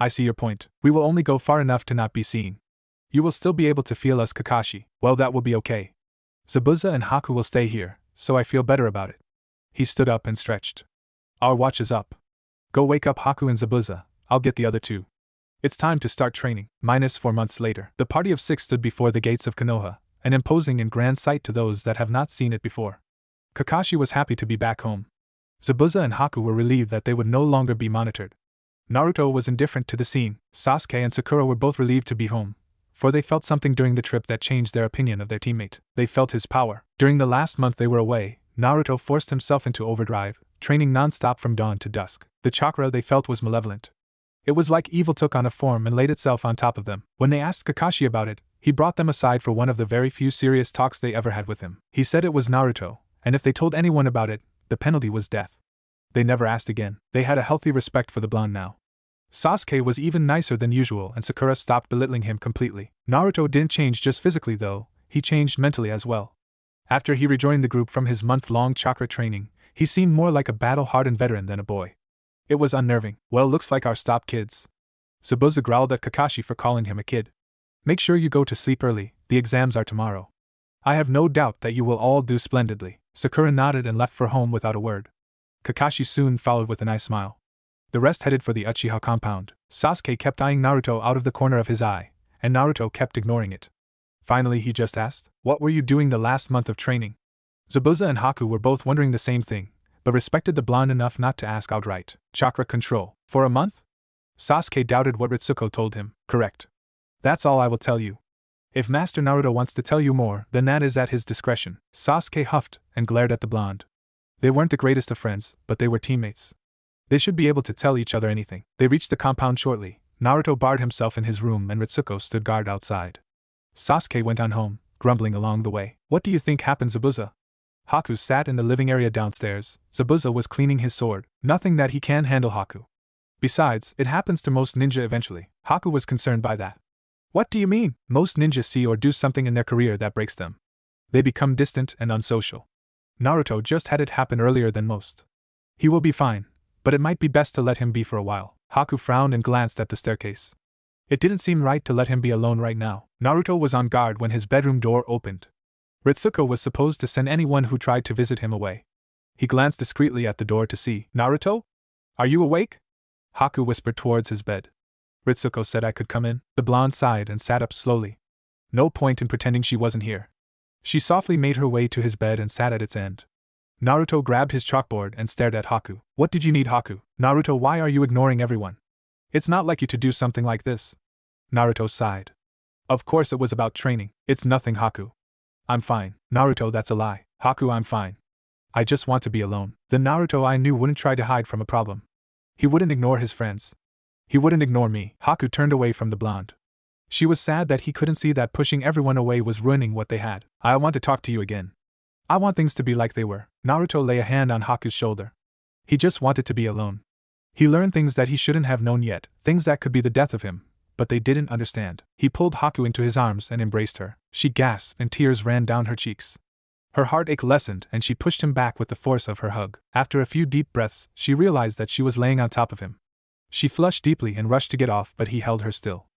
I see your point. We will only go far enough to not be seen. You will still be able to feel us, Kakashi. Well, that will be okay. Zabuza and Haku will stay here, so I feel better about it. He stood up and stretched. Our watch is up. Go wake up Haku and Zabuza, I'll get the other two. It's time to start training. -4 months later, the party of 6 stood before the gates of Konoha, an imposing and grand sight to those that have not seen it before. Kakashi was happy to be back home. Zabuza and Haku were relieved that they would no longer be monitored. Naruto was indifferent to the scene. Sasuke and Sakura were both relieved to be home, for they felt something during the trip that changed their opinion of their teammate. They felt his power. During the last month they were away, Naruto forced himself into overdrive, training non-stop from dawn to dusk. The chakra they felt was malevolent. It was like evil took on a form and laid itself on top of them. When they asked Kakashi about it, he brought them aside for one of the very few serious talks they ever had with him. He said it was Naruto, and if they told anyone about it, the penalty was death. They never asked again. They had a healthy respect for the blonde now. Sasuke was even nicer than usual and Sakura stopped belittling him completely. Naruto didn't change just physically though, he changed mentally as well. After he rejoined the group from his month-long chakra training, he seemed more like a battle-hardened veteran than a boy. It was unnerving. Well, looks like our stop kids. Zabuza growled at Kakashi for calling him a kid. Make sure you go to sleep early, the exams are tomorrow. I have no doubt that you will all do splendidly. Sakura nodded and left for home without a word. Kakashi soon followed with a nice smile. The rest headed for the Uchiha compound. Sasuke kept eyeing Naruto out of the corner of his eye, and Naruto kept ignoring it. Finally he just asked, "What were you doing the last month of training?" Zabuza and Haku were both wondering the same thing, but respected the blonde enough not to ask outright. Chakra control. For a month? Sasuke doubted what Ritsuko told him. Correct. That's all I will tell you. If Master Naruto wants to tell you more, then that is at his discretion. Sasuke huffed and glared at the blonde. They weren't the greatest of friends, but they were teammates. They should be able to tell each other anything. They reached the compound shortly. Naruto barred himself in his room and Ritsuko stood guard outside. Sasuke went on home, grumbling along the way. What do you think happened, Zabuza? Haku sat in the living area downstairs. Zabuza was cleaning his sword. Nothing that he can handle, Haku. Besides, it happens to most ninja eventually. Haku was concerned by that. What do you mean? Most ninjas see or do something in their career that breaks them. They become distant and unsocial. Naruto just had it happen earlier than most. He will be fine, but it might be best to let him be for a while. Haku frowned and glanced at the staircase. It didn't seem right to let him be alone right now. Naruto was on guard when his bedroom door opened. Ritsuko was supposed to send anyone who tried to visit him away. He glanced discreetly at the door to see. Naruto? Are you awake? Haku whispered towards his bed. Ritsuko said I could come in. The blonde sighed and sat up slowly. No point in pretending she wasn't here. She softly made her way to his bed and sat at its end. Naruto grabbed his chalkboard and stared at Haku. What did you need, Haku? Naruto, why are you ignoring everyone? It's not like you to do something like this. Naruto sighed. Of course it was about training. It's nothing, Haku. I'm fine. Naruto, that's a lie. Haku, I'm fine. I just want to be alone. The Naruto I knew wouldn't try to hide from a problem. He wouldn't ignore his friends. He wouldn't ignore me. Haku turned away from the blonde. She was sad that he couldn't see that pushing everyone away was ruining what they had. I want to talk to you again. I want things to be like they were. Naruto lay a hand on Haku's shoulder. He just wanted to be alone. He learned things that he shouldn't have known yet, things that could be the death of him, but they didn't understand. He pulled Haku into his arms and embraced her. She gasped and tears ran down her cheeks. Her heartache lessened and she pushed him back with the force of her hug. After a few deep breaths, she realized that she was laying on top of him. She flushed deeply and rushed to get off, but he held her still.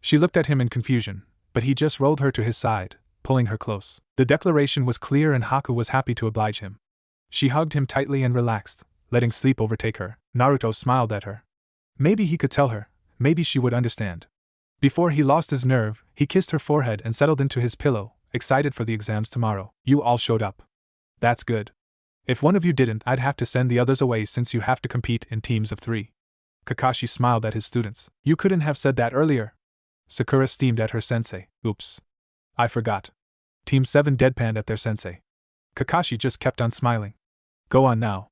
She looked at him in confusion, but he just rolled her to his side, pulling her close. The declaration was clear and Haku was happy to oblige him. She hugged him tightly and relaxed, letting sleep overtake her. Naruto smiled at her. Maybe he could tell her, maybe she would understand. Before he lost his nerve, he kissed her forehead and settled into his pillow, excited for the exams tomorrow. You all showed up. That's good. If one of you didn't, I'd have to send the others away since you have to compete in teams of 3. Kakashi smiled at his students. You couldn't have said that earlier. Sakura steamed at her sensei. Oops. I forgot. Team 7 deadpanned at their sensei. Kakashi just kept on smiling. Go on now.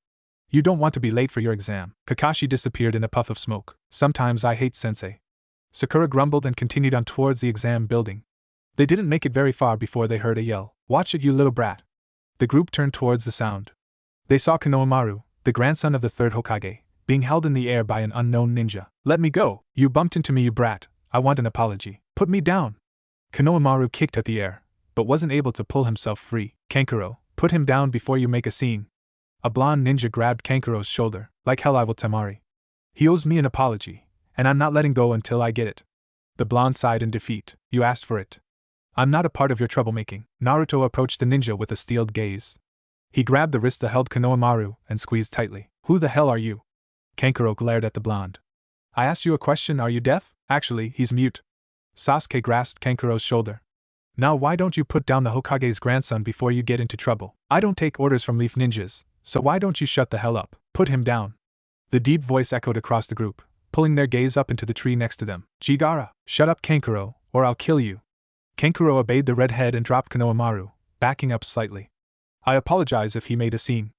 You don't want to be late for your exam. Kakashi disappeared in a puff of smoke. Sometimes I hate sensei. Sakura grumbled and continued on towards the exam building. They didn't make it very far before they heard a yell. Watch it, you little brat. The group turned towards the sound. They saw Konohamaru, the grandson of the third Hokage, being held in the air by an unknown ninja. Let me go! You bumped into me, you brat. I want an apology. Put me down! Konohamaru kicked at the air, but wasn't able to pull himself free. Kankuro, put him down before you make a scene. A blonde ninja grabbed Kankuro's shoulder. Like hell I will Temari. He owes me an apology, and I'm not letting go until I get it. The blonde sighed in defeat. You asked for it. I'm not a part of your troublemaking. Naruto approached the ninja with a steeled gaze. He grabbed the wrist that held Konohamaru and squeezed tightly. Who the hell are you? Kankuro glared at the blonde. I asked you a question, are you deaf? Actually, he's mute. Sasuke grasped Kankuro's shoulder. Now why don't you put down the Hokage's grandson before you get into trouble? I don't take orders from leaf ninjas, so why don't you shut the hell up? Put him down. The deep voice echoed across the group, pulling their gaze up into the tree next to them. Jigara, shut up Kankuro, or I'll kill you. Kankuro obeyed the redhead and dropped Konohamaru, backing up slightly. I apologize if he made a scene.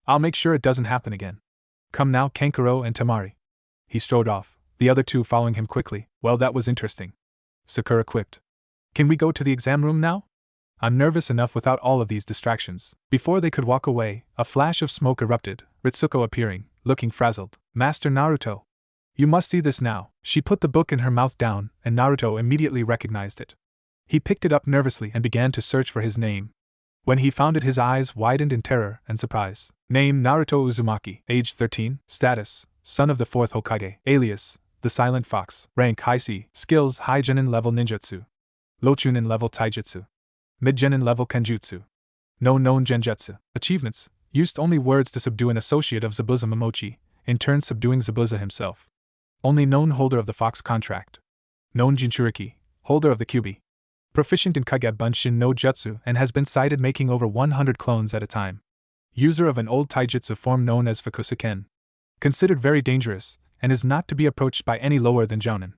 I'll make sure it doesn't happen again. Come now, Kankuro and Temari. He strode off, the other two following him quickly. Well, that was interesting. Sakura quipped. Can we go to the exam room now? I'm nervous enough without all of these distractions. Before they could walk away, a flash of smoke erupted, Ritsuko appearing, looking frazzled. Master Naruto. You must see this now. She put the book in her mouth down, and Naruto immediately recognized it. He picked it up nervously and began to search for his name. When he found it, his eyes widened in terror and surprise. Name: Naruto Uzumaki. Age 13. Status: son of the 4th Hokage. Alias: the Silent Fox. Rank: High C. Skills: High Genin level Ninjutsu. Low Chunin level Taijutsu. Mid Genin level Kenjutsu. No known Genjutsu. Achievements: used only words to subdue an associate of Zabuza Momochi, in turn subduing Zabuza himself. Only known holder of the Fox contract. Known Jinchuriki, holder of the Kyuubi. Proficient in Kage Bunshin no Jutsu and has been cited making over 100 clones at a time. User of an old taijutsu form known as Fukusuken. Considered very dangerous, and is not to be approached by any lower than Jounin.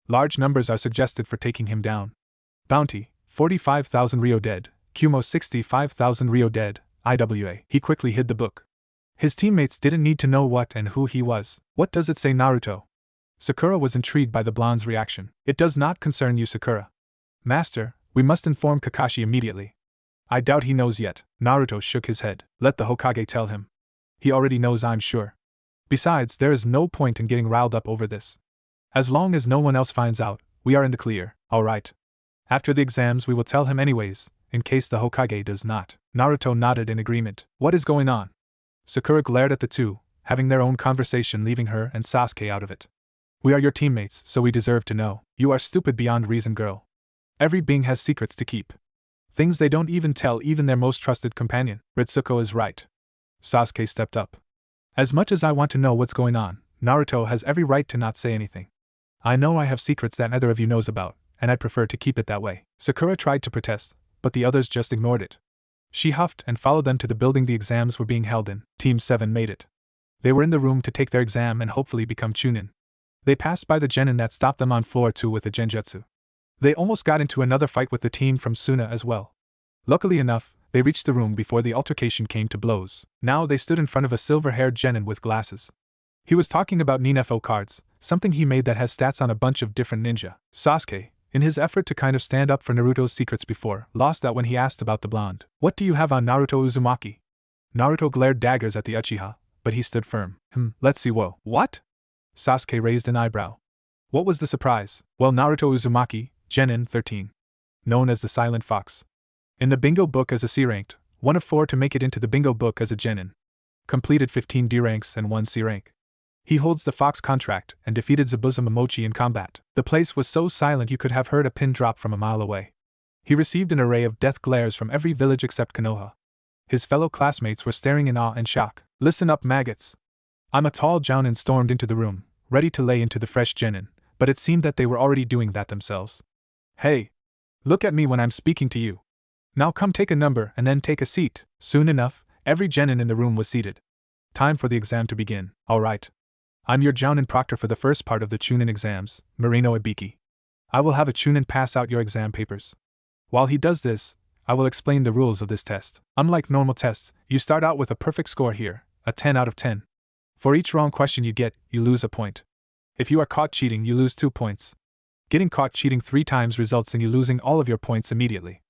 Large numbers are suggested for taking him down. Bounty: 45,000 Ryo dead, Kumo 65,000 Ryo dead, IWA. He quickly hid the book. His teammates didn't need to know what and who he was. What does it say, Naruto? Sakura was intrigued by the blonde's reaction. It does not concern you, Sakura. Master, we must inform Kakashi immediately. I doubt he knows yet. Naruto shook his head. Let the Hokage tell him. He already knows, I'm sure. Besides, there is no point in getting riled up over this. As long as no one else finds out, we are in the clear, alright. After the exams we will tell him anyways, in case the Hokage does not. Naruto nodded in agreement. What is going on? Sakura glared at the two, having their own conversation, leaving her and Sasuke out of it. We are your teammates, so we deserve to know. You are stupid beyond reason, girl. Every being has secrets to keep. Things they don't even tell even their most trusted companion. Ritsuko is right. Sasuke stepped up. As much as I want to know what's going on, Naruto has every right to not say anything. I know I have secrets that neither of you knows about, and I'd prefer to keep it that way. Sakura tried to protest, but the others just ignored it. She huffed and followed them to the building the exams were being held in. Team 7 made it. They were in the room to take their exam and hopefully become Chunin. They passed by the genin that stopped them on floor 2 with the genjutsu. They almost got into another fight with the team from Suna as well. Luckily enough, they reached the room before the altercation came to blows. Now they stood in front of a silver-haired genin with glasses. He was talking about Ninefo cards, something he made that has stats on a bunch of different ninja. Sasuke, in his effort to kind of stand up for Naruto's secrets before, lost that when he asked about the blonde. What do you have on Naruto Uzumaki? Naruto glared daggers at the Uchiha, but he stood firm. Let's see. Whoa. What? Sasuke raised an eyebrow. What was the surprise? Well, Naruto Uzumaki, Genin 13. Known as the Silent Fox. In the bingo book as a C ranked, one of 4 to make it into the bingo book as a Genin. Completed 15 D ranks and 1 C rank. He holds the Fox contract and defeated Zabuza Momochi in combat. The place was so silent you could have heard a pin drop from a mile away. He received an array of death glares from every village except Konoha. His fellow classmates were staring in awe and shock. Listen up, maggots. I'm a tall Jounin stormed into the room, ready to lay into the fresh Genin, but it seemed that they were already doing that themselves. Hey! Look at me when I'm speaking to you. Now come take a number and then take a seat. Soon enough, every Genin in the room was seated. Time for the exam to begin. Alright. I'm your Jounin proctor for the first part of the Chunin exams, Marino Ibiki. I will have a Chunin pass out your exam papers. While he does this, I will explain the rules of this test. Unlike normal tests, you start out with a perfect score here, a 10 out of 10. For each wrong question you get, you lose a point. If you are caught cheating, you lose 2 points. Getting caught cheating 3 times results in you losing all of your points immediately.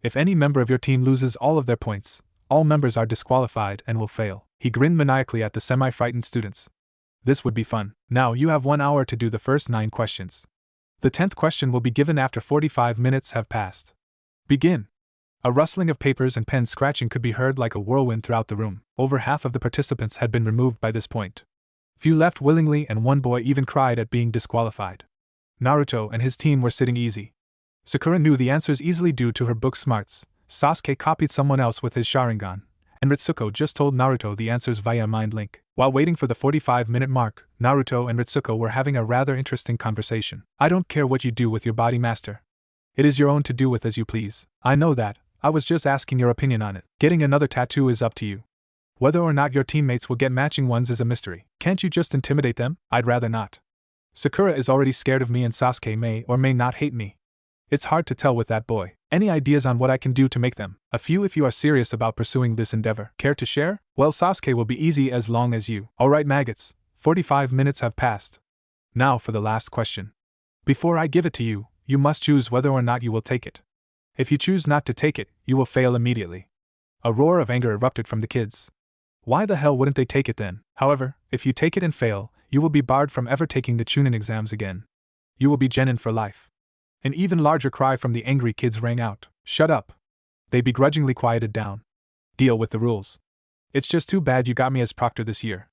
If any member of your team loses all of their points, all members are disqualified and will fail. He grinned maniacally at the semi-frightened students. This would be fun. Now you have 1 hour to do the first 9 questions. The 10th question will be given after 45 minutes have passed. Begin. A rustling of papers and pens scratching could be heard like a whirlwind throughout the room. Over half of the participants had been removed by this point. Few left willingly, and one boy even cried at being disqualified. Naruto and his team were sitting easy. Sakura knew the answers easily due to her book smarts. Sasuke copied someone else with his Sharingan, and Ritsuko just told Naruto the answers via mind link. While waiting for the 45-minute mark, Naruto and Ritsuko were having a rather interesting conversation. I don't care what you do with your body, master. It is your own to do with as you please. I know that. I was just asking your opinion on it. Getting another tattoo is up to you. Whether or not your teammates will get matching ones is a mystery. Can't you just intimidate them? I'd rather not. Sakura is already scared of me, and Sasuke may or may not hate me. It's hard to tell with that boy. Any ideas on what I can do to make them? A few if you are serious about pursuing this endeavor. Care to share? Well, Sasuke will be easy as long as you. Alright, maggots. 45 minutes have passed. Now for the last question. Before I give it to you, you must choose whether or not you will take it. If you choose not to take it, you will fail immediately. A roar of anger erupted from the kids. Why the hell wouldn't they take it then? However, if you take it and fail, you will be barred from ever taking the Chunin exams again. You will be genin for life. An even larger cry from the angry kids rang out. Shut up. They begrudgingly quieted down. Deal with the rules. It's just too bad you got me as proctor this year.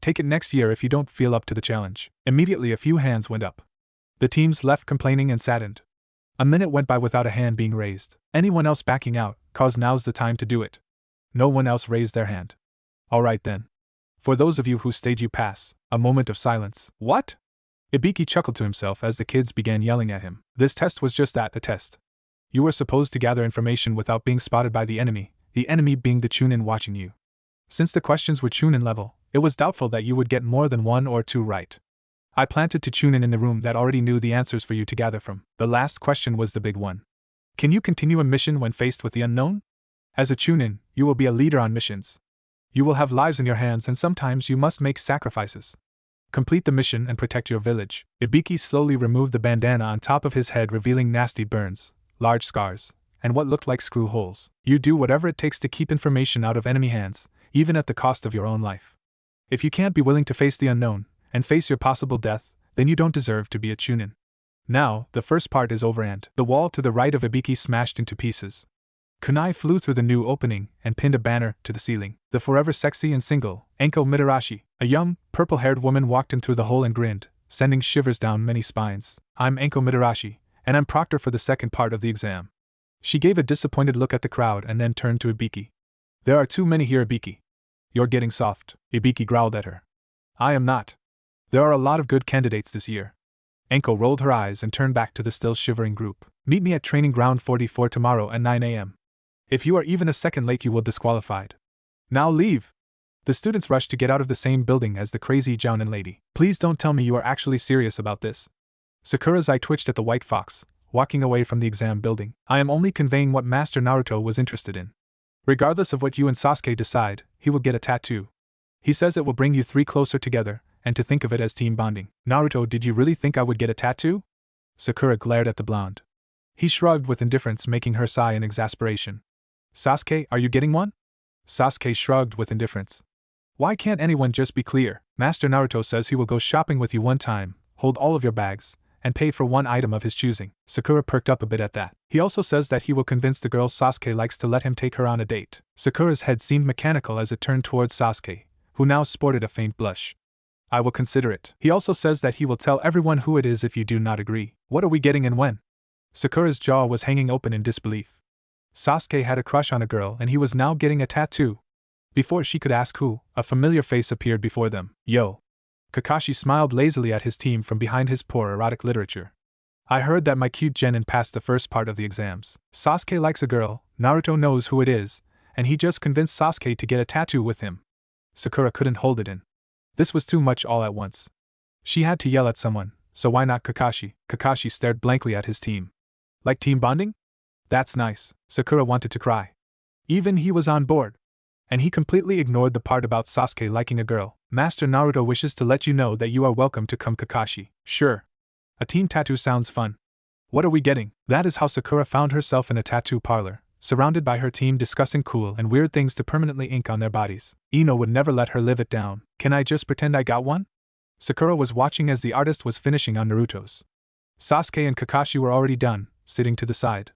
Take it next year if you don't feel up to the challenge. Immediately a few hands went up. The teams left complaining and saddened. A minute went by without a hand being raised. Anyone else backing out, cause now's the time to do it. No one else raised their hand. Alright then. For those of you who stayed, you pass. A moment of silence. What? Ibiki chuckled to himself as the kids began yelling at him. This test was just that, a test. You were supposed to gather information without being spotted by the enemy being the Chunin watching you. Since the questions were Chunin level, it was doubtful that you would get more than 1 or 2 right. I planted 2 Chunin in the room that already knew the answers for you to gather from. The last question was the big one. Can you continue a mission when faced with the unknown? As a Chunin, you will be a leader on missions. You will have lives in your hands, and sometimes you must make sacrifices. Complete the mission and protect your village. Ibiki slowly removed the bandana on top of his head, revealing nasty burns, large scars, and what looked like screw holes. You do whatever it takes to keep information out of enemy hands, even at the cost of your own life. If you can't be willing to face the unknown, and face your possible death, then you don't deserve to be a Chunin. Now, the first part is over and the wall to the right of Ibiki smashed into pieces. Kunai flew through the new opening and pinned a banner to the ceiling. The forever sexy and single, Enko Mitarashi, a young, purple-haired woman, walked in through the hole and grinned, sending shivers down many spines. I'm Enko Mitarashi, and I'm proctor for the second part of the exam. She gave a disappointed look at the crowd and then turned to Ibiki. There are too many here, Ibiki. You're getting soft. Ibiki growled at her. I am not. There are a lot of good candidates this year. Enko rolled her eyes and turned back to the still shivering group. Meet me at training ground 44 tomorrow at 9 a.m. If you are even a second late, you will be disqualified. Now leave! The students rushed to get out of the same building as the crazy Jounin lady. Please don't tell me you are actually serious about this. Sakura's eye twitched at the white fox, walking away from the exam building. I am only conveying what Master Naruto was interested in. Regardless of what you and Sasuke decide, he will get a tattoo. He says it will bring you 3 closer together, and to think of it as team bonding. Naruto, did you really think I would get a tattoo? Sakura glared at the blonde. He shrugged with indifference, making her sigh in exasperation. Sasuke, are you getting one? Sasuke shrugged with indifference. Why can't anyone just be clear? Master Naruto says he will go shopping with you one time, hold all of your bags, and pay for one item of his choosing. Sakura perked up a bit at that. He also says that he will convince the girl Sasuke likes to let him take her on a date. Sakura's head seemed mechanical as it turned towards Sasuke, who now sported a faint blush. I will consider it. He also says that he will tell everyone who it is if you do not agree. What are we getting and when? Sakura's jaw was hanging open in disbelief. Sasuke had a crush on a girl and he was now getting a tattoo. Before she could ask who, a familiar face appeared before them. Yo. Kakashi smiled lazily at his team from behind his poor erotic literature. I heard that my cute genin passed the first part of the exams. Sasuke likes a girl, Naruto knows who it is, and he just convinced Sasuke to get a tattoo with him. Sakura couldn't hold it in. This was too much all at once. She had to yell at someone, so why not Kakashi? Kakashi stared blankly at his team. Like team bonding? That's nice. Sakura wanted to cry. Even he was on board. And he completely ignored the part about Sasuke liking a girl. Master Naruto wishes to let you know that you are welcome to come, Kakashi. Sure. A team tattoo sounds fun. What are we getting? That is how Sakura found herself in a tattoo parlor, surrounded by her team discussing cool and weird things to permanently ink on their bodies. Ino would never let her live it down. Can I just pretend I got one? Sakura was watching as the artist was finishing on Naruto's. Sasuke and Kakashi were already done, sitting to the side.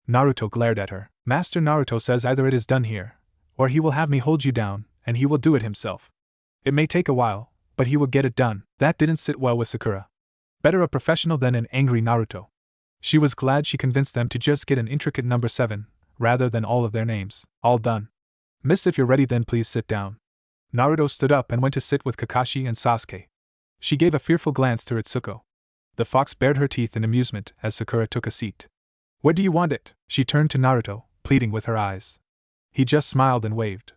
Naruto glared at her. Master Naruto says either it is done here, or he will have me hold you down, and he will do it himself. It may take a while, but he will get it done. That didn't sit well with Sakura. Better a professional than an angry Naruto. She was glad she convinced them to just get an intricate number 7, rather than all of their names. All done. Miss, if you're ready then please sit down. Naruto stood up and went to sit with Kakashi and Sasuke. She gave a fearful glance to Ritsuko. The fox bared her teeth in amusement as Sakura took a seat. Where do you want it? She turned to Naruto, pleading with her eyes. He just smiled and waved.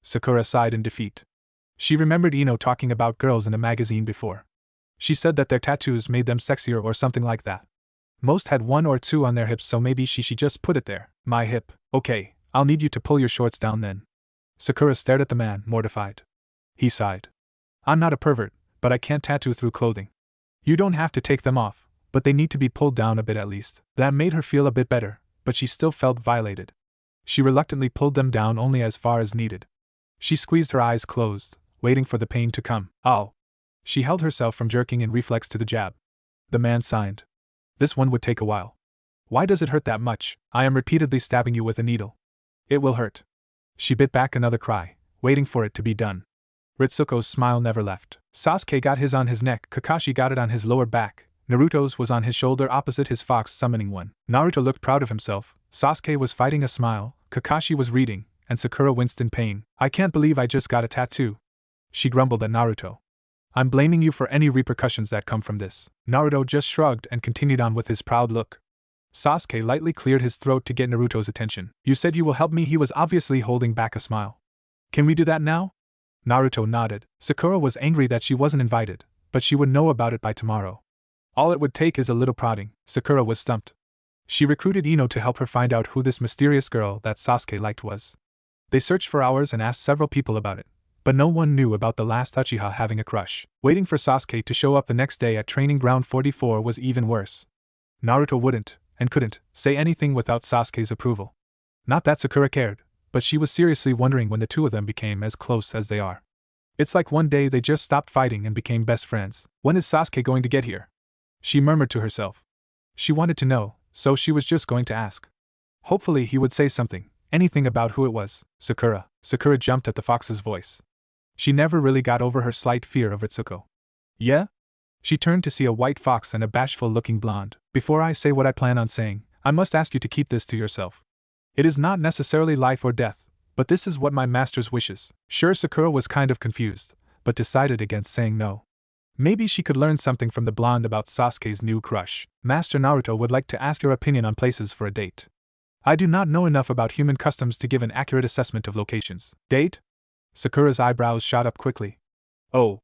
Sakura sighed in defeat. She remembered Ino talking about girls in a magazine before. She said that their tattoos made them sexier or something like that. Most had 1 or 2 on their hips, so maybe she just put it there. My hip. Okay, I'll need you to pull your shorts down then. Sakura stared at the man, mortified. He sighed. I'm not a pervert, but I can't tattoo through clothing. You don't have to take them off, but they need to be pulled down a bit at least. That made her feel a bit better, but she still felt violated. She reluctantly pulled them down only as far as needed. She squeezed her eyes closed, waiting for the pain to come. Oh. She held herself from jerking in reflex to the jab. The man signed. This one would take a while. Why does it hurt that much? I am repeatedly stabbing you with a needle. It will hurt. She bit back another cry, waiting for it to be done. Ritsuko's smile never left. Sasuke got his on his neck, Kakashi got it on his lower back, Naruto's was on his shoulder opposite his fox summoning one. Naruto looked proud of himself, Sasuke was fighting a smile, Kakashi was reading, and Sakura winced in pain. I can't believe I just got a tattoo. She grumbled at Naruto. I'm blaming you for any repercussions that come from this. Naruto just shrugged and continued on with his proud look. Sasuke lightly cleared his throat to get Naruto's attention. You said you will help me. He was obviously holding back a smile. Can we do that now? Naruto nodded. Sakura was angry that she wasn't invited, but she would know about it by tomorrow. All it would take is a little prodding. Sakura was stumped. She recruited Ino to help her find out who this mysterious girl that Sasuke liked was. They searched for hours and asked several people about it, but no one knew about the last Uchiha having a crush. Waiting for Sasuke to show up the next day at Training Ground 44 was even worse. Naruto wouldn't, and couldn't, say anything without Sasuke's approval. Not that Sakura cared, but she was seriously wondering when the two of them became as close as they are. It's like one day they just stopped fighting and became best friends. When is Sasuke going to get here? She murmured to herself. She wanted to know, so she was just going to ask. Hopefully he would say something, anything about who it was. Sakura. Sakura jumped at the fox's voice. She never really got over her slight fear of Ritsuko. Yeah? She turned to see a white fox and a bashful-looking blonde. Before I say what I plan on saying, I must ask you to keep this to yourself. It is not necessarily life or death, but this is what my master's wishes. Sure, Sakura was kind of confused, but decided against saying no. Maybe she could learn something from the blonde about Sasuke's new crush. Master Naruto would like to ask your opinion on places for a date. I do not know enough about human customs to give an accurate assessment of locations. Date? Sakura's eyebrows shot up quickly. Oh.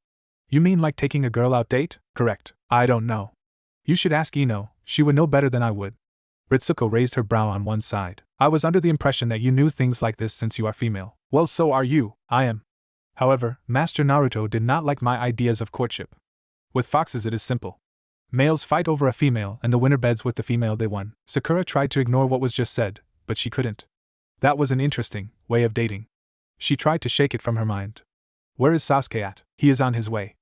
You mean like taking a girl out date? Correct. I don't know. You should ask Ino, she would know better than I would. Ritsuko raised her brow on one side. I was under the impression that you knew things like this since you are female. Well, so are you. I am. However, Master Naruto did not like my ideas of courtship. With foxes it is simple. Males fight over a female and the winner beds with the female they won. Sakura tried to ignore what was just said, but she couldn't. That was an interesting way of dating. She tried to shake it from her mind. Where is Sasuke at? He is on his way.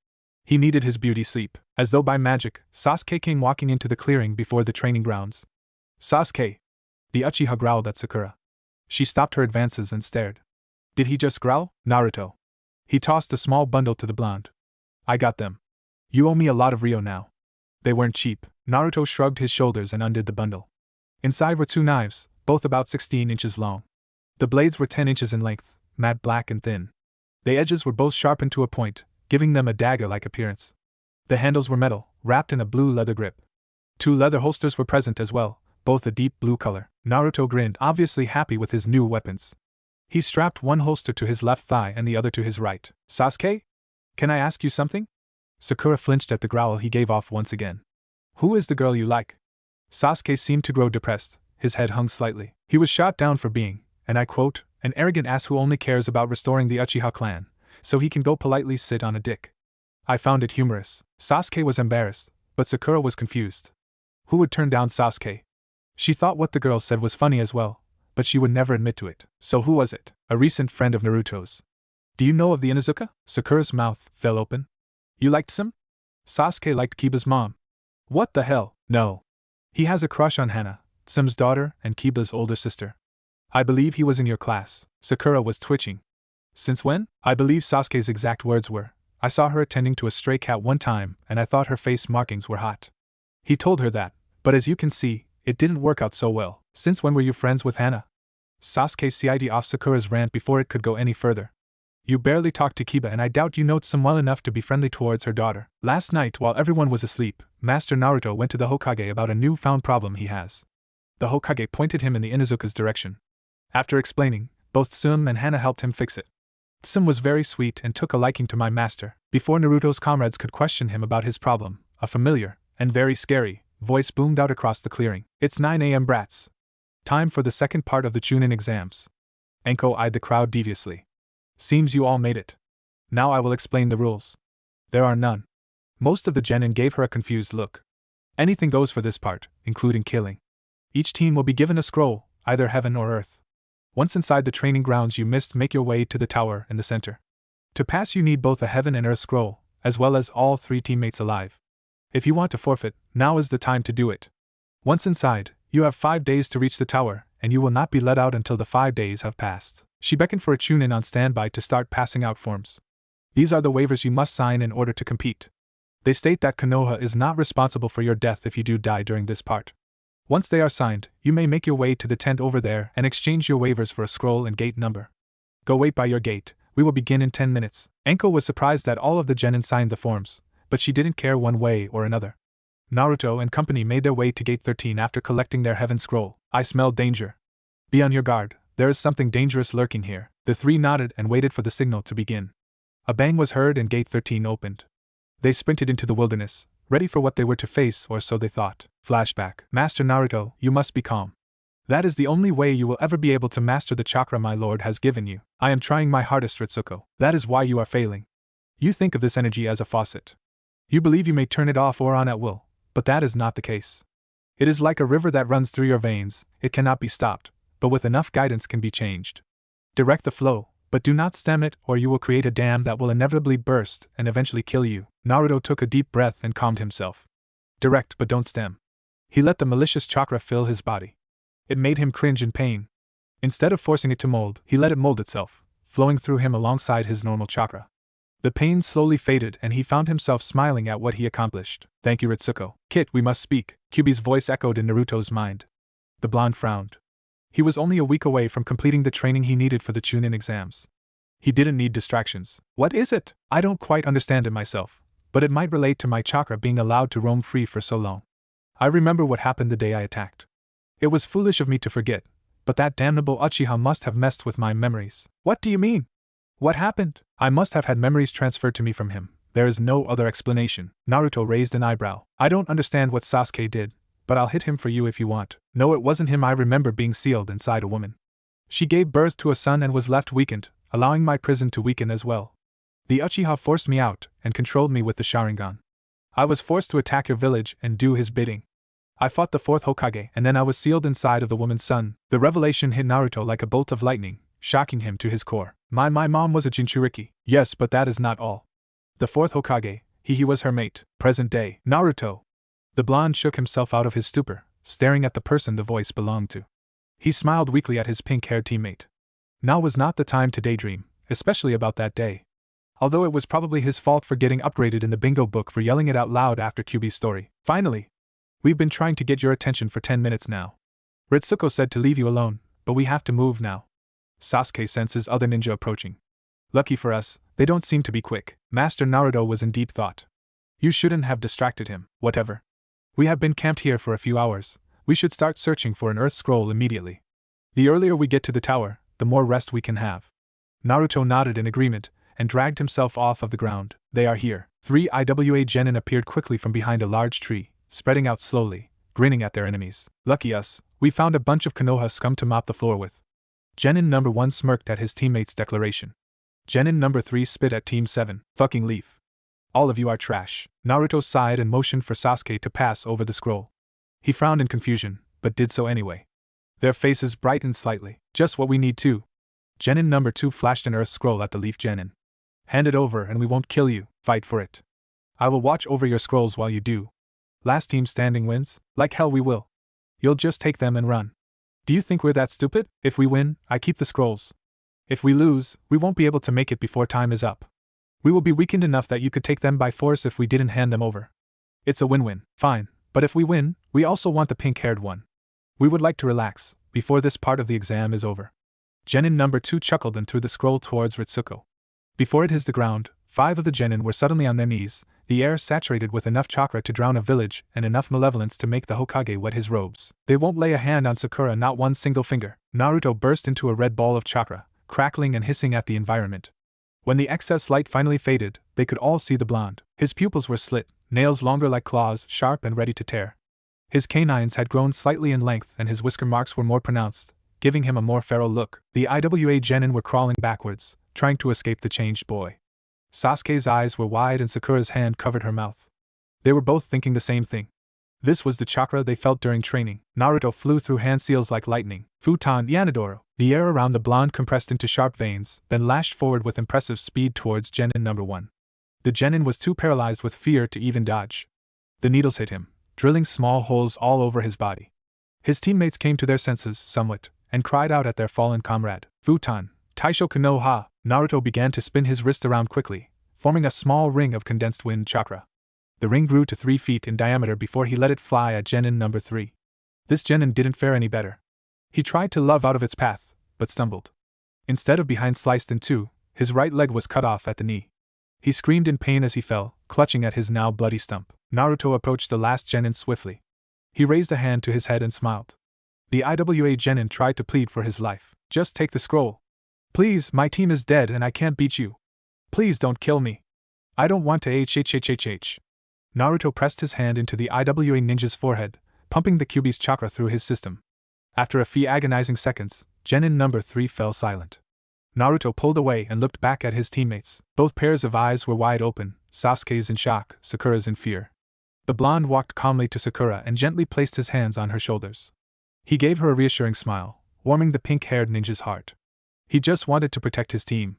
He needed his beauty sleep. As though by magic, Sasuke came walking into the clearing before the training grounds. Sasuke! The Uchiha growled at Sakura. She stopped her advances and stared. Did he just growl? Naruto. He tossed a small bundle to the blonde. I got them. You owe me a lot of Ryo now. They weren't cheap. Naruto shrugged his shoulders and undid the bundle. Inside were 2 knives, both about 16 inches long. The blades were 10 inches in length, matte black and thin. The edges were both sharpened to a point, giving them a dagger-like appearance. The handles were metal, wrapped in a blue leather grip. 2 leather holsters were present as well, both a deep blue color. Naruto grinned, obviously happy with his new weapons. He strapped one holster to his left thigh and the other to his right. Sasuke? Can I ask you something? Sakura flinched at the growl he gave off once again. Who is the girl you like? Sasuke seemed to grow depressed, his head hung slightly. He was shot down for being, and I quote, an arrogant ass who only cares about restoring the Uchiha clan, so he can go politely sit on a dick. I found it humorous. Sasuke was embarrassed, but Sakura was confused. Who would turn down Sasuke? She thought what the girl said was funny as well, but she would never admit to it. So who was it? A recent friend of Naruto's. Do you know of the Inuzuka? Sakura's mouth fell open. You liked Sim? Sasuke liked Kiba's mom. What the hell? No. He has a crush on Hana, Sim's daughter and Kiba's older sister. I believe he was in your class. Sakura was twitching. Since when? I believe Sasuke's exact words were, I saw her attending to a stray cat one time and I thought her face markings were hot. He told her that, but as you can see, it didn't work out so well. Since when were you friends with Hana? Sasuke CID off Sakura's rant before it could go any further. You barely talked to Kiba and I doubt you know Sim well enough to be friendly towards her daughter. Last night while everyone was asleep, Master Naruto went to the Hokage about a newfound problem he has. The Hokage pointed him in the Inuzuka's direction. After explaining, both Sim and Hana helped him fix it. Sim was very sweet and took a liking to my master. Before Naruto's comrades could question him about his problem, a familiar, and very scary, voice boomed out across the clearing. It's 9 a.m. brats. Time for the second part of the Chunin exams. Enko eyed the crowd deviously. Seems you all made it. Now I will explain the rules. There are none. Most of the genin gave her a confused look. Anything goes for this part, including killing. Each team will be given a scroll, either heaven or earth. Once inside the training grounds you must make your way to the tower in the center. To pass you need both a heaven and earth scroll, as well as all 3 teammates alive. If you want to forfeit, now is the time to do it. Once inside, you have 5 days to reach the tower, and you will not be let out until the 5 days have passed. She beckoned for a Chunin on standby to start passing out forms. These are the waivers you must sign in order to compete. They state that Konoha is not responsible for your death if you do die during this part. Once they are signed, you may make your way to the tent over there and exchange your waivers for a scroll and gate number. Go wait by your gate, we will begin in 10 minutes. Enko was surprised that all of the genin signed the forms, but she didn't care one way or another. Naruto and company made their way to gate 13 after collecting their heaven scroll. I smelled danger. Be on your guard, there is something dangerous lurking here. The 3 nodded and waited for the signal to begin. A bang was heard and gate 13 opened. They sprinted into the wilderness, ready for what they were to face, or so they thought. Flashback. Master Naruto, you must be calm. That is the only way you will ever be able to master the chakra my lord has given you. I am trying my hardest, Ritsuko. That is why you are failing. You think of this energy as a faucet. You believe you may turn it off or on at will, but that is not the case. It is like a river that runs through your veins, it cannot be stopped, but with enough guidance can be changed. Direct the flow, but do not stem it or you will create a dam that will inevitably burst and eventually kill you. Naruto took a deep breath and calmed himself. Direct but don't stem. He let the malicious chakra fill his body. It made him cringe in pain. Instead of forcing it to mold, he let it mold itself, flowing through him alongside his normal chakra. The pain slowly faded and he found himself smiling at what he accomplished. Thank you, Ritsuko. Kit, we must speak. Kyuubi's voice echoed in Naruto's mind. The blonde frowned. He was only a week away from completing the training he needed for the Chunin exams. He didn't need distractions. What is it? I don't quite understand it myself, but it might relate to my chakra being allowed to roam free for so long. I remember what happened the day I attacked. It was foolish of me to forget, but that damnable Uchiha must have messed with my memories. What do you mean? What happened? I must have had memories transferred to me from him. There is no other explanation. Naruto raised an eyebrow. I don't understand what Sasuke did, but I'll hit him for you if you want. No, it wasn't him. I remember being sealed inside a woman. She gave birth to a son and was left weakened, allowing my prison to weaken as well. The Uchiha forced me out and controlled me with the Sharingan. I was forced to attack your village and do his bidding. I fought the 4th Hokage and then I was sealed inside of the woman's son. The revelation hit Naruto like a bolt of lightning, shocking him to his core. My mom was a Jinchuriki. Yes, but that is not all. The 4th Hokage, he was her mate. Present day. Naruto. The blonde shook himself out of his stupor, staring at the person the voice belonged to. He smiled weakly at his pink-haired teammate. Now was not the time to daydream, especially about that day. Although it was probably his fault for getting upgraded in the bingo book for yelling it out loud after Kyuubi's story. Finally! We've been trying to get your attention for 10 minutes now. Ritsuko said to leave you alone, but we have to move now. Sasuke senses other ninja approaching. Lucky for us, they don't seem to be quick. Master Naruto was in deep thought. You shouldn't have distracted him. Whatever. We have been camped here for a few hours. We should start searching for an earth scroll immediately. The earlier we get to the tower, the more rest we can have. Naruto nodded in agreement, and dragged himself off of the ground. They are here. 3 IWA genin appeared quickly from behind a large tree, spreading out slowly, grinning at their enemies. Lucky us, we found a bunch of Konoha scum to mop the floor with. Genin number 1 smirked at his teammate's declaration. Genin number 3 spit at Team 7. Fucking leaf. All of you are trash. Naruto sighed and motioned for Sasuke to pass over the scroll. He frowned in confusion, but did so anyway. Their faces brightened slightly. Just what we need too. Genin number 2 flashed an earth scroll at the leaf Genin. Hand it over and we won't kill you, fight for it. I will watch over your scrolls while you do. Last team standing wins? Like hell we will. You'll just take them and run. Do you think we're that stupid? If we win, I keep the scrolls. If we lose, we won't be able to make it before time is up. We will be weakened enough that you could take them by force if we didn't hand them over. It's a win-win, fine, but if we win, we also want the pink-haired one. We would like to relax, before this part of the exam is over. Genin number 2 chuckled and threw the scroll towards Ritsuko. Before it hit the ground, 5 of the Genin were suddenly on their knees, the air saturated with enough chakra to drown a village and enough malevolence to make the Hokage wet his robes. They won't lay a hand on Sakura, not one single finger. Naruto burst into a red ball of chakra, crackling and hissing at the environment. When the excess light finally faded, they could all see the blonde. His pupils were slit, nails longer like claws, sharp and ready to tear. His canines had grown slightly in length and his whisker marks were more pronounced, giving him a more feral look. The IWA Genin were crawling backwards, trying to escape the changed boy. Sasuke's eyes were wide and Sakura's hand covered her mouth. They were both thinking the same thing. This was the chakra they felt during training. Naruto flew through hand seals like lightning. Futon Yanadoro. The air around the blonde compressed into sharp veins, then lashed forward with impressive speed towards Genin number 1. The Genin was too paralyzed with fear to even dodge. The needles hit him, drilling small holes all over his body. His teammates came to their senses somewhat, and cried out at their fallen comrade. Futon, Taishoku no Ha. Naruto began to spin his wrist around quickly, forming a small ring of condensed wind chakra. The ring grew to 3 feet in diameter before he let it fly at Genin number 3. This Genin didn't fare any better. He tried to love out of its path, but stumbled. Instead of behind sliced in two, his right leg was cut off at the knee. He screamed in pain as he fell, clutching at his now bloody stump. Naruto approached the last Genin swiftly. He raised a hand to his head and smiled. The IWA Genin tried to plead for his life. Just take the scroll. Please, my team is dead and I can't beat you. Please don't kill me. I don't want to hhhhh. Naruto pressed his hand into the IWA ninja's forehead, pumping the Kyuubi's chakra through his system. After a few agonizing seconds, Genin number 3 fell silent. Naruto pulled away and looked back at his teammates. Both pairs of eyes were wide open, Sasuke's in shock, Sakura's in fear. The blonde walked calmly to Sakura and gently placed his hands on her shoulders. He gave her a reassuring smile, warming the pink-haired ninja's heart. He just wanted to protect his team.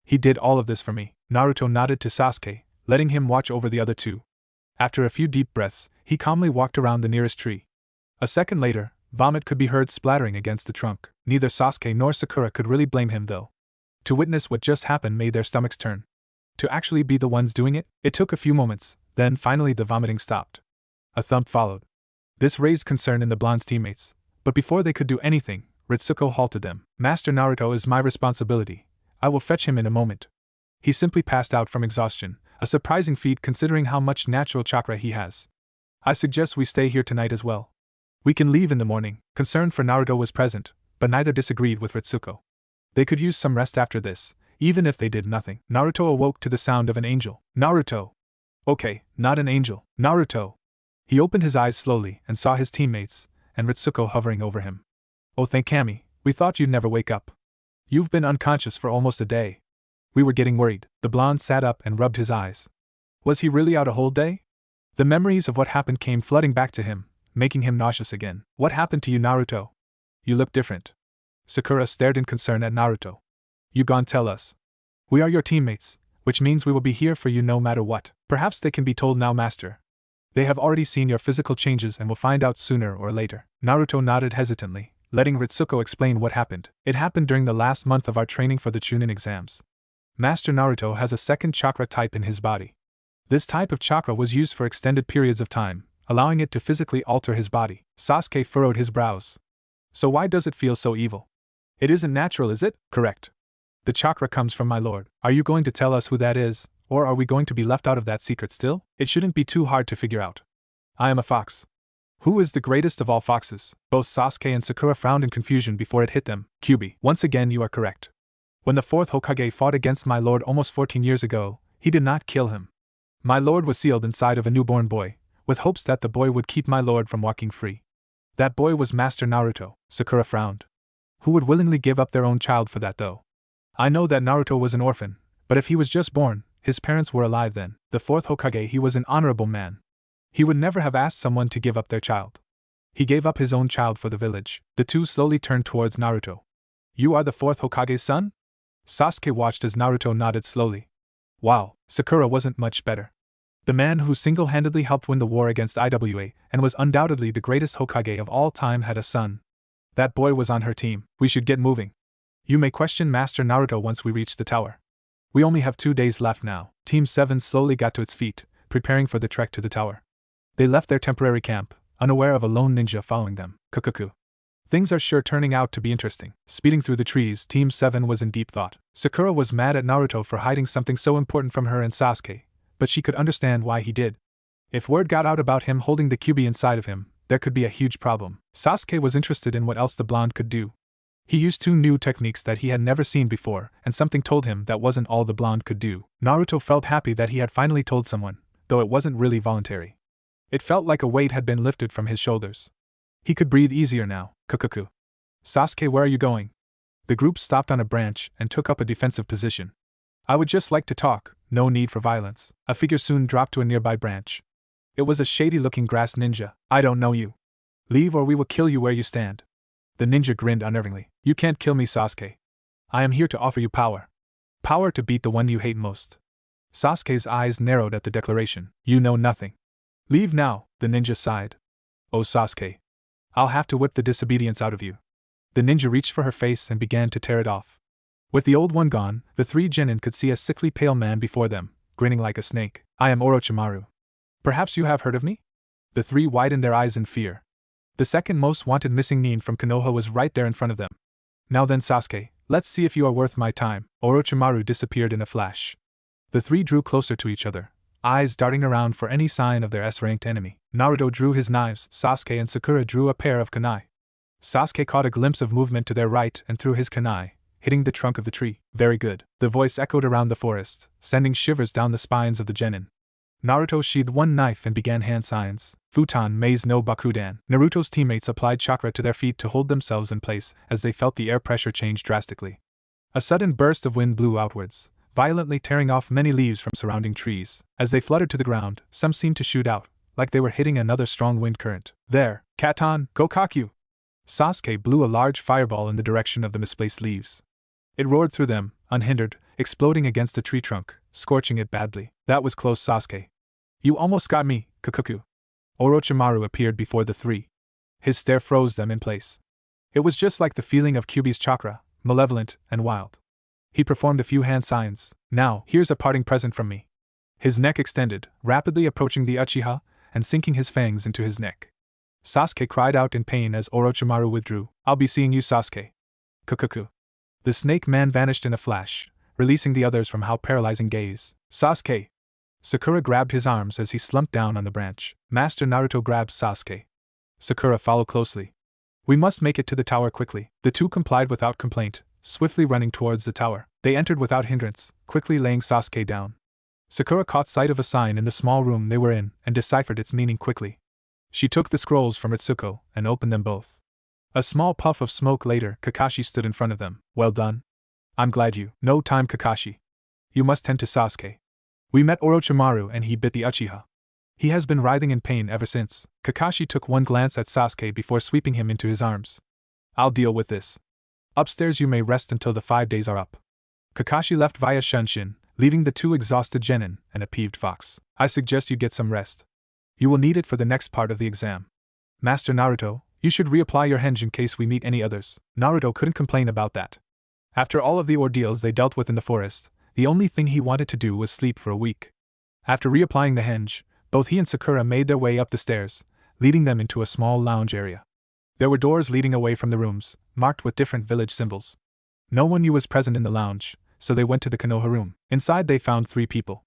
He did all of this for me. Naruto nodded to Sasuke, letting him watch over the other two. After a few deep breaths, he calmly walked around the nearest tree. A second later, vomit could be heard splattering against the trunk. Neither Sasuke nor Sakura could really blame him though. To witness what just happened made their stomachs turn. To actually be the ones doing it, it took a few moments, then finally the vomiting stopped. A thump followed. This raised concern in the blonde's teammates, but before they could do anything, Ritsuko halted them. Master Naruto is my responsibility. I will fetch him in a moment. He simply passed out from exhaustion, a surprising feat considering how much natural chakra he has. I suggest we stay here tonight as well. We can leave in the morning. Concern for Naruto was present, but neither disagreed with Ritsuko. They could use some rest after this, even if they did nothing. Naruto awoke to the sound of an angel. Naruto! Okay, not an angel. Naruto! He opened his eyes slowly and saw his teammates, and Ritsuko hovering over him. Oh thank Kami, we thought you'd never wake up. You've been unconscious for almost a day. We were getting worried. The blonde sat up and rubbed his eyes. Was he really out a whole day? The memories of what happened came flooding back to him, making him nauseous again. What happened to you, Naruto? You look different. Sakura stared in concern at Naruto. You gone tell us. We are your teammates, which means we will be here for you no matter what. Perhaps they can be told now, master. They have already seen your physical changes and will find out sooner or later. Naruto nodded hesitantly, letting Ritsuko explain what happened. It happened during the last month of our training for the Chunin exams. Master Naruto has a second chakra type in his body. This type of chakra was used for extended periods of time, allowing it to physically alter his body. Sasuke furrowed his brows. So why does it feel so evil? It isn't natural, is it? Correct. The chakra comes from my lord. Are you going to tell us who that is, or are we going to be left out of that secret still? It shouldn't be too hard to figure out. I am a fox. Who is the greatest of all foxes? Both Sasuke and Sakura frowned in confusion before it hit them. Kyuubi, once again you are correct. When the fourth Hokage fought against my lord almost 14 years ago, he did not kill him. My lord was sealed inside of a newborn boy, with hopes that the boy would keep my lord from walking free. That boy was Master Naruto. Sakura frowned. Who would willingly give up their own child for that though? I know that Naruto was an orphan, but if he was just born, his parents were alive then. The fourth Hokage, he was an honorable man. He would never have asked someone to give up their child. He gave up his own child for the village. The two slowly turned towards Naruto. You are the fourth Hokage's son? Sasuke watched as Naruto nodded slowly. Wow, Sakura wasn't much better. The man who single-handedly helped win the war against IWA and was undoubtedly the greatest Hokage of all time had a son. That boy was on her team. We should get moving. You may question Master Naruto once we reach the tower. We only have 2 days left now. Team 7 slowly got to its feet, preparing for the trek to the tower. They left their temporary camp, unaware of a lone ninja following them. Kukuku. Things are sure turning out to be interesting. Speeding through the trees, Team 7 was in deep thought. Sakura was mad at Naruto for hiding something so important from her and Sasuke, but she could understand why he did. If word got out about him holding the QB inside of him, there could be a huge problem. Sasuke was interested in what else the blonde could do. He used 2 new techniques that he had never seen before, and something told him that wasn't all the blonde could do. Naruto felt happy that he had finally told someone, though it wasn't really voluntary. It felt like a weight had been lifted from his shoulders. He could breathe easier now. Kukuku. Sasuke, where are you going? The group stopped on a branch and took up a defensive position. I would just like to talk, no need for violence. A figure soon dropped to a nearby branch. It was a shady-looking grass ninja. I don't know you. Leave or we will kill you where you stand. The ninja grinned unnervingly. You can't kill me, Sasuke. I am here to offer you power. Power to beat the one you hate most. Sasuke's eyes narrowed at the declaration. You know nothing. Leave now, the ninja sighed. Oh Sasuke. I'll have to whip the disobedience out of you. The ninja reached for her face and began to tear it off. With the old one gone, the 3 genin could see a sickly pale man before them, grinning like a snake. I am Orochimaru. Perhaps you have heard of me? The 3 widened their eyes in fear. The second most wanted missing nin from Konoha was right there in front of them. Now then Sasuke, let's see if you are worth my time. Orochimaru disappeared in a flash. The 3 drew closer to each other, eyes darting around for any sign of their S-ranked enemy. Naruto drew his knives, Sasuke and Sakura drew a pair of kunai. Sasuke caught a glimpse of movement to their right and threw his kunai, hitting the trunk of the tree. Very good. The voice echoed around the forest, sending shivers down the spines of the genin. Naruto sheathed one knife and began hand signs. Futon Maze no Bakudan. Naruto's teammates applied chakra to their feet to hold themselves in place as they felt the air pressure change drastically. A sudden burst of wind blew outwards, violently tearing off many leaves from surrounding trees. As they fluttered to the ground, some seemed to shoot out, like they were hitting another strong wind current. There, Katon, Gokakyu! Sasuke blew a large fireball in the direction of the misplaced leaves. It roared through them, unhindered, exploding against a tree trunk, scorching it badly. That was close, Sasuke. You almost got me, Kukuku. Orochimaru appeared before the 3. His stare froze them in place. It was just like the feeling of Kyuubi's chakra, malevolent and wild. He performed a few hand signs. Now, here's a parting present from me. His neck extended, rapidly approaching the Uchiha, and sinking his fangs into his neck. Sasuke cried out in pain as Orochimaru withdrew. I'll be seeing you, Sasuke. Kukuku. The snake man vanished in a flash, releasing the others from how paralyzing gaze. Sasuke! Sakura grabbed his arms as he slumped down on the branch. Master Naruto grabbed Sasuke. Sakura followed closely. We must make it to the tower quickly. The 2 complied without complaint, swiftly running towards the tower. They entered without hindrance, quickly laying Sasuke down. Sakura caught sight of a sign in the small room they were in and deciphered its meaning quickly. She took the scrolls from Ritsuko and opened them both. A small puff of smoke later, Kakashi stood in front of them. Well done. I'm glad you. No time, Kakashi. You must tend to Sasuke. We met Orochimaru and he bit the Uchiha. He has been writhing in pain ever since. Kakashi took one glance at Sasuke before sweeping him into his arms. I'll deal with this. Upstairs you may rest until the 5 days are up. Kakashi left via Shunshin, leaving the 2 exhausted genin and a peeved fox. I suggest you get some rest. You will need it for the next part of the exam. Master Naruto, you should reapply your henge in case we meet any others. Naruto couldn't complain about that. After all of the ordeals they dealt with in the forest, the only thing he wanted to do was sleep for a week. After reapplying the henge, both he and Sakura made their way up the stairs, leading them into a small lounge area. There were doors leading away from the rooms, marked with different village symbols. No one knew was present in the lounge, so they went to the Konoha room. Inside they found 3 people.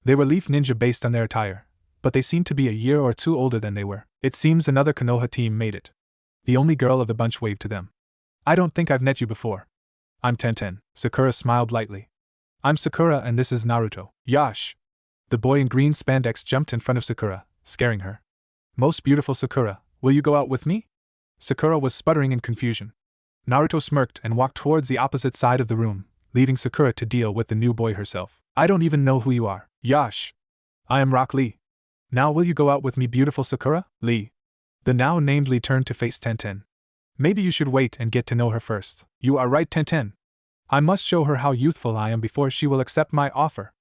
They were leaf ninja based on their attire, but they seemed to be a year or 2 older than they were. It seems another Konoha team made it. The only girl of the bunch waved to them. I don't think I've met you before. I'm Tenten. Sakura smiled lightly. I'm Sakura and this is Naruto. Yash! The boy in green spandex jumped in front of Sakura, scaring her. Most beautiful Sakura, will you go out with me? Sakura was sputtering in confusion. Naruto smirked and walked towards the opposite side of the room, leaving Sakura to deal with the new boy herself. I don't even know who you are. Yash! I am Rock Lee. Now will you go out with me, beautiful Sakura? Lee. The now named Lee turned to face Tenten. Maybe you should wait and get to know her first. You are right, Tenten. I must show her how youthful I am before she will accept my offer.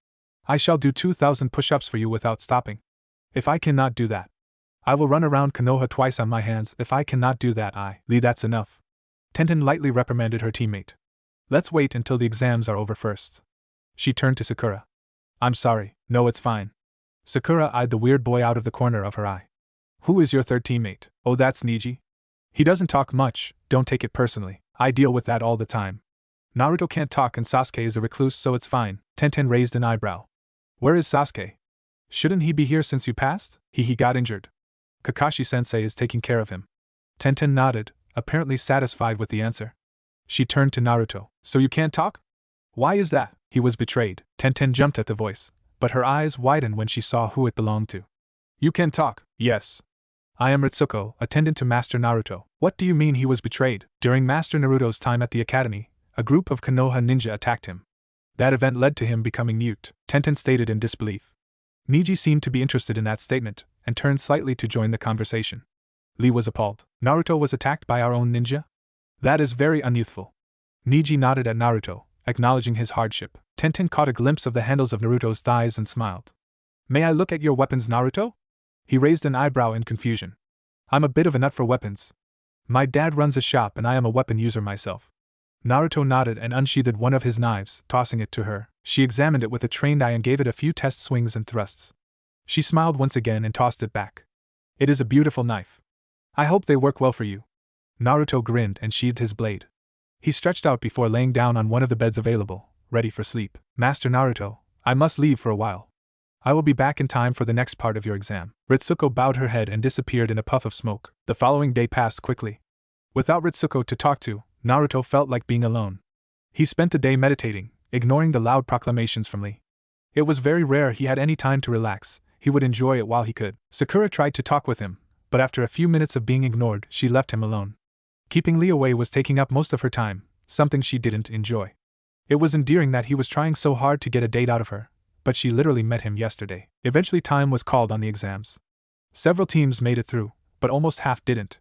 I shall do 2,000 push-ups for you without stopping. If I cannot do that, I will run around Konoha twice on my hands. If I cannot do that, Lee, that's enough. Tenten lightly reprimanded her teammate. Let's wait until the exams are over first. She turned to Sakura. I'm sorry, no, it's fine. Sakura eyed the weird boy out of the corner of her eye. Who is your third teammate? Oh, that's Niji. He doesn't talk much, don't take it personally. I deal with that all the time. Naruto can't talk and Sasuke is a recluse, so it's fine. Tenten raised an eyebrow. Where is Sasuke? Shouldn't he be here since you passed? He got injured. Kakashi-sensei is taking care of him. Tenten nodded, apparently satisfied with the answer. She turned to Naruto. So you can't talk? Why is that? He was betrayed. Tenten jumped at the voice, but her eyes widened when she saw who it belonged to. You can talk? Yes. I am Ritsuko, attendant to Master Naruto. What do you mean he was betrayed? During Master Naruto's time at the academy, a group of Konoha ninja attacked him. That event led to him becoming mute, Tenten stated in disbelief. Niji seemed to be interested in that statement, and turned slightly to join the conversation. Lee was appalled. Naruto was attacked by our own ninja? That is very unyouthful. Niji nodded at Naruto, acknowledging his hardship. Tenten caught a glimpse of the handles of Naruto's thighs and smiled. May I look at your weapons, Naruto? He raised an eyebrow in confusion. I'm a bit of a nut for weapons. My dad runs a shop and I am a weapon user myself. Naruto nodded and unsheathed one of his knives, tossing it to her. She examined it with a trained eye and gave it a few test swings and thrusts. She smiled once again and tossed it back. It is a beautiful knife. I hope they work well for you. Naruto grinned and sheathed his blade. He stretched out before laying down on one of the beds available, ready for sleep. Master Naruto, I must leave for a while. I will be back in time for the next part of your exam. Ritsuko bowed her head and disappeared in a puff of smoke. The following day passed quickly. Without Ritsuko to talk to, Naruto felt like being alone. He spent the day meditating, ignoring the loud proclamations from Lee. It was very rare he had any time to relax. He would enjoy it while he could. Sakura tried to talk with him, but after a few minutes of being ignored, she left him alone. Keeping Lee away was taking up most of her time, something she didn't enjoy. It was endearing that he was trying so hard to get a date out of her, but she literally met him yesterday. Eventually time was called on the exams. Several teams made it through, but almost half didn't.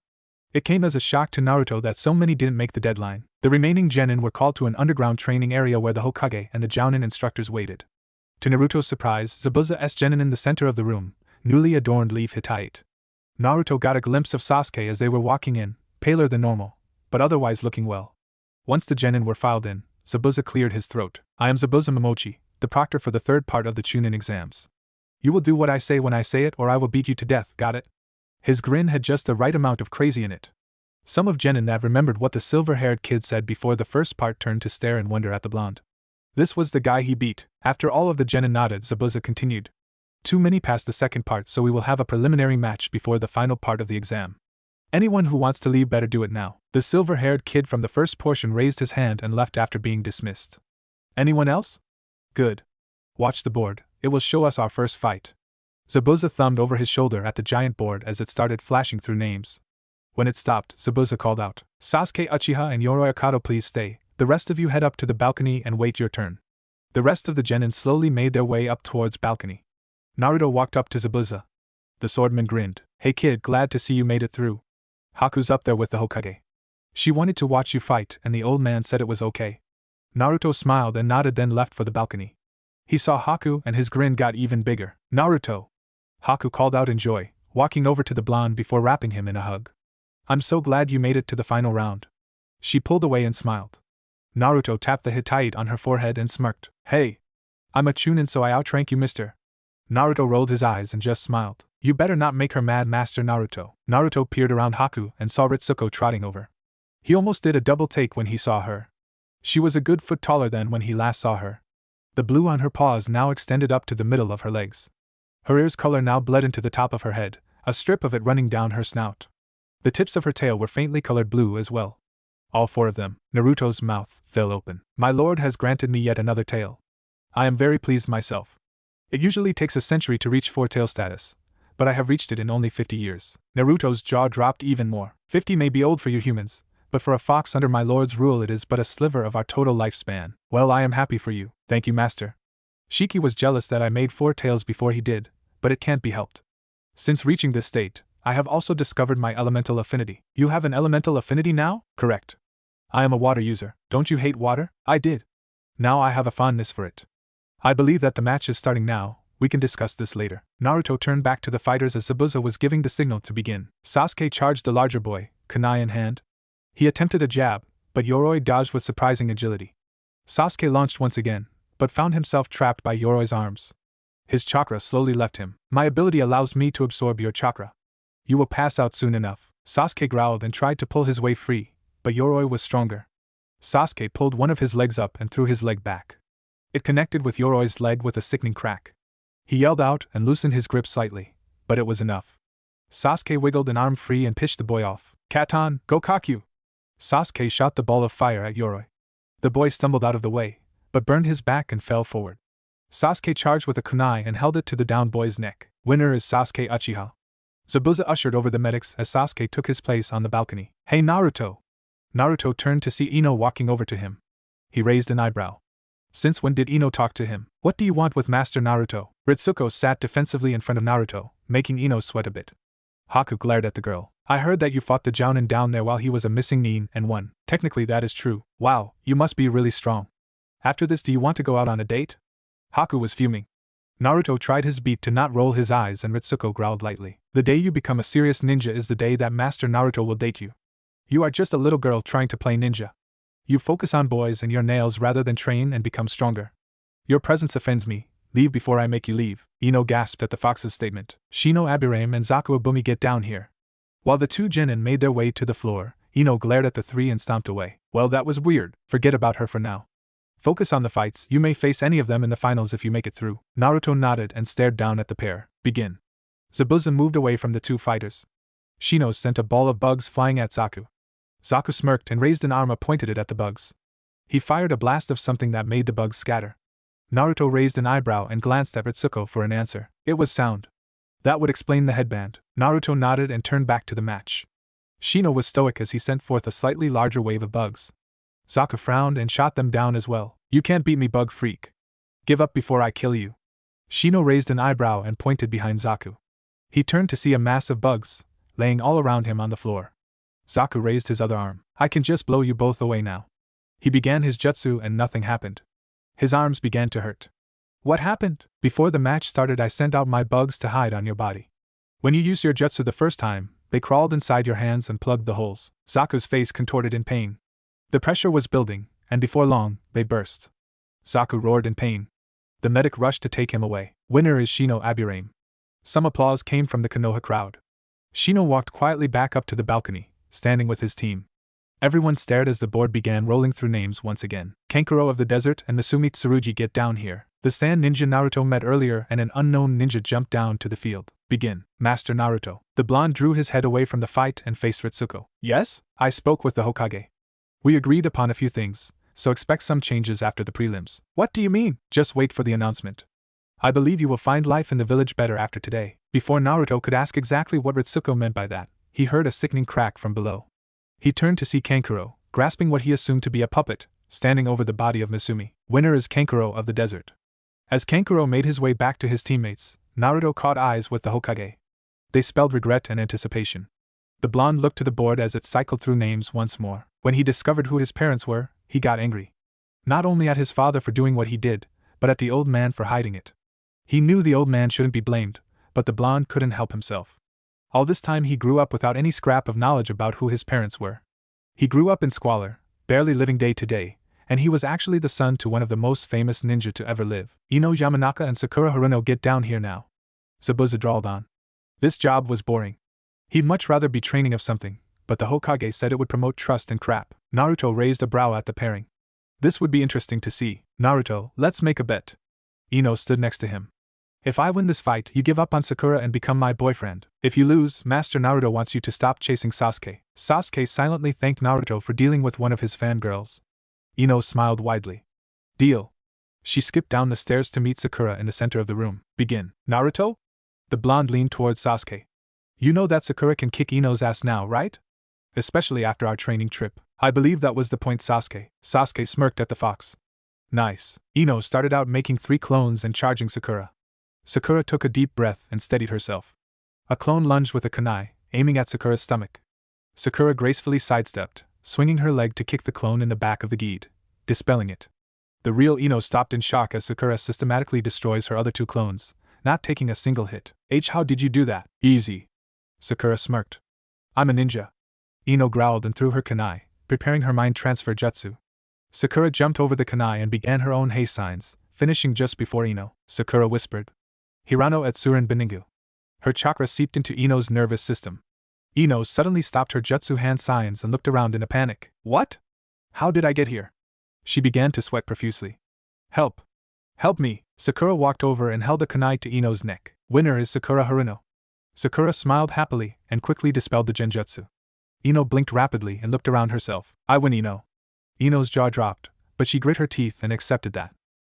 It came as a shock to Naruto that so many didn't make the deadline. The remaining genin were called to an underground training area where the Hokage and the Jounin instructors waited. To Naruto's surprise, Zabuza's genin in the center of the room, newly adorned Leaf Hittite. Naruto got a glimpse of Sasuke as they were walking in, paler than normal, but otherwise looking well. Once the genin were filed in, Zabuza cleared his throat. I am Zabuza Momochi, the proctor for the third part of the Chunin exams. You will do what I say when I say it or I will beat you to death, got it? His grin had just the right amount of crazy in it. Some of genin that remembered what the silver-haired kid said before the first part turned to stare in wonder at the blonde. This was the guy he beat. After all of the genin nodded, Zabuza continued. Too many passed the second part, so we will have a preliminary match before the final part of the exam. Anyone who wants to leave better do it now. The silver-haired kid from the first portion raised his hand and left after being dismissed. Anyone else? Good. Watch the board, it will show us our first fight. Zabuza thumbed over his shoulder at the giant board as it started flashing through names. When it stopped, Zabuza called out, Sasuke Uchiha and Yoroi Akato, please stay. The rest of you head up to the balcony and wait your turn. The rest of the genin slowly made their way up towards balcony. Naruto walked up to Zabuza. The swordman grinned. Hey kid, glad to see you made it through. Haku's up there with the Hokage. She wanted to watch you fight and the old man said it was okay. Naruto smiled and nodded, then left for the balcony. He saw Haku and his grin got even bigger. Naruto! Haku called out in joy, walking over to the blonde before wrapping him in a hug. I'm so glad you made it to the final round. She pulled away and smiled. Naruto tapped the Hittite on her forehead and smirked. Hey! I'm a Chunin, so I outrank you, mister. Naruto rolled his eyes and just smiled. You better not make her mad, Master Naruto. Naruto peered around Haku and saw Ritsuko trotting over. He almost did a double take when he saw her. She was a good foot taller than when he last saw her. The blue on her paws now extended up to the middle of her legs. Her ears' color now bled into the top of her head, a strip of it running down her snout. The tips of her tail were faintly colored blue as well. All four of them. Naruto's mouth fell open. My lord has granted me yet another tail. I am very pleased myself. It usually takes a century to reach four-tail status, but I have reached it in only 50 years. Naruto's jaw dropped even more. 50 may be old for you humans, but for a fox under my lord's rule it is but a sliver of our total lifespan. Well, I am happy for you. Thank you, master. Shiki was jealous that I made 4 tails before he did, but it can't be helped. Since reaching this state, I have also discovered my elemental affinity. You have an elemental affinity now? Correct. I am a water user. Don't you hate water? I did. Now I have a fondness for it. I believe that the match is starting now. We can discuss this later. Naruto turned back to the fighters as Zabuza was giving the signal to begin. Sasuke charged the larger boy, kunai in hand. He attempted a jab, but Yoroi dodged with surprising agility. Sasuke launched once again, but found himself trapped by Yoroi's arms. His chakra slowly left him. My ability allows me to absorb your chakra. You will pass out soon enough. Sasuke growled and tried to pull his way free, but Yoroi was stronger. Sasuke pulled one of his legs up and threw his leg back. It connected with Yoroi's leg with a sickening crack. He yelled out and loosened his grip slightly, but it was enough. Sasuke wiggled an arm free and pitched the boy off. Katon, Gokakyu! Sasuke shot the ball of fire at Yoroi. The boy stumbled out of the way, but burned his back and fell forward. Sasuke charged with a kunai and held it to the downed boy's neck. Winner is Sasuke Uchiha. Zabuza ushered over the medics as Sasuke took his place on the balcony. Hey Naruto! Naruto turned to see Ino walking over to him. He raised an eyebrow. Since when did Ino talk to him? What do you want with Master Naruto? Ritsuko sat defensively in front of Naruto, making Ino sweat a bit. Haku glared at the girl. I heard that you fought the Jounin down there while he was a missing nin and won. Technically that is true. Wow, you must be really strong. After this, do you want to go out on a date? Haku was fuming. Naruto tried his best to not roll his eyes and Ritsuko growled lightly. The day you become a serious ninja is the day that Master Naruto will date you. You are just a little girl trying to play ninja. You focus on boys and your nails rather than train and become stronger. Your presence offends me. Leave before I make you leave. Ino gasped at the fox's statement. Shino Abirame and Zaku Abumi, get down here. While the two genin made their way to the floor, Ino glared at the three and stomped away. Well, that was weird. Forget about her for now. Focus on the fights. You may face any of them in the finals if you make it through. Naruto nodded and stared down at the pair. Begin. Zabuza moved away from the two fighters. Shino sent a ball of bugs flying at Zaku. Zaku smirked and raised an arm, pointed it at the bugs. He fired a blast of something that made the bugs scatter. Naruto raised an eyebrow and glanced at Ritsuko for an answer. It was sound. That would explain the headband. Naruto nodded and turned back to the match. Shino was stoic as he sent forth a slightly larger wave of bugs. Zaku frowned and shot them down as well. You can't beat me, bug freak. Give up before I kill you. Shino raised an eyebrow and pointed behind Zaku. He turned to see a mass of bugs, laying all around him on the floor. Zaku raised his other arm. I can just blow you both away now. He began his jutsu and nothing happened. His arms began to hurt. What happened? Before the match started, I sent out my bugs to hide on your body. When you used your jutsu the first time, they crawled inside your hands and plugged the holes. Zaku's face contorted in pain. The pressure was building, and before long, they burst. Zaku roared in pain. The medic rushed to take him away. Winner is Shino Abirame. Some applause came from the Konoha crowd. Shino walked quietly back up to the balcony, standing with his team. Everyone stared as the board began rolling through names once again. Kankuro of the desert and Masumi Tsurugi, get down here. The sand ninja Naruto met earlier and an unknown ninja jumped down to the field. Begin. Master Naruto. The blonde drew his head away from the fight and faced Ritsuko. Yes? I spoke with the Hokage. We agreed upon a few things, so expect some changes after the prelims. What do you mean? Just wait for the announcement. I believe you will find life in the village better after today. Before Naruto could ask exactly what Ritsuko meant by that, he heard a sickening crack from below. He turned to see Kankuro, grasping what he assumed to be a puppet, standing over the body of Masumi. Winner is Kankuro of the desert. As Kankuro made his way back to his teammates, Naruto caught eyes with the Hokage. They spelled regret and anticipation. The blonde looked to the board as it cycled through names once more. When he discovered who his parents were, he got angry. Not only at his father for doing what he did, but at the old man for hiding it. He knew the old man shouldn't be blamed, but the blonde couldn't help himself. All this time he grew up without any scrap of knowledge about who his parents were. He grew up in squalor, barely living day to day, and he was actually the son to one of the most famous ninja to ever live. Ino Yamanaka and Sakura Haruno, get down here now. Zabuza drawled on. This job was boring. He'd much rather be training of something, but the Hokage said it would promote trust and crap. Naruto raised a brow at the pairing. This would be interesting to see. Naruto, let's make a bet. Ino stood next to him. If I win this fight, you give up on Sakura and become my boyfriend. If you lose, Master Naruto wants you to stop chasing Sasuke. Sasuke silently thanked Naruto for dealing with one of his fangirls. Ino smiled widely. Deal. She skipped down the stairs to meet Sakura in the center of the room. Begin. Naruto? The blonde leaned towards Sasuke. You know that Sakura can kick Ino's ass now, right? Especially after our training trip. I believe that was the point, Sasuke. Sasuke smirked at the fox. Nice. Ino started out making 3 clones and charging Sakura. Sakura took a deep breath and steadied herself. A clone lunged with a kunai, aiming at Sakura's stomach. Sakura gracefully sidestepped, swinging her leg to kick the clone in the back of the gi, dispelling it. The real Ino stopped in shock as Sakura systematically destroys her other two clones, not taking a single hit. How did you do that? Easy. Sakura smirked. I'm a ninja. Ino growled and threw her kunai, preparing her mind transfer jutsu. Sakura jumped over the kunai and began her own hei signs, finishing just before Ino. Sakura whispered, Hirano et Surin Beningu. Her chakra seeped into Ino's nervous system. Ino suddenly stopped her jutsu hand signs and looked around in a panic. What? How did I get here? She began to sweat profusely. Help! Help me! Sakura walked over and held a kunai to Ino's neck. Winner is Sakura Haruno. Sakura smiled happily and quickly dispelled the genjutsu. Ino blinked rapidly and looked around herself. I win, Ino. Ino's jaw dropped, but she grit her teeth and accepted that.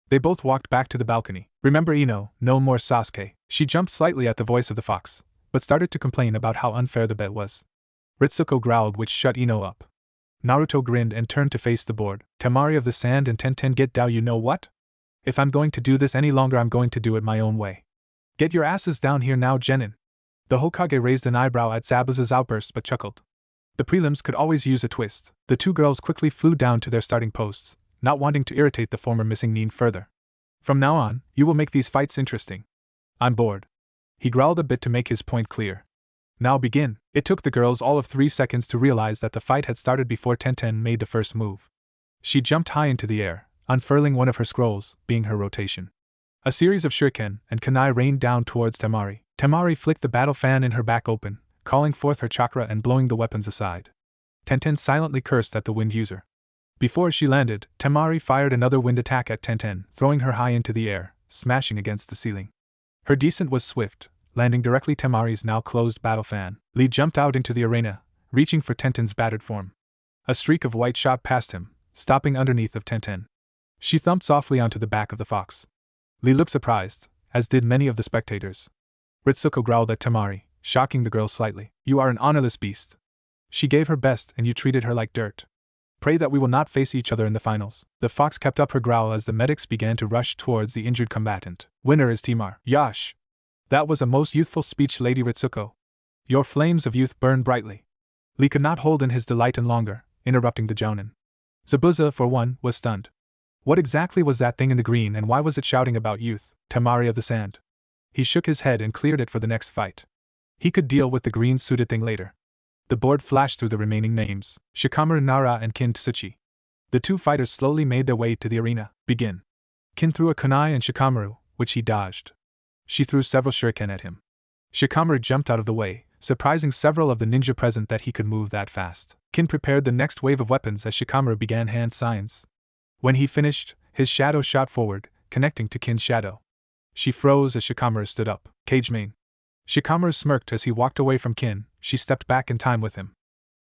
They both walked back to the balcony. Remember Ino, no more Sasuke. She jumped slightly at the voice of the fox, but started to complain about how unfair the bet was. Ritsuko growled, which shut Ino up. Naruto grinned and turned to face the board. Temari of the Sand and Tenten get down, you know what? If I'm going to do this any longer, I'm going to do it my own way. Get your asses down here now, Genin. The Hokage raised an eyebrow at Zabuza's outburst but chuckled. The prelims could always use a twist. The two girls quickly flew down to their starting posts, not wanting to irritate the former missing Nin further. From now on, you will make these fights interesting. I'm bored. He growled a bit to make his point clear. Now begin. It took the girls all of 3 seconds to realize that the fight had started before Tenten made the first move. She jumped high into the air, unfurling one of her scrolls, being her rotation. A series of shuriken and kunai rained down towards Temari. Temari flicked the battle fan in her back open, calling forth her chakra and blowing the weapons aside. Tenten silently cursed at the wind user. Before she landed, Temari fired another wind attack at Tenten, throwing her high into the air, smashing against the ceiling. Her descent was swift, landing directly Temari's now closed battle fan. Lee jumped out into the arena, reaching for Tenten's battered form. A streak of white shot past him, stopping underneath of Tenten. She thumped softly onto the back of the fox. Lee looked surprised, as did many of the spectators. Ritsuko growled at Temari, shocking the girl slightly. You are an honorless beast. She gave her best and you treated her like dirt. Pray that we will not face each other in the finals. The fox kept up her growl as the medics began to rush towards the injured combatant. Winner is Timar. Yash! That was a most youthful speech, Lady Ritsuko. Your flames of youth burn brightly. Lee could not hold in his delight any longer, interrupting the jounin. Zabuza, for one, was stunned. What exactly was that thing in the green and why was it shouting about youth? Temari of the Sand. He shook his head and cleared it for the next fight. He could deal with the green-suited thing later. The board flashed through the remaining names. Shikamaru Nara and Kin Tsuchi. The two fighters slowly made their way to the arena. Begin. Kin threw a kunai at Shikamaru, which he dodged. She threw several shuriken at him. Shikamaru jumped out of the way, surprising several of the ninja present that he could move that fast. Kin prepared the next wave of weapons as Shikamaru began hand signs. When he finished, his shadow shot forward, connecting to Kin's shadow. She froze as Shikamaru stood up. Cage main. Shikamaru smirked as he walked away from Kin. She stepped back in time with him.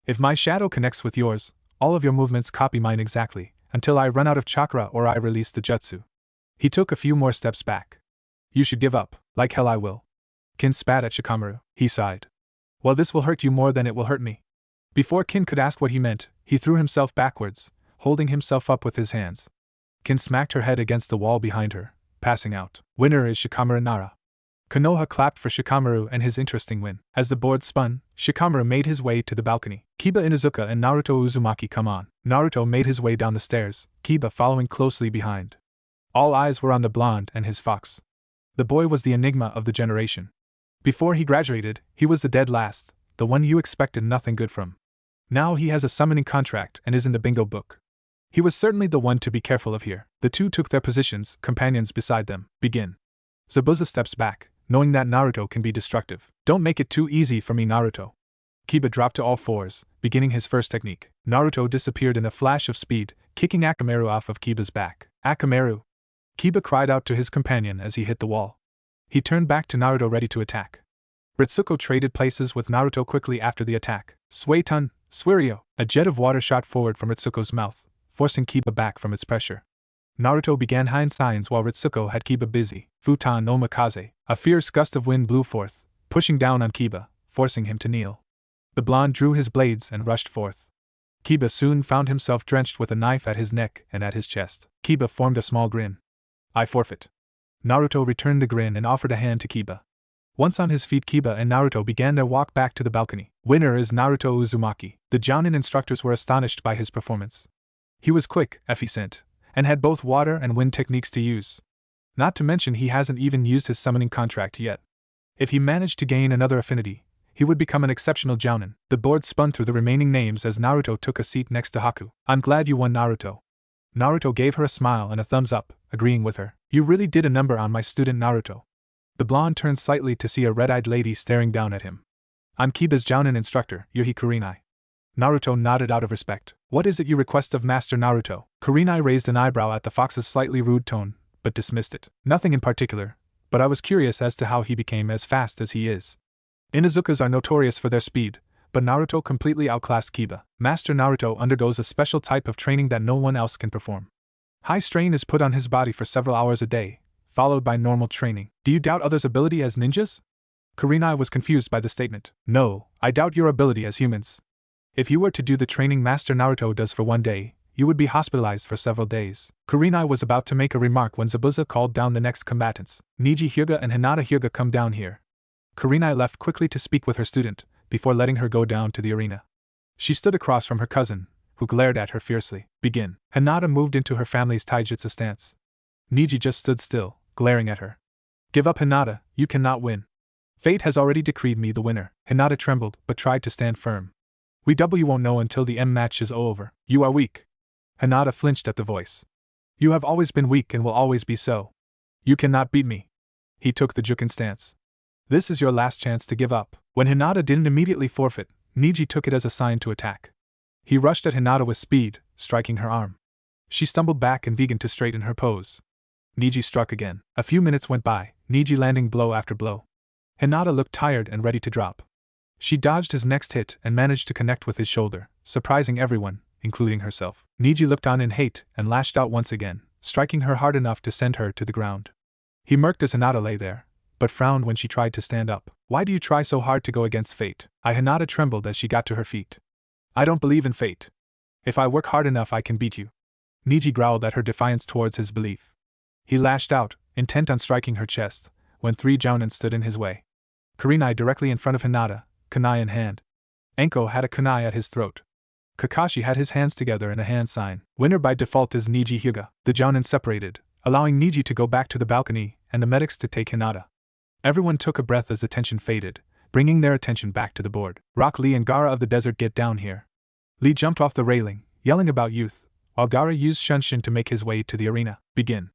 If my shadow connects with yours, all of your movements copy mine exactly, until I run out of chakra or I release the jutsu. He took a few more steps back. You should give up. Like hell I will. Kin spat at Shikamaru. He sighed. Well, this will hurt you more than it will hurt me. Before Kin could ask what he meant, he threw himself backwards, holding himself up with his hands. Kin smacked her head against the wall behind her, passing out. Winner is Shikamaru Nara. Konoha clapped for Shikamaru and his interesting win. As the board spun, Shikamaru made his way to the balcony. Kiba Inuzuka and Naruto Uzumaki come on. Naruto made his way down the stairs, Kiba following closely behind. All eyes were on the blonde and his fox. The boy was the enigma of the generation. Before he graduated, he was the dead last, the one you expected nothing good from. Now he has a summoning contract and is in the bingo book. He was certainly the one to be careful of here. The two took their positions, companions beside them. Begin. Zabuza steps back, knowing that Naruto can be destructive. Don't make it too easy for me, Naruto. Kiba dropped to all fours, beginning his first technique. Naruto disappeared in a flash of speed, kicking Akamaru off of Kiba's back. Akamaru! Kiba cried out to his companion as he hit the wall. He turned back to Naruto ready to attack. Ritsuko traded places with Naruto quickly after the attack. Suetun, Suirio! A jet of water shot forward from Ritsuko's mouth, forcing Kiba back from its pressure. Naruto began hand signs while Ritsuko had Kiba busy. Futon no Makaze. A fierce gust of wind blew forth, pushing down on Kiba, forcing him to kneel. The blonde drew his blades and rushed forth. Kiba soon found himself drenched with a knife at his neck and at his chest. Kiba formed a small grin. I forfeit. Naruto returned the grin and offered a hand to Kiba. Once on his feet, Kiba and Naruto began their walk back to the balcony. Winner is Naruto Uzumaki. The Jounin instructors were astonished by his performance. He was quick, efficient, and had both water and wind techniques to use. Not to mention he hasn't even used his summoning contract yet. If he managed to gain another affinity, he would become an exceptional Jounin. The board spun through the remaining names as Naruto took a seat next to Haku. I'm glad you won, Naruto. Naruto gave her a smile and a thumbs up, agreeing with her. You really did a number on my student Naruto. The blonde turned slightly to see a red-eyed lady staring down at him. I'm Kiba's Jounin instructor, Yuhi Kurenai. Naruto nodded out of respect. What is it you request of Master Naruto? Kurenai raised an eyebrow at the fox's slightly rude tone, but dismissed it. Nothing in particular, but I was curious as to how he became as fast as he is. Inuzukas are notorious for their speed, but Naruto completely outclassed Kiba. Master Naruto undergoes a special type of training that no one else can perform. High strain is put on his body for several hours a day, followed by normal training. Do you doubt others' ability as ninjas? Kurenai was confused by the statement. No, I doubt your ability as humans. If you were to do the training Master Naruto does for one day, you would be hospitalized for several days. Kurenai was about to make a remark when Zabuza called down the next combatants. Niji Hyuga and Hinata Hyuga, come down here. Kurenai left quickly to speak with her student, before letting her go down to the arena. She stood across from her cousin, who glared at her fiercely. Begin. Hinata moved into her family's taijutsu stance. Niji just stood still, glaring at her. Give up, Hinata, you cannot win. Fate has already decreed me the winner. Hinata trembled, but tried to stand firm. We won't know until the match is over. You are weak. Hinata flinched at the voice. You have always been weak and will always be so. You cannot beat me. He took the Jukin stance. This is your last chance to give up. When Hinata didn't immediately forfeit, Niji took it as a sign to attack. He rushed at Hinata with speed, striking her arm. She stumbled back and began to straighten her pose. Niji struck again. A few minutes went by, Niji landing blow after blow. Hinata looked tired and ready to drop. She dodged his next hit and managed to connect with his shoulder, surprising everyone, including herself. Niji looked on in hate and lashed out once again, striking her hard enough to send her to the ground. He murked as Hinata lay there, but frowned when she tried to stand up. Why do you try so hard to go against fate? Hinata trembled as she got to her feet. I don't believe in fate. If I work hard enough I can beat you. Niji growled at her defiance towards his belief. He lashed out, intent on striking her chest, when 3 Jounin stood in his way. Kurenai directly in front of Hinata, kunai in hand. Enko had a kunai at his throat. Kakashi had his hands together in a hand sign. Winner by default is Niji Hyuga. The Jounin separated, allowing Niji to go back to the balcony and the medics to take Hinata. Everyone took a breath as the tension faded, bringing their attention back to the board. Rock Lee and Gaara of the desert, get down here. Lee jumped off the railing, yelling about youth, while Gaara used Shunshin to make his way to the arena. Begin.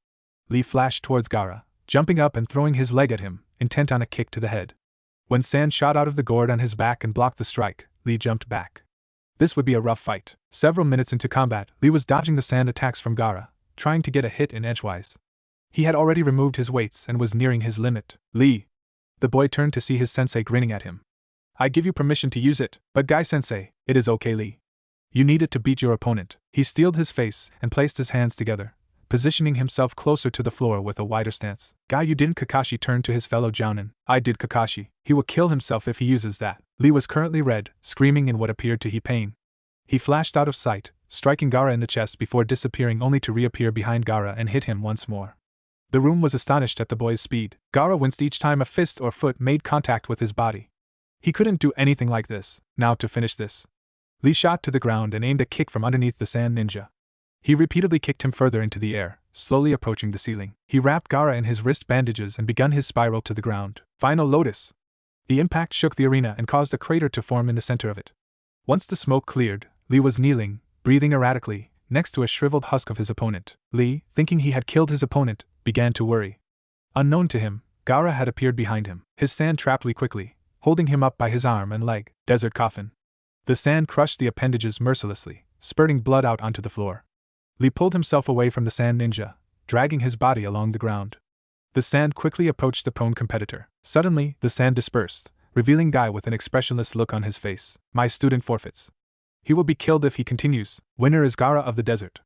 Lee flashed towards Gaara, jumping up and throwing his leg at him, intent on a kick to the head. When sand shot out of the gourd on his back and blocked the strike, Lee jumped back. This would be a rough fight. Several minutes into combat, Lee was dodging the sand attacks from Gaara, trying to get a hit in edgewise. He had already removed his weights and was nearing his limit. Lee! The boy turned to see his sensei grinning at him. I give you permission to use it, but Guy-sensei, it is okay, Lee. You need it to beat your opponent. He steeled his face and placed his hands together, positioning himself closer to the floor with a wider stance. Guy, you didn't. Kakashi turned to his fellow Jounin. I did, Kakashi. He will kill himself if he uses that. Lee was currently red, screaming in what appeared to he pain. He flashed out of sight, striking Gaara in the chest before disappearing only to reappear behind Gaara and hit him once more. The room was astonished at the boy's speed. Gaara winced each time a fist or foot made contact with his body. He couldn't do anything like this. Now to finish this. Lee shot to the ground and aimed a kick from underneath the sand ninja. He repeatedly kicked him further into the air, slowly approaching the ceiling. He wrapped Gaara in his wrist bandages and begun his spiral to the ground. Final Lotus! The impact shook the arena and caused a crater to form in the center of it. Once the smoke cleared, Lee was kneeling, breathing erratically, next to a shriveled husk of his opponent. Lee, thinking he had killed his opponent, began to worry. Unknown to him, Gaara had appeared behind him. His sand trapped Lee quickly, holding him up by his arm and leg. Desert coffin. The sand crushed the appendages mercilessly, spurting blood out onto the floor. Lee pulled himself away from the sand ninja, dragging his body along the ground. The sand quickly approached the prone competitor. Suddenly, the sand dispersed, revealing Guy with an expressionless look on his face. My student forfeits. He will be killed if he continues. Winner is Gaara of the desert.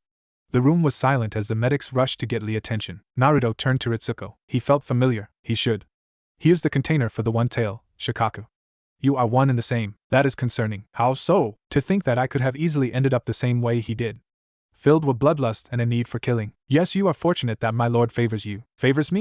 The room was silent as the medics rushed to get Lee attention. Naruto turned to Ritsuko. He felt familiar. He should. He is the container for the one tail, Shikaku. You are one and the same. That is concerning. How so? To think that I could have easily ended up the same way he did. Filled with bloodlust and a need for killing. Yes, you are fortunate that my lord favors you. Favors me?